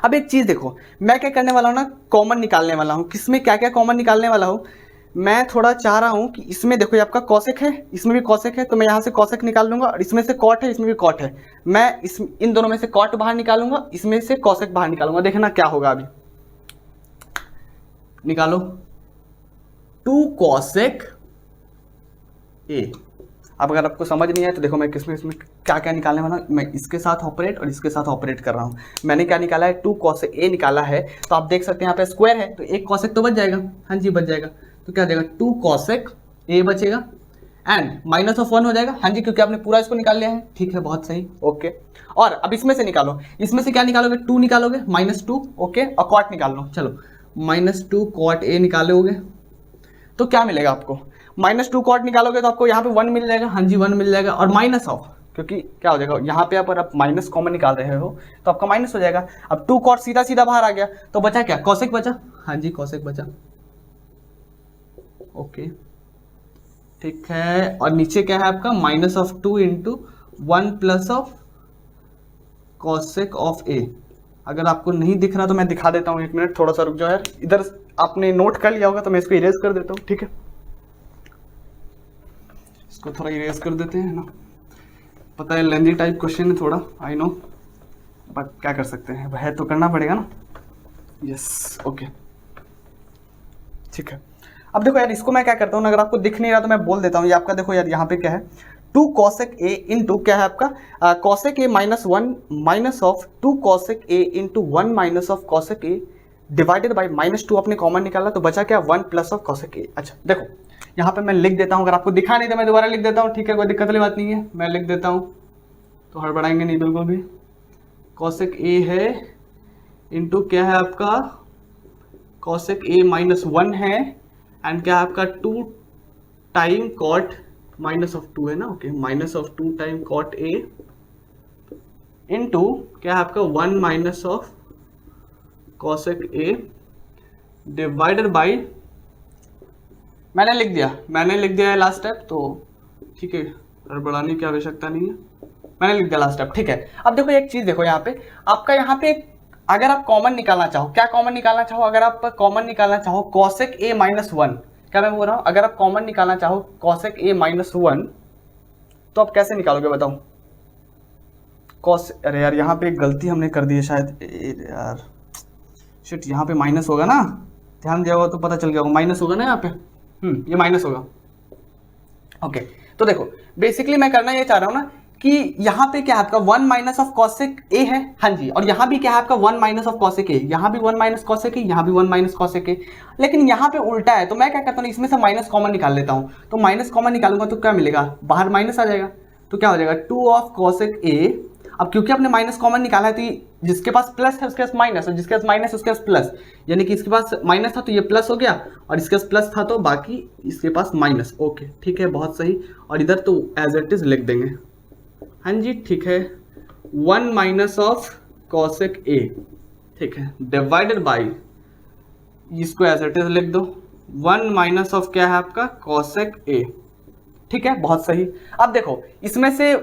अब एक चीज देखो, मैं क्या करने वाला हूँ ना, कॉमन निकालने वाला हूँ, किसमें क्या क्या कॉमन निकालने वाला हूँ, मैं थोड़ा चाह रहा हूँ कि इसमें देखो ये आपका कॉसेक है, इसमें भी कॉसेक है, तो मैं यहाँ से कॉसेक निकाल लूंगा, और इसमें से कॉट है, इसमें भी कॉट है, मैं इन दोनों में से कॉट बाहर निकालूंगा, इसमें से कॉसेक बाहर निकालूंगा, देखना क्या होगा, अभी निकालो 2 कॉसेक ए। अब अगर आपको समझ नहीं आया तो देखो मैं इसमें क्या क्या निकालने वाला हूँ, मैं इसके साथ ऑपरेट और इसके साथ ऑपरेट कर रहा हूँ। मैंने क्या निकाला है 2 कॉसेक ए निकाला है, तो आप देख सकते हैं यहाँ पे स्क्वायर है तो एक कॉसेक तो बच जाएगा, हाँ जी बच जाएगा, तो क्या हो जाएगा 2 कॉसेक ए बचेगा एंड -1 हो जाएगा, हाँ जी क्योंकि आपने पूरा इसको निकाल लिया है, ठीक है बहुत सही, ओके। और अब इसमें से निकालो, इसमें से क्या निकालोगे 2 निकालोगे, -2, ओके, और कॉट निकाल लो, चलो -2 कॉट ए निकालोगे तो क्या मिलेगा आपको, -2 कॉट निकालोगे तो आपको यहाँ पे 1 मिल जाएगा, हाँ जी 1 मिल जाएगा, और माइनस ऑफ, क्योंकि क्या हो जाएगा यहाँ पे आप माइनस कॉमन निकाल रहे हो तो आपका माइनस हो जाएगा। अब 2 कॉट सीधा सीधा बाहर आ गया तो बचा क्या कॉसेक बचा, हाँ जी कॉसेक बचा, ओके ठीक है। और नीचे क्या है आपका -2 into 1 plus of cosec of A. अगर आपको नहीं दिख रहा तो मैं दिखा देता हूँ, 1 मिनट थोड़ा सा रुक जाओ यार, इधर आपने नोट कर लिया होगा तो मैं इसको इरेज कर देता हूँ, ठीक है इसको थोड़ा इरेज कर देते हैं ना, पता है लेंदी टाइप क्वेश्चन है थोड़ा, आई नो, बट क्या कर सकते हैं, वह तो करना पड़ेगा ना, यस ओके ठीक है। अब देखो यार इसको मैं क्या करता हूँ, अगर आपको दिख नहीं रहा तो मैं बोल देता हूँ, ये आपका देखो यार यहाँ पे क्या है 2 कॉसेक ए इंटू क्या है आपका cosec A -1 minus of 2 cosec A into 1 minus of cosec A divided by -2 आपने कॉमन निकाला तो बचा क्या 1 प्लस ऑफ कॉसेक ए। अच्छा देखो यहाँ पे मैं लिख देता हूँ, अगर आपको दिखा नहीं तो मैं दोबारा लिख देता हूँ, ठीक है कोई दिक्कत वाली बात नहीं है, मैं लिख देता हूँ तो हड़बड़ाएंगे नहीं बिल्कुल भी। कॉसेक ए है इंटू क्या है आपका कॉसेक ए -1 है एंड क्या है आपका 2 टाइम कॉट -2 है ना, okay -2 time cot A into क्या है आपका 1 minus of cosec A divided by, मैंने लिख दिया है लास्ट स्टेप, तो ठीक है हड़बड़ाने की आवश्यकता नहीं है, मैंने लिख दिया लास्ट स्टेप, ठीक है। अब देखो एक चीज देखो यहाँ पे आपका यहाँ पे अगर आप कॉमन निकालना चाहो, क्या कॉमन निकालना चाहो, अगर आप कॉमन निकालना चाहो कॉसेक ए -1, क्या मैं बोल रहा हूँ, अगर आप कॉमन निकालना चाहो कॉसेक ए -1 तो आप कैसे निकालोगे बताओ, अरे यार यहाँ पे एक गलती हमने कर दी है शायद, यार शिट यहाँ पे माइनस होगा ना, ध्यान दिया होगा तो पता चल गया होगा, माइनस होगा ना यहाँ पे, ये माइनस होगा, ओके तो देखो बेसिकली मैं करना ये चाह रहा हूँ ना कि यहाँ पे क्या है आपका 1 माइनस ऑफ कॉसेक ए है, हाँ जी, और यहाँ भी क्या है आपका 1 माइनस ऑफ कॉसेक ए, यहाँ भी 1 माइनस कॉसेक ए, यहाँ भी 1 माइनस कॉसेक ए, लेकिन यहाँ पे उल्टा है। तो मैं क्या करता हूँ, इसमें से माइनस कॉमन निकाल लेता हूँ। तो माइनस कॉमन निकालूंगा तो क्या मिलेगा, बाहर माइनस आ जाएगा, तो क्या हो जाएगा 2 ऑफ कॉसेक ए। अब क्योंकि आपने माइनस कॉमन निकाला है तो जिसके पास प्लस है उसके पास माइनस, और जिसके पास माइनस उसके पास प्लस, यानी कि इसके पास माइनस था तो ये प्लस हो गया, और इसके पास प्लस था तो बाकी इसके पास माइनस। ओके ठीक है, बहुत सही। और इधर तो एज इट इज लिख देंगे, हाँ जी ठीक है, 1 माइनस ऑफ कॉसेक ए, ठीक है, डिवाइडेड बाई, इसको एज इट इज लिख दो 1 माइनस ऑफ क्या है आपका कॉसेक ए, ठीक है, बहुत सही। अब देखो इसमें से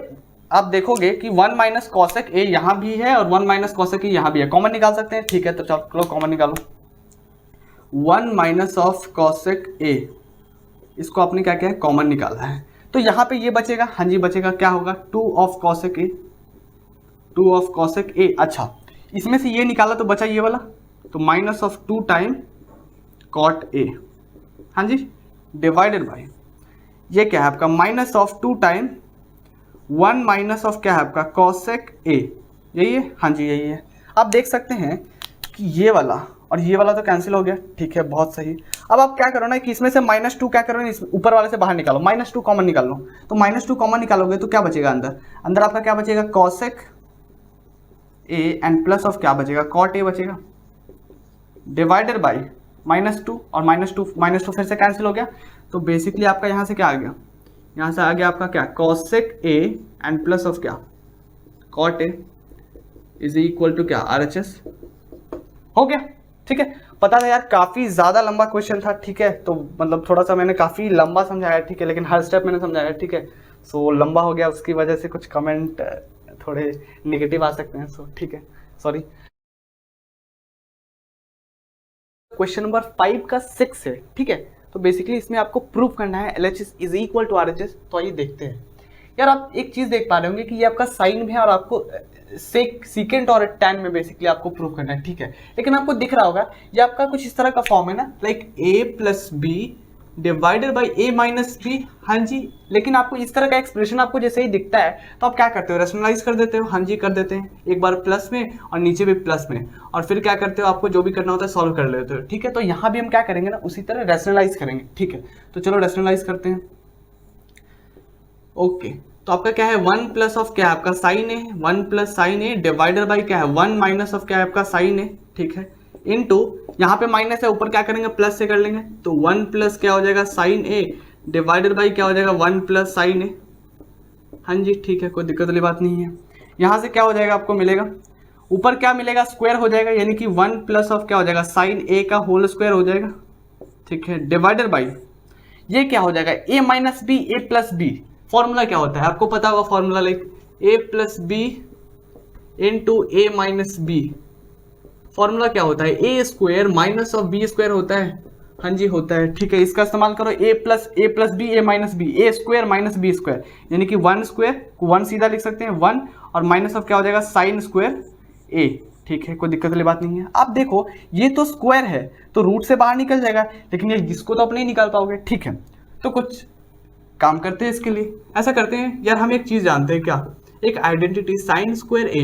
आप देखोगे कि 1 माइनस कॉसेक ए यहाँ भी है और 1 माइनस कॉसेक ए यहाँ भी है, कॉमन निकाल सकते हैं, ठीक है, तो चलो कॉमन निकालो। 1 माइनस ऑफ कॉसेक ए, इसको आपने क्या किया है, कॉमन निकाला है, तो यहाँ पे ये बचेगा, हाँ जी बचेगा, क्या होगा 2 of cosec A, 2 of cosec ए। अच्छा इसमें से ये निकाला तो बचा ये वाला, तो minus of 2 time cot A, हाँ जी, डिवाइडेड बाई ये क्या है आपका minus of 2 time 1 minus of क्या है आपका कॉसेक ए, यही है, हाँ जी यही है। आप देख सकते हैं कि ये वाला और ये वाला तो कैंसिल हो गया, ठीक है, बहुत सही। अब आप क्या करो ना कि इसमें से -2 क्या करो, इस ऊपर वाले से बाहर निकालो, -2 कॉमन निकाल लो, तो -2 कॉमन निकालोगे तो क्या बचेगा अंदर, अंदर आपका क्या बचेगा cosec A and plus of क्या बचेगा कॉट ए बचेगा, डिवाइडेड बाई -2, और -2 फिर से कैंसिल हो गया, तो बेसिकली आपका यहाँ से क्या आ गया, यहाँ से आ गया आपका क्या cosec A and plus of क्या cot A is equal to क्या RHS, हो गया, ठीक है। पता था यार काफ़ी ज़्यादा लंबा क्वेश्चन था, ठीक है, तो मतलब थोड़ा सा मैंने काफ़ी लंबा समझाया, ठीक है, लेकिन हर स्टेप मैंने समझाया, ठीक है, सो लंबा हो गया, उसकी वजह से कुछ कमेंट थोड़े नेगेटिव आ सकते हैं, सो ठीक है, सॉरी। क्वेश्चन नंबर 5 का 6 है, ठीक है, तो बेसिकली इसमें आपको प्रूफ करना है LHS is equal to RHS। तो आइए देखते हैं। यार आप एक चीज़ देख पा रहे होंगे कि ये आपका साइन में है और आपको सीकेंट और टैन में बेसिकली आपको प्रूफ करना है, ठीक है, लेकिन आपको दिख रहा होगा ये आपका कुछ इस तरह का फॉर्म है ना, like a plus B divided by a minus B, हाँ जी, लेकिन आपको इस तरह का एक्सप्रेशन आपको जैसे ही दिखता है तो आप क्या करते हो, रेशनलाइज कर देते हो, हाँ जी कर देते हैं, एक बार प्लस में और नीचे भी प्लस में, और फिर क्या करते हो, आपको जो भी करना होता है सॉल्व कर लेते हो, ठीक है। तो यहाँ भी हम क्या करेंगे ना, उसी तरह रेशनलाइज करेंगे, ठीक है, तो चलो रेशनलाइज करते हैं। ओके तो आपका क्या है 1 प्लस ऑफ क्या है आपका sine A, 1 plus sine A divided by क्या है 1 माइनस ऑफ क्या है आपका साइन ए, ठीक है, इनटू यहाँ पे माइनस है, ऊपर क्या करेंगे प्लस से कर लेंगे, तो 1 प्लस क्या हो जाएगा साइन ए डिवाइडेड बाई क्या हो जाएगा 1 प्लस साइन ए, हाँ जी ठीक है, कोई दिक्कत वाली बात नहीं है। यहाँ से क्या हो जाएगा आपको मिलेगा, ऊपर क्या मिलेगा स्क्वायर हो जाएगा, यानी कि 1 प्लस ऑफ क्या हो जाएगा साइन ए का होल स्क्वायर हो जाएगा, ठीक है, डिवाइडेड बाई ये क्या हो जाएगा a minus B A plus B, formula क्या होता है आपको पता होगा, formula like a plus B into A minus B, formula क्या होता है a square minus of B square होता है, हाँ जी होता है, ठीक है, इसका इस्तेमाल करो a plus B A minus B, A square minus B square, यानी कि 1 स्क्वायर 1 सीधा लिख सकते हैं 1, और माइनस ऑफ क्या हो जाएगा साइन स्क्वायर a, ठीक है, कोई दिक्कत वाली बात नहीं है। आप देखो ये तो स्क्वायर है तो रूट से बाहर निकल जाएगा, लेकिन ये इसको तो आप नहीं निकाल पाओगे, ठीक है, तो कुछ काम करते हैं इसके लिए, ऐसा करते हैं यार, हम एक चीज जानते हैं क्या, एक identity sine square A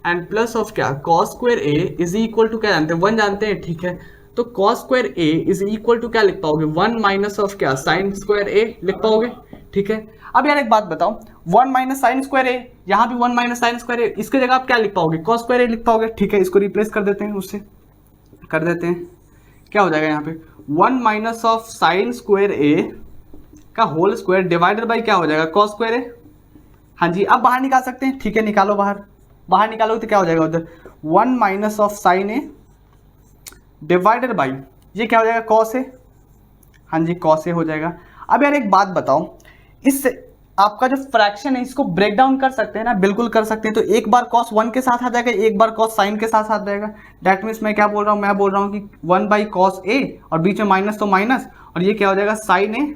and plus of क्या cos square A is equal to क्या जानते हैं 1 जानते हैं, ठीक है, तो cos square A is equal to क्या लिख पाओगे 1 माइनस ऑफ क्या साइन स्क्वायर ए लिख पाओगे, ठीक है। अब यार एक बात बताओ 1 माइनस साइन स्क्वायर ए, यहाँ भी 1 माइनस साइन स्क्वायर ए, इसके जगह आप क्या लिख पाओगे कॉस स्क्वायर ए लिख पाओगे, ठीक है, इसको रिप्लेस कर देते हैं, उससे कर देते हैं, क्या हो जाएगा यहाँ पे 1 माइनस ऑफ साइन स्क्वायर ए का होल स्क्वायर डिवाइडेड बाई क्या हो जाएगा कॉस स्क्वायर ए, हाँ जी, अब बाहर निकाल सकते हैं, ठीक है, निकालो बाहर निकालोगे तो क्या हो जाएगा उधर 1 minus of sine A divided by ये क्या हो जाएगा कॉस ए, हाँ जी कॉस ए हो जाएगा। अब यार एक बात बताओ, इससे आपका जो फ्रैक्शन है इसको ब्रेक डाउन कर सकते हैं ना, बिल्कुल कर सकते हैं, तो एक बार cos 1 के साथ आ जाएगा, एक बार cos साइन के साथ आ जाएगा, डैट मीन्स मैं क्या बोल रहा हूँ, मैं बोल रहा हूँ कि 1 बाई कॉस ए और बीच में माइनस तो माइनस, और ये क्या हो जाएगा साइन ए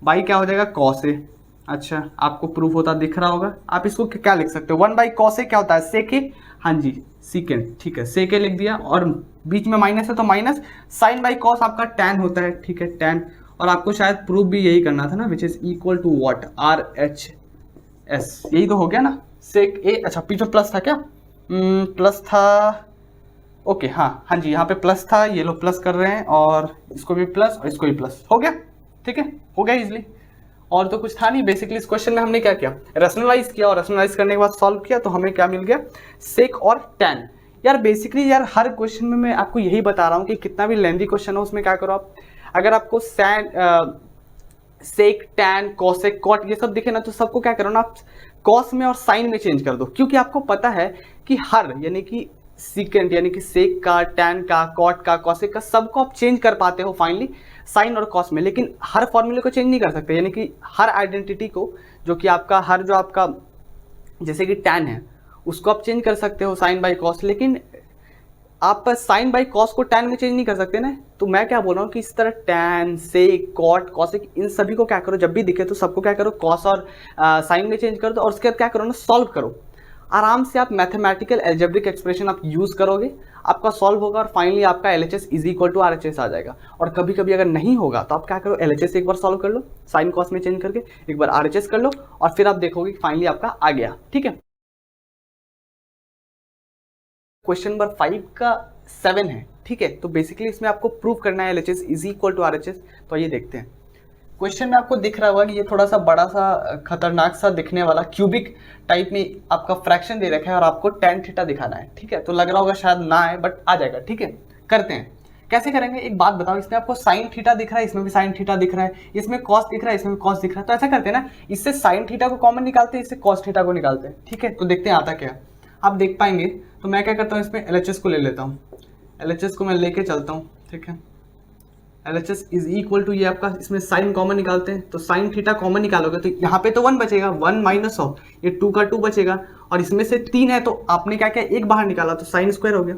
बाई क्या हो जाएगा कॉस ए। अच्छा आपको प्रूफ होता दिख रहा होगा, आप इसको क्या लिख सकते हो 1 बाई कॉस ए क्या होता है सेक ए, हाँ जी सीकेंड, ठीक है, सेक ए लिख दिया, और बीच में माइनस है तो माइनस, साइन बाई कॉस आपका टैन होता है, ठीक है, टैन, और आपको शायद प्रूफ भी यही करना था ना, which is equal to what, RHS, यही तो हो गया ना सेक ए। अच्छा पीछे प्लस था क्या? प्लस था, ओके हाँ जी, यहाँ पे प्लस था, ये लोग प्लस कर रहे हैं और इसको भी प्लस और इसको भी प्लस, हो गया ठीक है, हो गया इजिली। और तो कुछ था नहीं बेसिकली। इस क्वेश्चन में हमने क्या किया, रैशनलाइज किया और रैशनलाइज करने के बाद सॉल्व किया, तो हमें क्या मिल गया, सेक और टैन। यार बेसिकली यार हर क्वेश्चन में मैं आपको यही बता रहा हूँ कि कितना भी लेंथी क्वेश्चन हो उसमें क्या करो आप, अगर आपको सेक टैन कोसेक कॉट ये सब दिखे ना, तो सबको क्या करो ना आप कॉस में और साइन में चेंज कर दो, क्योंकि आपको पता है कि हर यानी कि सीकेंट यानी कि सेक का, टैन का, कॉट का, कॉसेक का, सबको आप चेंज कर पाते हो फाइनली साइन और कॉस में, लेकिन हर फॉर्मूले को चेंज नहीं कर सकते। यानी कि हर आइडेंटिटी को, जो कि आपका हर जो आपका जैसे कि टैन है उसको आप चेंज कर सकते हो साइन बाई कॉस, लेकिन आप साइन बाई कॉस को टैन में चेंज नहीं कर सकते ना। तो मैं क्या बोल रहा हूँ कि इस तरह टैन, सेक, कॉट, कॉसेक इन सभी को क्या करो, जब भी दिखे तो सबको क्या करो, कॉस और साइन में चेंज कर दो और उसके बाद क्या करो ना, सॉल्व करो आराम से। आप मैथमेटिकल एल्जेब्रिक एक्सप्रेशन आप यूज करोगे, आपका सॉल्व होगा और फाइनली आपका LHS is equal to RHS आ जाएगा। और कभी कभी अगर नहीं होगा तो आप क्या करो, LHS एक बार सॉल्व कर लो साइन कॉस में चेंज करके, एक बार RHS कर लो और फिर आप देखोगे फाइनली आपका आ गया। ठीक है, क्वेश्चन नंबर 5 का 7 है। ठीक है, तो बेसिकली इसमें आपको प्रूव करना है LHS is equal to RHS। तो ये देखते हैं, क्वेश्चन में आपको दिख रहा होगा कि ये थोड़ा सा बड़ा सा खतरनाक सा दिखने वाला क्यूबिक टाइप में आपका फ्रैक्शन दे रखा है और आपको tan थीटा दिखाना है। ठीक है, तो लग रहा होगा शायद ना आए, बट आ जाएगा। ठीक है, करते हैं, कैसे करेंगे एक बात बताओ। इसमें आपको साइन थीटा दिख रहा है, इसमें भी साइन थीटा दिख रहा है, इसमें कॉस दिख रहा है, इसमें भी कॉस दिख रहा है, तो ऐसा करते हैं ना, इससे साइन थीटा को कॉमन निकालते हैं, इससे कॉस थीटा को निकालते हैं। ठीक है, तो देखते हैं आता क्या आप देख पाएंगे। तो मैं क्या करता हूँ, इसमें LHS को ले लेता हूँ, LHS को मैं लेके चलता हूँ। ठीक है, LHS इज इक्वल टू ये आपका, इसमें साइन कॉमन निकालते हैं, तो साइन थीटा कॉमन निकालोगे तो यहाँ पे तो 1 बचेगा, 1 माइनस ऑफ ये 2 का 2 बचेगा, और इसमें से 3 है तो आपने क्या किया, एक बाहर निकाला तो साइन स्क्वायर हो गया।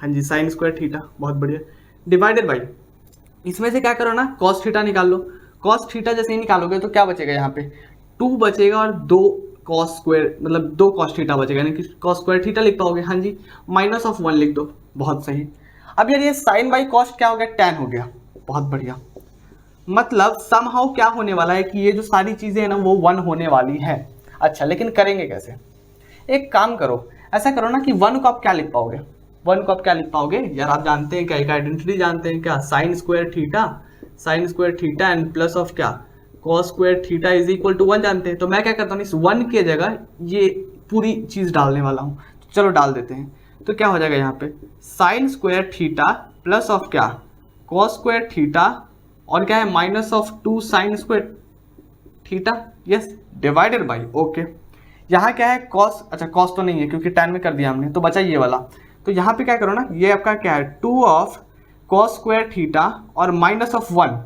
हाँ जी, साइन स्क्वायर थीटा, बहुत बढ़िया, डिवाइडेड बाई इसमें से क्या करो ना, कॉस थीटा निकाल लो। कॉस थीटा जैसे ही निकालोगे तो क्या बचेगा, यहाँ पे 2 बचेगा और 2 कॉस स्क्वायर, मतलब 2 कॉस थीटा बचेगा, यानी कि कॉस स्क्वायर थीटा लिख पाओगे। हाँ जी, माइनस ऑफ 1 लिख दो, बहुत सही। अब यार ये साइन बाई कॉस क्या हो गया, टैन हो गया, बहुत बढ़िया। मतलब समहाउ क्या होने वाला है कि ये जो सारी चीजें हैं ना वो 1 होने वाली है। अच्छा, लेकिन करेंगे कैसे, एक काम करो, ऐसा करो ना कि 1 को आप क्या लिख पाओगे, 1 को आप क्या लिख पाओगे यार, आप जानते हैं क्या, एक आइडेंटिटी जानते हैं क्या, sine square theta and plus of क्या, cos square theta is equal to 1 जानते हैं। तो मैं क्या करता हूँ, इस 1 की जगह ये पूरी चीज डालने वाला हूँ, तो चलो डाल देते हैं। तो क्या हो जाएगा यहाँ पे, sign square theta plus of क्या, कॉस स्क्वायर थीटा, और क्या है minus of 2 sign square theta, yes, divided by, okay. यहाँ क्या है कॉस, अच्छा कॉस तो नहीं है क्योंकि tan में कर दिया हमने, तो बचा ये वाला। तो यहाँ पे क्या करो ना, ये आपका क्या है 2 ऑफ कॉस स्क्वायर थीटा और माइनस ऑफ 1,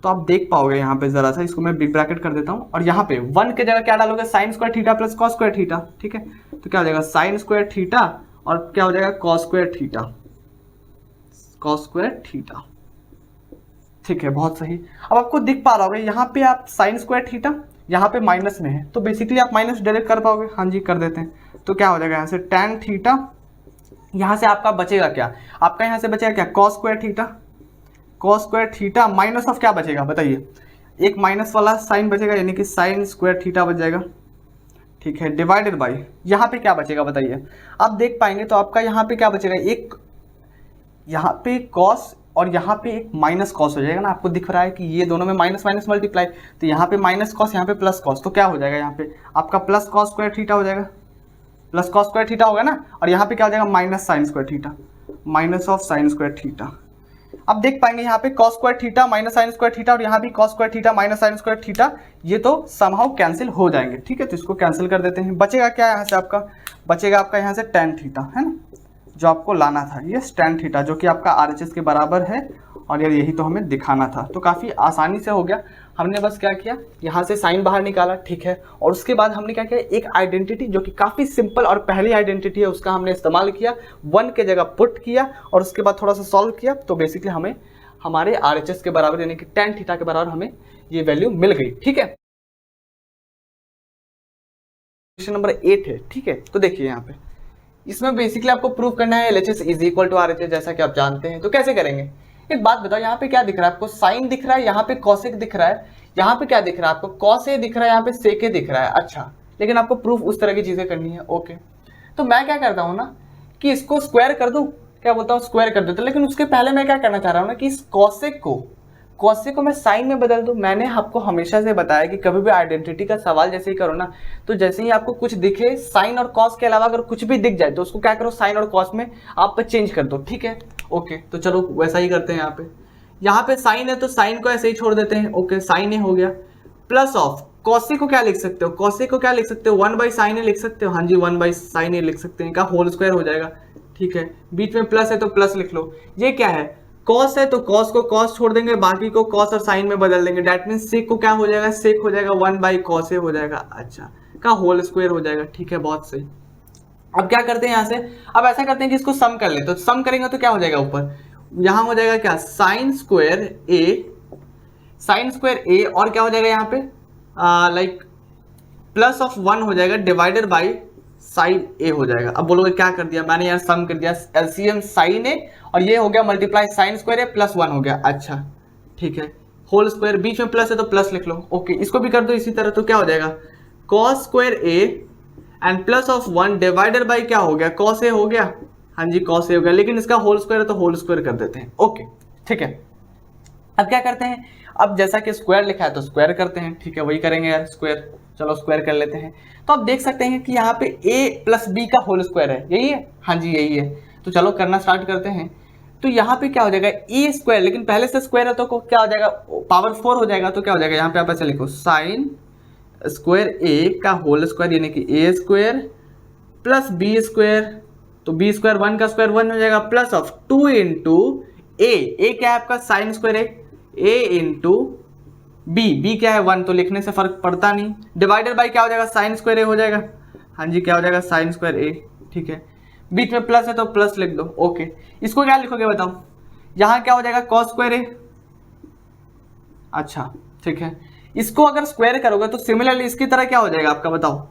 तो आप देख पाओगे यहाँ पे जरा सा, इसको मैं बिग ब्रैकेट कर देता हूँ, और यहाँ पे 1 के जगह क्या डालोगे, sign square theta plus cos square theta. ठीक है, तो क्या हो जाएगा, साइन स्क्वायर थीटा और क्या हो जाएगा, कॉस स्क्वायर थीटा। ठीक है, बहुत सही। अब आपको दिख पा रहा होगा यहाँ पे आप साइन स्क्वायर थीटा यहाँ पे माइनस में है, तो बेसिकली आप माइनस डायरेक्ट कर पाओगे। हाँ जी, कर देते हैं। तो क्या हो जाएगा यहाँ से tan थीटा, यहाँ से आपका बचेगा क्या, आपका यहाँ से बचेगा क्या, cos square theta minus of क्या बचेगा बताइए, एक माइनस वाला साइन बचेगा, यानी कि साइन स्क्वायर थीटा बच जाएगा। ठीक है, डिवाइडेड बाई यहाँ पे क्या बचेगा बताइए, आप देख पाएंगे तो आपका यहाँ पे क्या बचेगा, एक यहाँ पे कॉस और यहाँ पे एक माइनस कॉस हो जाएगा ना, आपको दिख रहा है कि ये दोनों में माइनस माइनस मल्टीप्लाई, तो यहाँ पे माइनस कॉस, यहाँ पे प्लस कॉस, तो क्या हो जाएगा, यहाँ पे आपका प्लस कॉस स्क्वायर थीटा हो जाएगा, प्लस कॉस स्क्वायर थीटा होगा ना, और यहाँ पे क्या हो जाएगा, minus sign square theta, minus of sine square theta. अब देख पाएंगे यहाँ पे cos square theta minus sign square theta, और यहाँ भी cos square theta minus sign square theta, ये तो समहाउ कैंसिल हो जाएंगे। ठीक है, तो इसको कैंसिल कर देते हैं, बचेगा क्या, यहाँ से आपका बचेगा आपका यहाँ से tan थीटा, है ना, जो आपको लाना था, ये tan थीटा, जो कि आपका RHS के बराबर है, और यार यही तो हमें दिखाना था। तो काफ़ी आसानी से हो गया, हमने बस क्या किया, यहाँ से साइन बाहर निकाला। ठीक है, और उसके बाद हमने क्या किया, एक आइडेंटिटी जो कि काफ़ी सिंपल और पहली आइडेंटिटी है उसका हमने इस्तेमाल किया, 1 के जगह पुट किया, और उसके बाद थोड़ा सा सॉल्व किया, तो बेसिकली हमें हमारे RHS के बराबर यानी कि tan थीटा के बराबर हमें ये वैल्यू मिल गई। ठीक है, क्वेश्चन नंबर 8 है। ठीक है, तो देखिए यहाँ पे इसमें बेसिकली आपको प्रूव करना है LHS is equal to RHS, जैसा कि आप जानते हैं। तो कैसे करेंगे, एक बात बताओ, यहाँ पे क्या दिख रहा है आपको? साइन दिख रहा है, यहाँ पे कॉसेक दिख रहा है, यहाँ पे क्या दिख रहा है आपको? कॉस ए दिख रहा है, यहाँ पे सेक ए दिख रहा है। अच्छा, लेकिन आपको प्रूफ उस तरह की चीजें करनी है। ओके, तो मैं क्या करता हूँ ना कि इसको स्क्वायर कर दूं, क्या बोलता हूँ, स्क्वायर कर देता हूं। लेकिन उसके पहले मैं क्या करना चाह रहा हूँ ना कि इस कॉसेक को मैं साइन में बदल दूं। मैंने आपको हमेशा से बताया कि कभी भी आइडेंटिटी का सवाल जैसे ही करो ना, तो जैसे ही आपको कुछ दिखे साइन और कॉस के अलावा अगर कुछ भी दिख जाए तो उसको क्या करो, साइन और कॉस में आप चेंज कर दो। ठीक है, ओके, तो चलो वैसा ही करते हैं। यहाँ पे साइन है तो साइन को ऐसे ही छोड़ देते हैं। ओके, साइन ए हो गया, प्लस ऑफ कॉसे को क्या लिख सकते हो? कॉसे को क्या लिख सकते हो? 1/sin ए लिख सकते हो। हाँ जी, 1/sin ए लिख सकते हैं, का होल स्क्वायर हो जाएगा। ठीक है, बीच में प्लस है तो प्लस लिख लो। ये क्या है? कॉस है तो कॉस को कॉस छोड़ देंगे, बाकी को कॉस और साइन में बदल देंगे। डेट मीन सेक को क्या हो जाएगा? सेक हो जाएगा 1/cos ए हो जाएगा। अच्छा, का होल स्क्वायर हो जाएगा। ठीक है, बहुत सही। अब क्या करते हैं यहाँ से, अब ऐसा करते हैं कि इसको सम कर ले। तो सम करेंगे तो क्या हो जाएगा? ऊपर यहाँ हो जाएगा क्या? साइन स्क्वायर ए और क्या हो जाएगा यहाँ पे? लाइक प्लस ऑफ 1 हो जाएगा डिवाइडेड बाई साइन ए हो जाएगा। अब बोलोगे क्या कर दिया मैंने यार? सम कर दिया, एलसीएम साइन ए और ये हो गया multiply sign square A plus 1 हो गया। अच्छा, ठीक है, होल स्क्वायर, बीच में प्लस है तो प्लस लिख लो। ओके, इसको भी कर दो इसी तरह, तो क्या हो जाएगा? Cos square A and plus of 1 divided by क्या हो गया? कॉस ए हो गया। हाँ जी, कॉस ए हो गया, लेकिन इसका होल स्क्वायर है तो होल स्क्वायर कर देते हैं। ओके, ठीक है। अब क्या करते हैं? अब जैसा कि स्क्वायर लिखा है तो स्क्वायर करते हैं। ठीक है, वही करेंगे यार, स्क्वायर। चलो स्क्वायर कर लेते हैं। तो आप देख सकते हैं कि यहाँ पे a प्लस बी का होल स्क्वायर है, यही है? हाँ जी, यही है। तो चलो करना स्टार्ट करते हैं। तो यहाँ पे क्या हो जाएगा? ए स्क्वायर, लेकिन पहले से स्क्वायर है तो क्या हो जाएगा? पावर 4 हो जाएगा। तो क्या हो जाएगा? यहाँ पे आप ऐसे लिखो, साइन स्क्वायर ए का होल स्क्वायर यानी कि ए स्क्वायर प्लस बी स्क्वायर, तो बी स्क्वायर 1 का स्क्वायर 1 हो जाएगा, प्लस ऑफ 2 इंटू ए क्या है आपका? साइन स्क्वायर ए इंटू बी क्या है? 1, तो लिखने से फर्क पड़ता नहीं। डिवाइडेड बाई क्या हो जाएगा? साइन स्क्वायर ए हो जाएगा। हाँ जी, क्या हो जाएगा? Sine square A. ठीक है, बीच में प्लस है तो प्लस लिख दो। ओके, इसको क्या लिखोगे बताओ? यहाँ क्या हो जाएगा? Cos square A. अच्छा, ठीक है, इसको अगर स्क्वायर करोगे तो सिमिलरली इसकी तरह क्या हो जाएगा आपका? बताओ,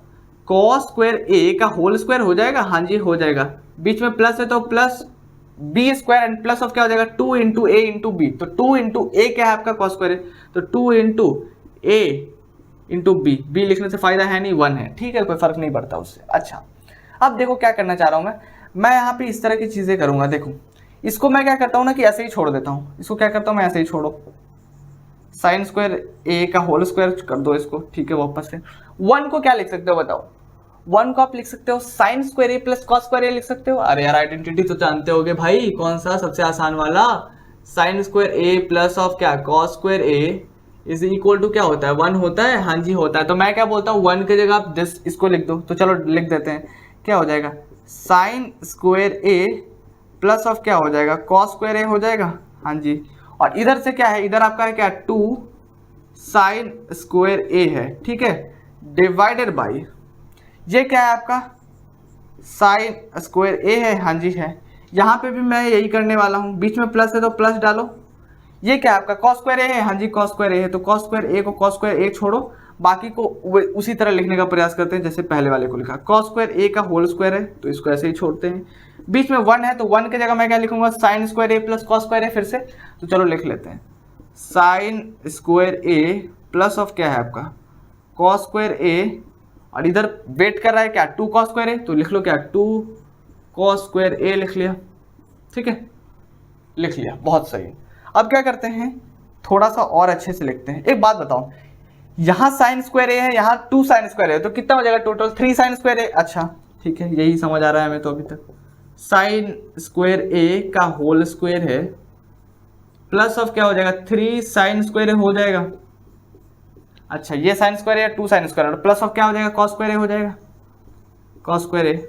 कॉस स्क्वायर ए का होल स्क्वायर हो जाएगा। हाँ जी, हो जाएगा, बीच में प्लस है तो plus B square and plus of क्या हो जाएगा? 2 इंटू ए इंटू बी। तो 2 इंटू ए क्या है आपका? कॉस स्क्वायर है, तो 2 इंटू ए इंटू बी लिखने से फायदा है नहीं, 1 है। ठीक है, कोई फर्क नहीं पड़ता उससे। अच्छा, अब देखो क्या करना चाह रहा हूँ मैं यहाँ पे इस तरह की चीजें करूंगा। देखो, इसको मैं क्या करता हूँ ना कि ऐसे ही छोड़ देता हूँ। इसको क्या करता हूँ मैं? ऐसे ही छोड़ो, साइन स्क्वायर ए का होल स्क्वायर कर दो इसको। ठीक है, वापस से 1 को क्या लिख सकते हो बताओ? 1 को आप लिख सकते हो sign square A plus cos square A लिख सकते हो। अरे यार, आइडेंटिटी तो जानते होगे भाई, कौन सा? सबसे आसान वाला, sine square A plus of क्या? Cos square A is equal to क्या होता है? 1 होता है। हाँ जी, होता है। तो मैं क्या बोलता हूँ, 1 की जगह आप दिस इसको लिख दो। तो चलो लिख देते हैं, क्या हो जाएगा? Sine square A plus of क्या हो जाएगा? कॉस स्क्वायर ए हो जाएगा। हाँ जी, और इधर से क्या है? इधर आपका है क्या? 2 साइन स्क्वायर ए है। ठीक है, डिवाइडेड बाई ये क्या है आपका? साइन स्क्वायर ए है। हाँ जी, है। यहाँ पे भी मैं यही करने वाला हूँ, बीच में प्लस है तो प्लस डालो। ये क्या है आपका? कॉस स्क्वायर ए है। हाँ जी, कॉस स्क्वायर ए है, तो कॉस स्क्वायर ए को कॉस स्क्वायर ए छोड़ो, बाकी को उसी तरह लिखने का प्रयास करते हैं जैसे पहले वाले को लिखा। कॉस स्क्वायर ए का होल स्क्वायर है तो इसको ऐसे ही छोड़ते हैं। बीच में 1 है तो 1 की जगह मैं क्या लिखूंगा? Sign square A plus cos square ए। फिर से तो चलो लिख लेते हैं, sign square A plus of क्या है आपका? कॉस स्क्वायर ए, और इधर वेट कर रहा है क्या? 2 कॉस स्क्वायर ए, तो लिख लो क्या? 2 कॉस स्क्वायर ए लिख लिया। ठीक है, लिख लिया, बहुत सही। अब क्या करते हैं, थोड़ा सा और अच्छे से लिखते हैं। एक बात बताओ, यहाँ साइन स्क्वायर ए है, यहाँ 2 साइन स्क्वायर ए, तो कितना हो जाएगा टोटल? 3 sign square A. अच्छा, ठीक है, यही समझ आ रहा है हमें तो अभी तक। साइन स्क्वायर ए का होल स्क्वायर है प्लस ऑफ क्या हो जाएगा? 3 साइन स्क्वायर ए हो जाएगा। अच्छा, ये साइन स्क्वायर है, 2 साइन स्क्वायर, प्लस ऑफ क्या हो जाएगा? कॉस स्क्वायर ए हो जाएगा। Cos square A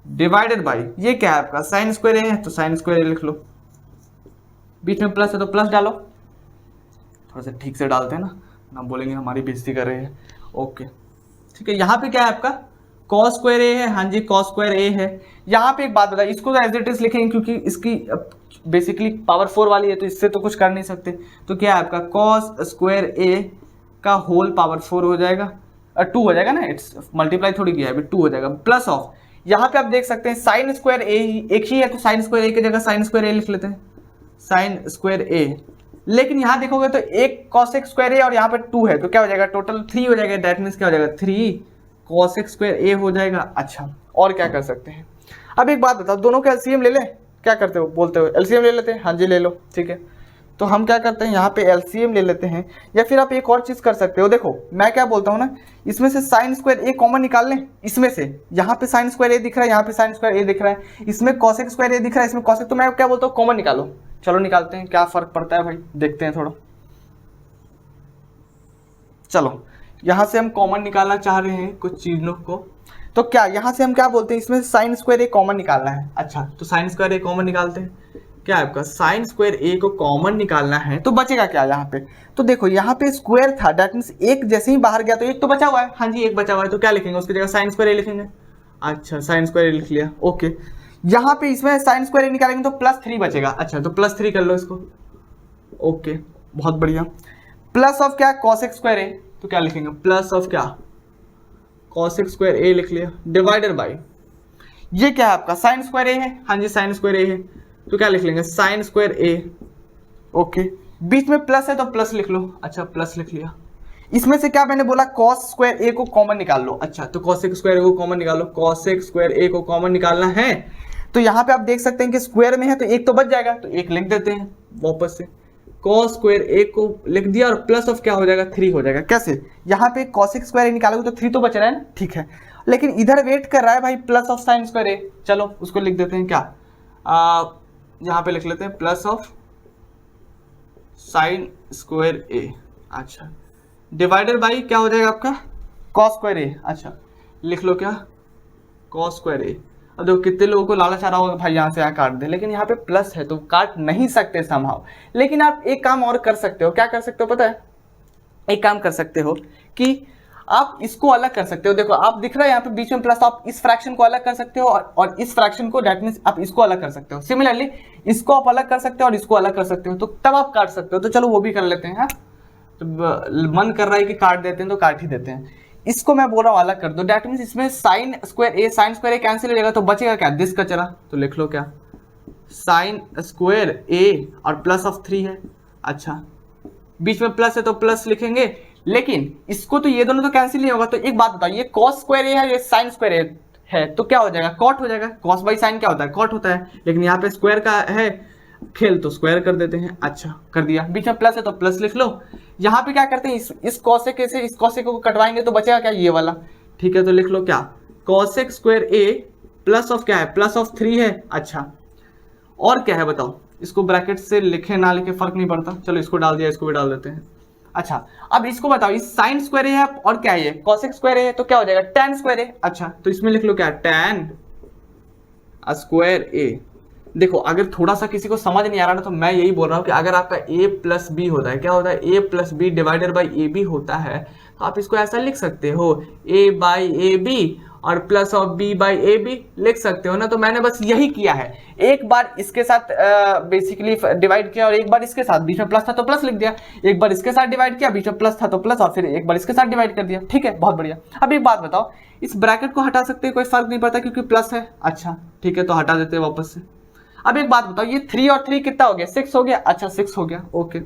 divided by ये क्या है आपका? साइन स्क्वायर ए है, तो साइन स्क्वायर ए लिख लो। बीच में प्लस है तो प्लस डालो। थोड़ा सा ठीक से डालते हैं ना बोलेंगे हमारी बेइज्जती कर रहे हैं। ओके, ठीक है, यहाँ पे क्या है आपका? कॉस स्क्वायर ए है। हाँ जी, कॉस स्क्वायर ए है। यहाँ पे एक बात बताइए, इसको तो एज इट इज लिखेंगे क्योंकि इसकी बेसिकली पावर 4 वाली है, तो इससे तो कुछ कर नहीं सकते। तो क्या है आपका? कॉस स्क्वायर ए का होल पावर 4 हो जाएगा, 2 हो जाएगा ना, इट्स मल्टीप्लाई थोड़ी किया है अभी, 2 हो जाएगा। प्लस ऑफ यहाँ पे आप देख सकते हैं साइन स्क्वायर ए एक ही है, तो साइन स्क्वायर ए की जगह साइन स्क्वायर ए लिख लेते हैं। साइन स्क्वायर ए, लेकिन यहाँ देखोगे तो एक कॉसेक स्क्वायर ए और यहाँ पे 2 है, तो क्या हो जाएगा, टोटल 3 हो जाएगा। दैट मीन्स क्या हो जाएगा, 3 कॉसेक स्क्वायर ए हो जाएगा। अच्छा, और क्या कर सकते हैं, अब एक बात बताओ, दोनों का एलसीएम ले ले, क्या करते हो, बोलते हो एलसीएम ले लेते हैं, हाँ जी ले लो, ठीक है। तो हम क्या करते हैं, यहाँ पे एलसीएम ले लेते हैं, या फिर आप एक और चीज़ कर सकते हो। देखो मैं क्या बोलता हूँ ना, इसमें से साइन स्क्वायर ए कॉमन निकाल लें, इसमें से यहाँ पे साइन स्क्वायर ए दिख रहा है, यहाँ पे साइन स्क्वायर ए दिख रहा है, इसमें कॉसेक स्क्वायर ए दिख रहा है, इसमें कॉसेक, तो मैं क्या बोलता हूँ, कॉमन निकालो। चलो निकालते हैं, क्या फर्क पड़ता है भाई, देखते हैं थोड़ा। चलो यहाँ से हम कॉमन निकालना चाह रहे हैं कुछ चीज़ों को, तो क्या यहाँ से हम क्या बोलते हैं, इसमें साइन स्क्वायर ए कॉमन निकालना है। अच्छा, तो साइन स्क्वायर ए कॉमन निकालते हैं। क्या है आपका, साइन स्क्वायर ए को कॉमन निकालना है, तो बचेगा क्या यहाँ पे, तो देखो यहाँ पे स्क्वायर था, दैट मीन्स एक जैसे ही बाहर गया तो एक तो बचा हुआ है, हाँ जी एक बचा हुआ है, तो क्या लिखेंगे उसकी जगह साइन स्क्वायर ए लिखेंगे। अच्छा, साइन स्क्वायर ए लिख लिया, ओके। यहाँ पे इसमें साइन स्क्वायर ए निकालेंगे तो +3 बचेगा। अच्छा, तो +3 कर लो इसको, ओके बहुत बढ़िया। प्लस ऑफ क्या, कॉसेक स्क्वायर ए, तो क्या लिखेंगे, प्लस ऑफ क्या, कॉसेक स्क्वायर ए लिख लिया, डिवाइडेड बाई ये क्या है आपका, साइन स्क्वायर ए है, हाँ जी साइन स्क्वायर ए है, तो क्या लिख लेंगे, साइन स्क्वायर ए, ओके। बीच में प्लस है तो प्लस लिख लो। अच्छा, प्लस लिख लिया। इसमें से क्या मैंने बोला, कॉस स्क्वायर ए को कॉमन निकाल लो। अच्छा, तो कॉसेक स्क्वायर ए को कॉमन निकालो, कॉसेक स्क्वायर ए को कॉमन निकालना है, तो यहाँ पे आप देख सकते हैं कि स्क्वायर में है तो एक तो बच जाएगा, तो एक लिख देते हैं वापस से, कॉस स्क्वायर ए को लिख दिया, और प्लस ऑफ क्या हो जाएगा, 3 हो जाएगा। कैसे, यहाँ पे कॉसेक स्क्वायर ए निकालोगे तो 3 तो बच रहा है ना, ठीक है, लेकिन इधर वेट कर रहा है भाई प्लस ऑफ साइन स्क्वायर ए, चलो उसको लिख देते हैं, क्या यहाँ पे लिख लेते हैं plus of sign square A. अच्छा, डिवाइडेड बाई क्या हो जाएगा आपका, कॉस स्क्वायर ए। अच्छा, लिख लो क्या, कॉस स्क्वायर ए। अब देखो कितने लोगों को लालच आ रहा होगा भाई यहाँ से यहाँ काट दे, लेकिन यहाँ पे प्लस है तो काट नहीं सकते समहाउ। लेकिन आप एक काम और कर सकते हो, क्या कर सकते हो पता है, एक काम कर सकते हो कि आप इसको अलग कर सकते हो। देखो आप दिख रहा है यहाँ पे बीच में प्लस, आप इस फ्रैक्शन को अलग कर सकते हो और इस फ्रैक्शन को, दैट मीन्स आप इसको अलग कर सकते हो। सिमिलरली इसको आप अलग कर सकते हो और इसको अलग कर सकते हो, तो तब आप काट सकते हो। तो चलो वो भी कर लेते हैं, तो मन कर रहा है कि काट देते हैं तो काट ही देते हैं। इसको मैं बोल रहा हूँ अलग कर दो, दैट मीन्स इसमें साइन स्क्वायर ए कैंसिल हो जाएगा, तो बचेगा क्या, दिस का चला, तो लिख लो क्या, साइन स्क्वायर ए और प्लस ऑफ 3 है। अच्छा, बीच में प्लस है तो प्लस लिखेंगे, लेकिन इसको तो ये दोनों तो कैंसिल नहीं होगा। तो एक बात बताओ, ये कॉस स्क्वायर ए है, ये साइन स्क्वायर ए है, तो क्या हो जाएगा, कॉट हो जाएगा। कॉस बाई साइन क्या होता है, कॉट होता है, लेकिन यहाँ पे स्क्वायर का है खेल तो स्क्वायर कर देते हैं। अच्छा, कर दिया, बीच में प्लस है तो प्लस लिख लो। यहाँ पे क्या करते हैं, इस कॉसेक से इस कॉसेक को कटवाएंगे तो बचेगा क्या, ये वाला, ठीक है। तो लिख लो क्या, cosec square A plus of क्या है, प्लस ऑफ 3 है। अच्छा, और क्या है बताओ, इसको ब्रैकेट से लिखे ना लिखे फर्क नहीं पड़ता, चलो इसको डाल दिया, इसको भी डाल देते हैं। अच्छा, अब इसको बताओ, इस साइन स्क्वायर ए है और क्या है, कॉसेक स्क्वायर है, तो क्या हो जाएगा, टैन स्क्वायर ए। अच्छा, तो इसमें लिख लो क्या, टैन स्क्वायर ए। देखो अगर थोड़ा सा किसी को समझ नहीं आ रहा ना, तो मैं यही बोल रहा हूँ कि अगर आपका a प्लस बी होता है, क्या होता है, a plus B divided by A B होता है, तो आप इसको ऐसा लिख सकते हो, a बाई ए बी और plus of b by A B लिख सकते हो ना। तो मैंने बस यही किया है, एक बार इसके साथ बेसिकली डिवाइड किया और एक बार इसके साथ, बीच में प्लस था तो प्लस लिख दिया, एक बार इसके साथ डिवाइड किया, बीच में प्लस था तो प्लस, और फिर एक बार इसके साथ डिवाइड कर दिया, ठीक है, बहुत बढ़िया। अब एक बात बताओ, इस ब्रैकेट को हटा सकते हैं, कोई फर्क नहीं पड़ता क्योंकि प्लस है। अच्छा ठीक है, तो हटा देते हैं वापस से। अब एक बात बताओ, ये 3 और 3 कितना हो गया, 6 हो गया। अच्छा 6 हो गया, ओके,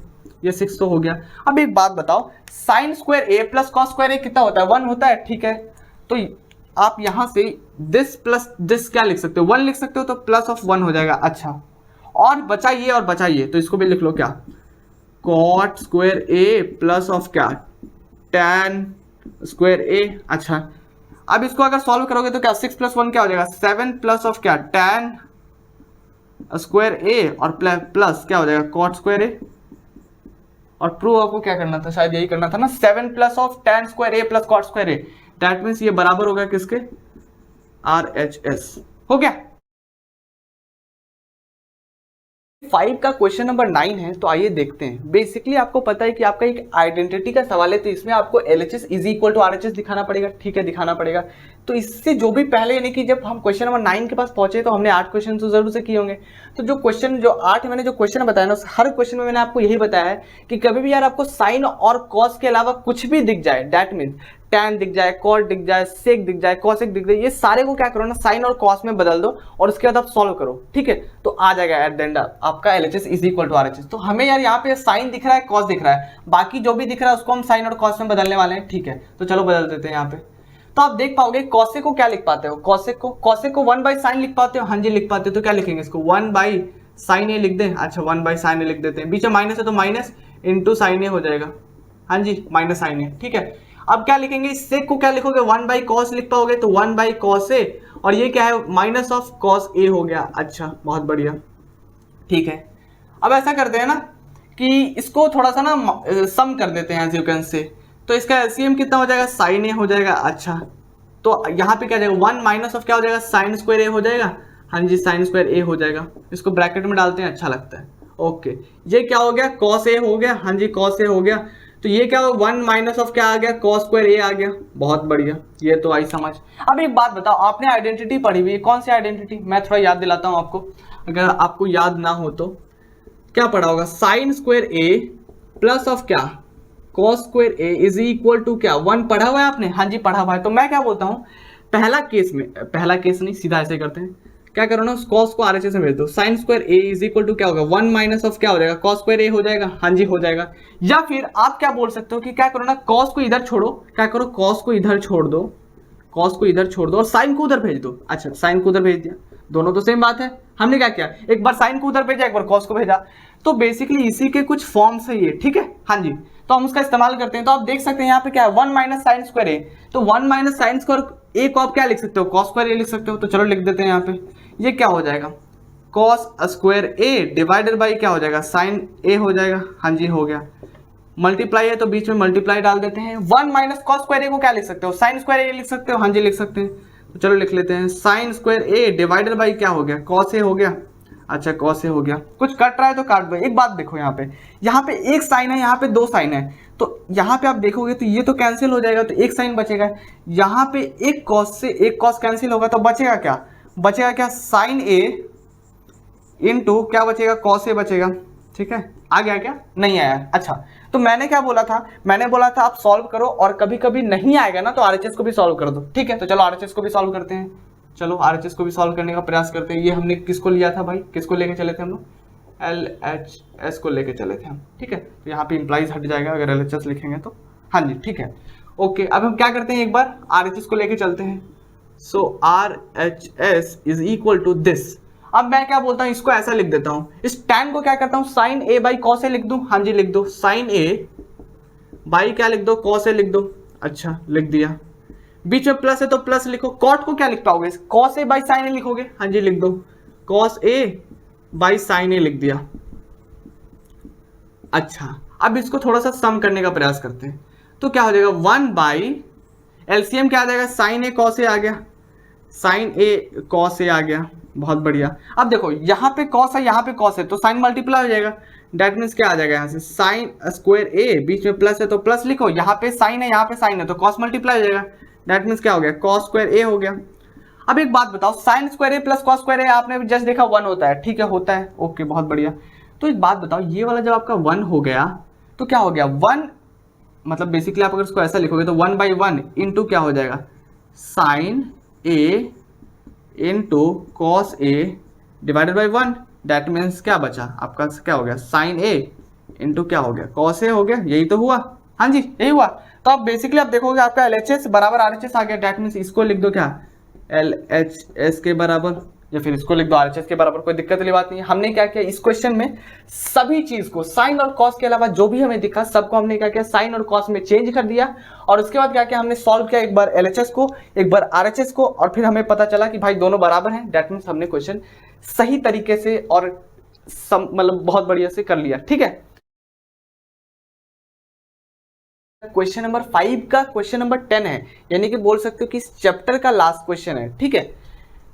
ये 6 तो हो गया। अब एक बात बताओ, sign square A plus cos square ए कितना होता है, 1 होता है, ठीक है। तो आप यहां से दिस प्लस दिस क्या लिख सकते हो, 1 लिख सकते हो, तो प्लस ऑफ 1 हो जाएगा। अच्छा, और बचा ये और बचा ये, तो इसको भी लिख लो क्या, cot square A plus of क्या, टैन स्क्वायर ए। अच्छा, अब इसको अगर सॉल्व करोगे तो क्या, 6 + 1 क्या हो जाएगा, 7 प्लस ऑफ क्या, टैन स्क्वायर ए और प्लस क्या हो जाएगा, कॉट स्क्वायर ए। और प्रूव आपको क्या करना था, शायद यही करना था ना, 7 plus of tan square A plus cot square A, that means ये बराबर होगा किसके, RHS। हो गया। 5 का क्वेश्चन नंबर 9 है, तो आइए देखते हैं। बेसिकली आपको पता है कि आपका एक आइडेंटिटी का सवाल है, तो इसमें आपको LHS is equal to RHS दिखाना पड़ेगा, ठीक है, दिखाना पड़ेगा। तो इससे जो भी पहले, यानी कि जब हम क्वेश्चन नंबर 9 के पास पहुंचे तो हमने 8 क्वेश्चन तो जरूर से किए होंगे। तो जो क्वेश्चन जो 8 मैंने जो क्वेश्चन बताया ना, हर क्वेश्चन में मैंने आपको यही बताया है कि कभी भी यार आपको साइन और कॉस के अलावा कुछ भी दिख जाए, दैट मीन्स tan दिख जाए, cot दिख जाए, sec दिख जाए, cosec दिख जाए, ये सारे को क्या करो ना साइन और cos में बदल दो और उसके बाद आप सॉल्व करो, ठीक है। तो आ जाएगा एट द एंड आपका LHS is equal to RHS। तो हमें यार यहाँ पे साइन दिख रहा है, cos दिख रहा है, बाकी जो भी दिख रहा है उसको हम साइन और cos में बदलने वाले हैं, ठीक है। तो चलो बदल देते हैं यहाँ पे। तो आप देख पाओगे cosec को क्या लिख पाते हो, cosec को 1 बाई साइन लिख पाते हो, हाँ जी लिख पाते हो। तो क्या लिखेंगे इसको, 1 बाई साइन ए लिख दें, अच्छा 1 बाई साइन ए लिख देते हैं, बीच में माइनस है तो माइनस इंटू साइन ए हो जाएगा, हाँ जी माइनस साइन ए, ठीक है। अब क्या लिखेंगे, इस सेक को क्या लिखोगे, 1 बाई कॉस लिख पाओगे, तो 1 बाई कॉस ए, और ये क्या है माइनस ऑफ कॉस ए हो गया, अच्छा बहुत बढ़िया, ठीक है। अब ऐसा करते हैं ना कि इसको थोड़ा सा ना सम कर देते हैं एज यू कैन से। तो इसका एलसीएम कितना हो जाएगा, साइन ए हो जाएगा, अच्छा। तो यहाँ पे क्या जाएगा, 1 माइनस ऑफ क्या हो जाएगा, साइन स्क्वायर ए हो जाएगा, हाँ जी साइन स्क्वायर ए हो जाएगा। इसको ब्रैकेट में डालते हैं, अच्छा लगता है, ओके। ये क्या हो गया, कॉस ए हो गया, हाँ जी कॉस ए हो गया। तो ये क्या हो, 1 माइनस ऑफ क्या आ गया, कॉस स्क्वायर ए आ गया, बहुत बढ़िया, ये तो आई समझ। अब एक बात बताओ, आपने आइडेंटिटी पढ़ी हुई है, कौन सी आइडेंटिटी, मैं थोड़ा याद दिलाता हूँ आपको, अगर आपको याद ना हो तो। क्या पढ़ा होगा, sine square A plus of क्या, cos square A is equal to क्या, 1 पढ़ा हुआ है आपने, हाँ जी पढ़ा हुआ है। तो मैं क्या बोलता हूँ, पहला केस नहीं, सीधा ऐसे करते हैं, क्या करो ना, कॉस को RHS में भेज दो, sine square A is equal to क्या होगा, 1 माइनस ऑफ क्या हो जाएगा, कॉस स्क्वायर ए हो जाएगा, हाँ जी हो जाएगा। या फिर आप क्या बोल सकते हो कि क्या करो ना, कॉस को इधर छोड़ो, क्या करो कॉस को इधर छोड़ दो, कॉस को इधर छोड़ दो और साइन को उधर भेज दो, अच्छा साइन को उधर भेज दिया, दोनों तो सेम बात है। हमने क्या किया, एक बार साइन को उधर भेजा, एक बार कॉस को भेजा, तो बेसिकली इसी के कुछ फॉर्म्स है ये, ठीक है, हाँ जी। तो हम उसका इस्तेमाल करते हैं। तो आप देख सकते हैं यहाँ पे क्या है, 1 माइनस साइन स्क्वायर ए, तो 1 माइनस साइन स्क्वायर ए को आप क्या लिख सकते हो, कॉस स्क्वायर ए लिख सकते हो। तो चलो लिख देते हैं यहाँ पे, ये क्या हो जाएगा, cos square A divided by क्या हो जाएगा, साइन ए हो जाएगा, हाँ जी हो गया। मल्टीप्लाई है तो बीच में मल्टीप्लाई डाल देते हैं। 1 माइनस कॉस स्क्वायर ए को क्या लिख सकते हो, साइन स्क्वायर ए लिख सकते हो, हाँ जी लिख सकते हैं। तो चलो लिख लेते हैं, sign square A divided by क्या हो गया, कॉस ए हो गया, अच्छा कॉस ए हो गया। कुछ कट रहा है तो काट दो। एक बात देखो, यहाँ पे एक साइन है, यहाँ पे 2 साइन है, तो यहाँ पे आप देखोगे तो ये तो कैंसिल हो जाएगा, तो एक साइन बचेगा। यहाँ पे एक कॉस से एक कॉस कैंसिल होगा, तो बचेगा क्या, साइन ए इंटू क्या बचेगा, कॉस ए बचेगा, ठीक है। आ गया क्या, नहीं आया, अच्छा। तो मैंने क्या बोला था, मैंने बोला था आप सॉल्व करो, और कभी कभी नहीं आएगा ना तो RHS को भी सॉल्व कर दो, ठीक है। तो चलो RHS को भी सॉल्व करते हैं, चलो RHS को भी सॉल्व करने का प्रयास करते हैं। ये हमने किसको लिया था भाई, किसको लेके चले थे हम लोग, LHS को लेके चले थे हम, ठीक है। तो यहाँ पे इंप्लाइज हट जाएगा अगर LHS लिखेंगे तो, हाँ जी ठीक है, ओके। अब हम क्या करते हैं, एक बार RHS को लेके चलते हैं। So RHS is equal to this. अब मैं क्या बोलता हूँ, इसको ऐसा लिख देता हूँ, इस tan को क्या करता हूँ, साइन ए बाई कॉस ए लिख दूँ, हाँ जी लिख दो, साइन ए बाई क्या लिख दो, कॉस ए लिख दो, अच्छा लिख दिया। बीच में प्लस है तो प्लस लिखो। कॉट को क्या लिख पाओगे, कॉस ए बाई साइन ए लिखोगे, हाँ जी लिख दो, कॉस ए बाई साइन ए लिख दिया, अच्छा। अब इसको थोड़ा सा सम करने का प्रयास करते हैं, तो क्या हो जाएगा, 1 बाई एलसीएम क्या आ जाएगा, साइन ए कॉस ए आ गया, साइन ए कॉस ए आ गया, बहुत बढ़िया। अब देखो यहाँ पे कॉस है, यहाँ पे कॉस है, तो साइन मल्टीप्लाई हो जाएगा, डेट मीन्स क्या आ जाएगा यहाँ से, साइन स्क्वायर ए, बीच में प्लस है तो प्लस लिखो, यहाँ पे साइन है, यहाँ पे साइन है, तो कॉस मल्टीप्लाई हो जाएगा, डेट मीन्स क्या हो गया, कॉस स्क्वायर ए हो गया। अब एक बात बताओ, sign square A plus cos square ए आपने जस्ट देखा 1 होता है, ठीक है होता है, ओके बहुत बढ़िया। तो एक बात बताओ, ये वाला जब आपका 1 हो गया तो क्या हो गया, 1 मतलब बेसिकली आप अगर इसको ऐसा लिखोगे तो 1 बाई 1 इंटू क्या हो जाएगा, sine A into cos A divided by 1, that means क्या बचा आपका, क्या हो गया, साइन ए इंटू क्या हो गया, कॉस ए हो गया, यही तो हुआ, हाँ जी यही हुआ। तो आप बेसिकली आप देखोगे आपका LHS बराबर RHS आ गया, दैट मीन्स इसको लिख दो क्या, LHS के बराबर, या फिर इसको लिख दो RHS के बराबर, कोई दिक्कत वाली बात नहीं है। हमने क्या किया, इस क्वेश्चन में सभी चीज को साइन और कॉस के अलावा जो भी हमें दिखा सबको हमने क्या किया, साइन और कॉस में चेंज कर दिया, और उसके बाद क्या किया, हमने सॉल्व किया एक बार LHS को, एक बार RHS को, और फिर हमें पता चला कि भाई दोनों बराबर हैं, दैट मीन्स हमने क्वेश्चन सही तरीके से और मतलब बहुत बढ़िया से कर लिया, ठीक है। क्वेश्चन नंबर 5 का क्वेश्चन नंबर 10 है, यानी कि बोल सकते हो कि इस चैप्टर का लास्ट क्वेश्चन है, ठीक है।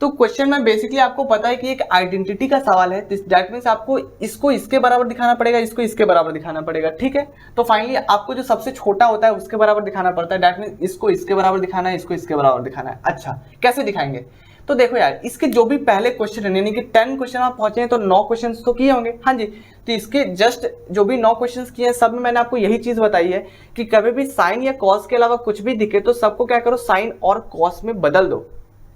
तो क्वेश्चन में बेसिकली आपको पता है कि एक आइडेंटिटी का सवाल है, दैट मीन्स आपको इसको इसके बराबर दिखाना पड़ेगा, इसको इसके बराबर दिखाना पड़ेगा, ठीक है। तो फाइनली आपको जो सबसे छोटा होता है उसके बराबर दिखाना पड़ता है, दैट मीन्स इसको इसके बराबर दिखाना है, इसको इसके बराबर दिखाना है। अच्छा कैसे दिखाएंगे, तो देखो यार, इसके जो भी पहले क्वेश्चन यानी कि 10 क्वेश्चन आप पहुंचे हैं तो 9 क्वेश्चन तो किए होंगे। हाँ जी, तो इसके जस्ट जो भी 9 क्वेश्चन किए हैं सब में मैंने आपको यही चीज बताई है कि कभी भी साइन या कॉस के अलावा कुछ भी दिखे तो सबको क्या करो, साइन और कॉस में बदल दो।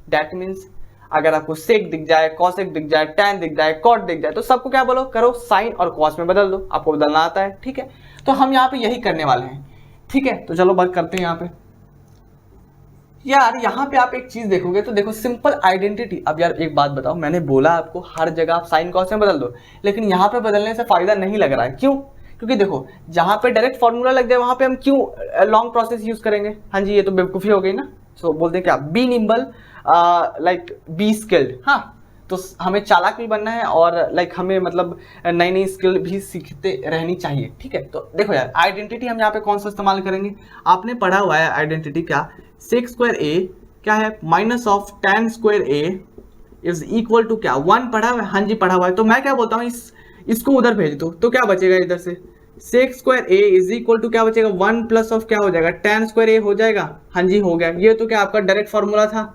दैट मीन्स अगर आपको सेक दिख जाए, कॉसेक दिख जाए, टैन दिख जाए, कॉट दिख जाए, तो सबको क्या बोलो, करो साइन और कॉस में बदल दो। आपको बदलना आता है, ठीक है। तो हम यहाँ पे यही करने वाले हैं, ठीक है। तो चलो बात करते हैं यहाँ पे। यार यहाँ पे आप एक चीज देखोगे तो देखो, सिंपल आइडेंटिटी। अब यार एक बात बताओ, मैंने बोला आपको हर जगह आप साइन कॉस में बदल दो, लेकिन यहाँ पे बदलने से फायदा नहीं लग रहा है। क्यों? क्योंकि देखो, जहाँ पे डायरेक्ट फॉर्मूला लग जाए वहां पे हम क्यों लॉन्ग प्रोसेस यूज करेंगे? हाँ जी, ये तो बेवकूफी हो गई ना। सो बोलते हैं क्या, be nimble like be skilled. हाँ, तो हमें चालाक भी बनना है और लाइक हमें मतलब नई नई स्किल भी सीखते रहनी चाहिए, ठीक है। तो देखो यार, आइडेंटिटी हम यहाँ पे कौन सा इस्तेमाल करेंगे? आपने पढ़ा हुआ है आइडेंटिटी क्या, सेक स्क्वायर ए क्या है, minus of tan square A is equal to क्या, 1 पढ़ा हुआ है? हाँ जी पढ़ा हुआ है। तो मैं क्या बोलता हूँ, इसको उधर भेज दो तो क्या बचेगा इधर से, sec square A is equal to क्या बचेगा, 1 प्लस ऑफ क्या हो जाएगा, टैन स्क्वायर ए हो जाएगा। हाँ जी हो गया। ये तो क्या आपका डायरेक्ट फॉर्मूला था,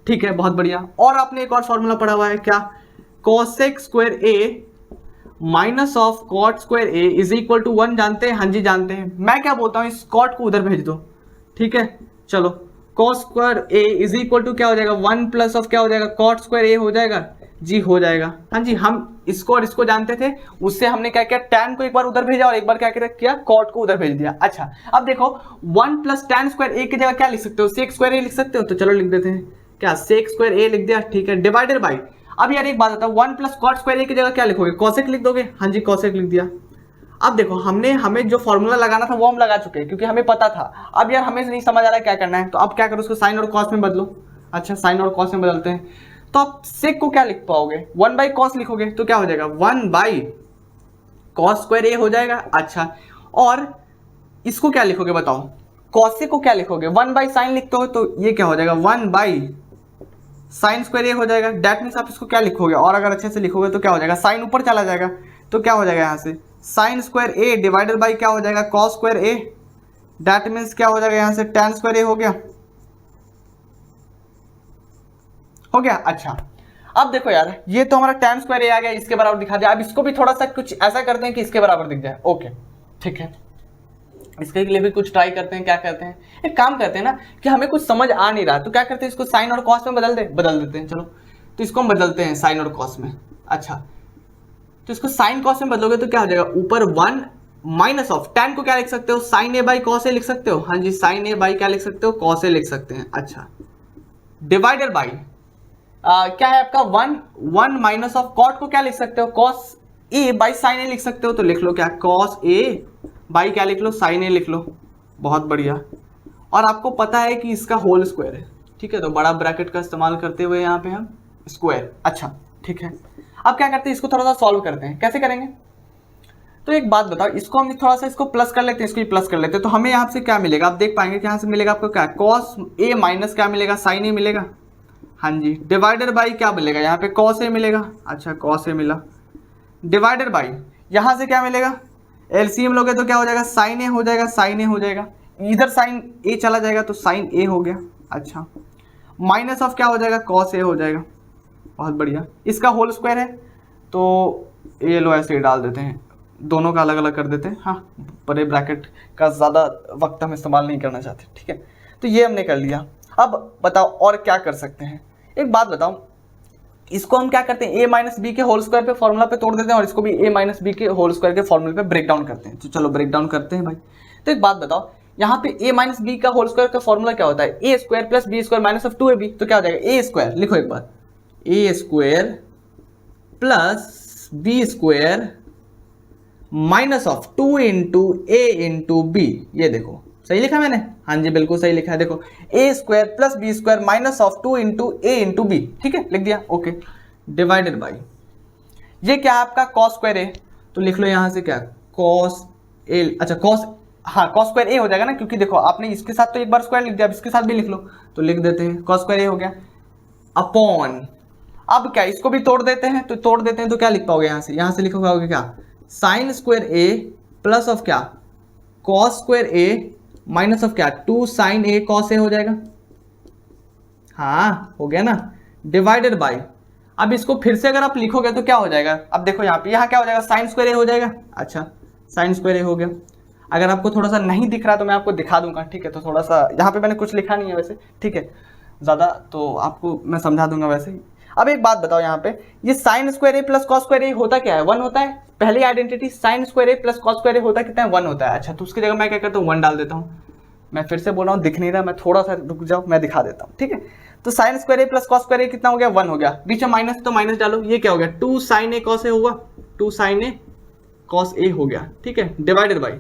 ठीक है, बहुत बढ़िया। और आपने एक और फॉर्मूला पढ़ा हुआ है क्या, cosec square A minus of cot square A is equal to 1, जानते हैं? हाँ जी जानते हैं। मैं क्या बोलता हूँ, इस कॉट को उधर भेज दो, ठीक है। चलो, cos square A is equal to क्या हो जाएगा, 1 प्लस ऑफ क्या हो जाएगा, कॉट स्क्वायर ए हो जाएगा। जी हो जाएगा। हाँ जी, हम इसको और इसको जानते थे, उससे हमने क्या किया, टैन को एक बार उधर भेजा और एक बार क्या किया, कॉट को उधर भेज दिया। अच्छा, अब देखो 1 प्लस टैन स्क्वायर ए की जगह क्या लिख सकते हो, सेक स्क्वायर ए लिख सकते हो। तो चलो लिख देते हैं, क्या सेक स्क्वायर ए लिख दिया, ठीक है, डिवाइडेड बाई। अब यार एक बात बताओ, 1 प्लस कॉट स्क्वायर ए की जगह क्या लिखोगे, कॉसेक लिख दोगे? हाँ जी कॉसेक लिख दिया। अब देखो, हमें जो फॉर्मूला लगाना था वो हम लगा चुके हैं क्योंकि हमें पता था। अब यार हमें नहीं समझ आ रहा है क्या करना है, तो अब क्या करो, उसको साइन और कॉस में बदलो। अच्छा, साइन और कॉस में बदलते हैं, तो आप सेक को क्या लिख पाओगे, 1 बाई कॉस लिखोगे तो क्या हो जाएगा, 1 बाई कॉस स्क्वायर ए हो जाएगा। अच्छा, और इसको क्या लिखोगे बताओ, कॉसेक को क्या लिखोगे, 1 बाई साइन लिखते हो तो ये क्या हो जाएगा, 1 बाई साइन स्क्वायर ए हो जाएगा। दैट मीन्स आप इसको क्या लिखोगे, और अगर अच्छे से लिखोगे तो क्या हो जाएगा, साइन ऊपर चला जाएगा तो क्या हो जाएगा यहाँ से, sign square A divided by क्या हो जाएगा, cos square A. That means क्या हो जाएगा यहाँ से, टैन स्क्वायर ए हो गया। हो गया। अच्छा, अब देखो यार, ये तो हमारा टैन स्क्वायर ए आ गया, इसके बराबर दिखा दिया। अब इसको भी थोड़ा सा कुछ ऐसा करते हैं कि इसके बराबर दिख जाए। ओके ठीक है, इसके लिए भी कुछ ट्राई करते हैं। क्या करते हैं, एक काम करते हैं ना कि हमें कुछ समझ आ नहीं रहा तो क्या करते हैं, इसको साइन और कॉस में बदल देते हैं। चलो, तो इसको हम बदलते हैं साइन और कॉस में। अच्छा, तो इसको साइन कॉस में बदलोगे तो क्या हो जाएगा, ऊपर 1 माइनस ऑफ टैन को क्या लिख सकते हो, साइन ए बाई कॉस ए लिख सकते हो। हाँ जी, साइन ए बाई क्या लिख सकते हो, कॉस ए लिख सकते हैं। अच्छा, डिवाइडेड बाई क्या है आपका 1 माइनस ऑफ कॉट को क्या लिख सकते हो, कॉस ए बाई साइन ए लिख सकते हो। तो लिख लो क्या, कॉस ए बाई क्या लिख लो, साइन ए लिख लो। बहुत बढ़िया। और आपको पता है कि इसका होल स्क्वायर है, ठीक है, तो बड़ा ब्रैकेट का इस्तेमाल करते हुए यहाँ पे हम स्क्वायर। अच्छा ठीक है, अब क्या करते हैं, इसको थोड़ा सा सॉल्व करते हैं। कैसे करेंगे, तो एक बात बताओ, इसको हम थोड़ा सा इसको प्लस कर लेते हैं, इसको प्लस कर लेते हैं, तो हमें यहाँ से क्या मिलेगा, आप देख पाएंगे कि यहाँ से मिलेगा आपको क्या, कॉस ए माइनस क्या मिलेगा, साइन ए मिलेगा। हाँ जी, डिवाइडेड बाई क्या मिलेगा, यहाँ पे कॉस ए मिलेगा। अच्छा, कॉस ए मिला, डिवाइडेड बाई यहाँ से क्या मिलेगा, एलसीएम लोगे तो क्या हो जाएगा, साइन ए हो जाएगा, साइन ए हो जाएगा, इधर साइन ए चला जाएगा तो साइन ए हो गया। अच्छा, माइनस ऑफ क्या हो जाएगा, कॉस ए हो जाएगा। बहुत बढ़िया, इसका होल स्क्वायर है तो ये लो ऐसे ही डाल देते हैं, दोनों का अलग अलग कर देते हैं। हाँ, बड़े ब्रैकेट का ज़्यादा वक्त हम इस्तेमाल नहीं करना चाहते, ठीक है। तो ये हमने कर लिया। अब बताओ और क्या कर सकते हैं, एक बात बताओ, इसको हम क्या करते हैं, a माइनस बी के होल स्क्वायर पे फॉर्मूला पे तोड़ देते हैं और इसको भी a माइनस बी के होल स्क्वायर के फॉर्मूले पे ब्रेक डाउन करते हैं। तो चलो ब्रेक डाउन करते हैं भाई। तो एक बात बताओ, यहाँ पे a माइनस बी का होल स्क्वायर का फॉर्मूला क्या होता है, a square plus B square minus of 2ab। तो क्या हो जाएगा, a स्क्वायर लिखो एक बार, a square plus B square minus of 2 into a into B. ये देखो सही लिखा मैंने, हाँ जी बिल्कुल सही लिखा है। देखो, a square plus B square minus of 2 into A into B, ठीक है, लिख दिया। ओके, डिवाइडेड बाई ये क्या है आपका कॉस स्क्वायर ए, तो लिख लो यहाँ से क्या, कॉस ए। अच्छा, कॉस, हाँ कॉस स्क्वायर ए हो जाएगा ना, क्योंकि देखो आपने इसके साथ तो एक बार स्क्वायर लिख दिया, अब इसके साथ भी लिख लो, तो लिख देते हैं कॉस स्क्वायर ए हो गया अपॉन। अब क्या, इसको भी तोड़ देते हैं, तो क्या लिख पाओगे, यहाँ से लिखोगे क्या, sine square A plus of क्या, cos square A minus of क्या, 2 साइन ए कॉस ए हो जाएगा। हाँ हो गया ना, डिवाइडेड बाई, अब इसको फिर से अगर आप लिखोगे तो क्या हो जाएगा, अब देखो यहाँ पे, यहाँ क्या हो जाएगा, साइन स्क्वायर ए हो जाएगा। अच्छा, साइन स्क्वायर ए हो गया। अगर आपको थोड़ा सा नहीं दिख रहा तो मैं आपको दिखा दूंगा, ठीक है। तो थोड़ा सा यहाँ पे मैंने कुछ लिखा नहीं है वैसे, ठीक है, ज़्यादा तो आपको मैं समझा दूंगा वैसे ही। अब एक बात बताओ, यहाँ पे ये sign square A plus cos square ए होता क्या है, 1 होता है। पहली identity sine square A plus cos square ए होता कितना है, 1 होता है। अच्छा, तो उसकी जगह मैं क्या करता हूँ, 1 डाल देता हूँ। मैं फिर से बोल रहा हूँ, दिख नहीं रहा, मैं थोड़ा सा रुक जाओ, मैं दिखा देता हूँ, ठीक है। तो sine square A plus cos square ए कितना हो गया, 1 हो गया। बीच में माइनस तो माइनस डालो, ये क्या हो गया, 2 साइन ए कॉस ए होगा, 2 साइन ए कॉस ए हो गया, ठीक है, डिवाइडेड बाई,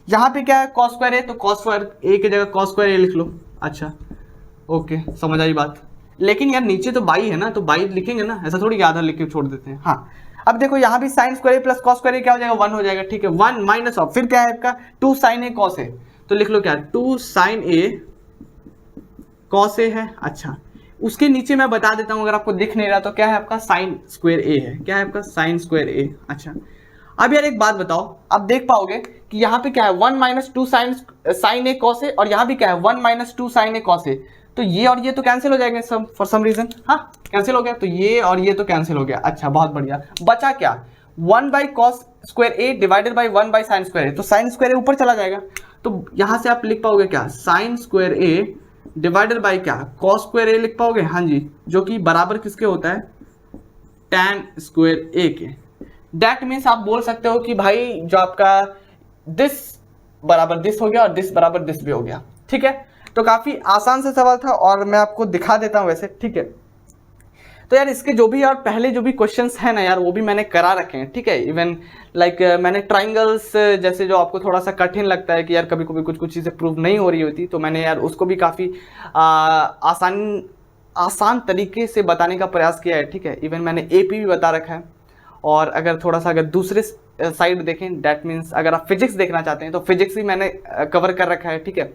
यहाँ पे क्या है कॉस स्क्वायर ए, तो कॉस स्क्वायर ए की जगह कॉस स्क्वायर ए लिख लो। अच्छा, ओके, समझ आई बात। लेकिन यार नीचे तो बाई है ना, तो बाई लिखेंगे ना, ऐसा थोड़ी आधा लिख के छोड़ देते हैं। हाँ, अब देखो यहाँ भी sign square A plus cos square A क्या हो जाएगा, 1 हो जाएगा, ठीक है। 1 माइनस ऑफ, फिर क्या है आपका 2 साइन ए कॉस ए, तो लिख लो क्या, 2 साइन ए कॉस ए है। अच्छा, उसके नीचे मैं बता देता हूँ, अगर आपको दिख नहीं रहा तो क्या है आपका साइन स्क्वायर ए है, क्या है आपका साइन स्क्वायर ए। अच्छा, अब यार एक बात बताओ, आप देख पाओगे कि यहाँ पे क्या है 1 minus 2 sign A cos A, और यहाँ भी क्या है 1 minus 2 sign A cos A. तो ये और ये तो कैंसिल हो जाएंगे सब फॉर सम रीजन, हाँ कैंसिल हो गया, तो ये और ये तो कैंसिल हो गया। अच्छा, बहुत बढ़िया, बचा क्या, 1 by cos square A divided by 1 by sine square A, तो साइन स्क्वायर ए ऊपर चला जाएगा, तो यहाँ से आप लिख पाओगे क्या, sine square A divided by क्या, कॉस स्क्वायर ए लिख पाओगे, हाँ जी, जो कि बराबर किसके होता है, tan स्क्वायर ए के। दैट मीन्स आप बोल सकते हो कि भाई जो आपका दिस बराबर दिस हो गया और दिस बराबर दिस भी हो गया, ठीक है। तो काफी आसान से सवाल था और मैं आपको दिखा देता हूं वैसे, ठीक है। तो यार इसके जो भी और पहले जो भी क्वेश्चंस हैं ना यार, वो भी मैंने करा रखे हैं, ठीक है। इवन लाइक मैंने ट्राइंगल्स जैसे जो आपको थोड़ा सा कठिन लगता है कि यार कभी कभी कुछ कुछ चीज़ें प्रूव नहीं हो रही होती, तो मैंने यार उसको भी काफ़ी आसान तरीके से बताने का प्रयास किया है, ठीक है। इवन मैंने एपी भी बता रखा है, और अगर थोड़ा सा अगर दूसरे साइड देखें, डैट मीन्स अगर आप फिजिक्स देखना चाहते हैं तो फिजिक्स भी मैंने कवर कर रखा है, ठीक है।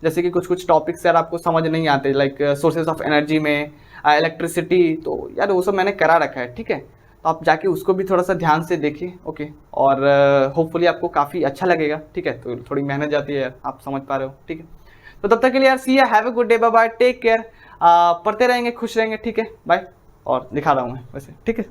जैसे कि कुछ कुछ टॉपिक्स यार आपको समझ नहीं आते, लाइक सोर्सेज ऑफ एनर्जी में, इलेक्ट्रिसिटी, तो यार वो सब मैंने करा रखा है, ठीक है। तो आप जाके उसको भी थोड़ा सा ध्यान से देखिए, ओके। और होपफुली आपको काफ़ी अच्छा लगेगा, ठीक है। तो थोड़ी मेहनत जाती है यार, आप समझ पा रहे हो, ठीक है। तो तब तक के लिए यार see ya, have a good day, bye bye, take care. पढ़ते रहेंगे, खुश रहेंगे, ठीक है, बाय। और दिखा रहा हूँ मैं वैसे, ठीक है।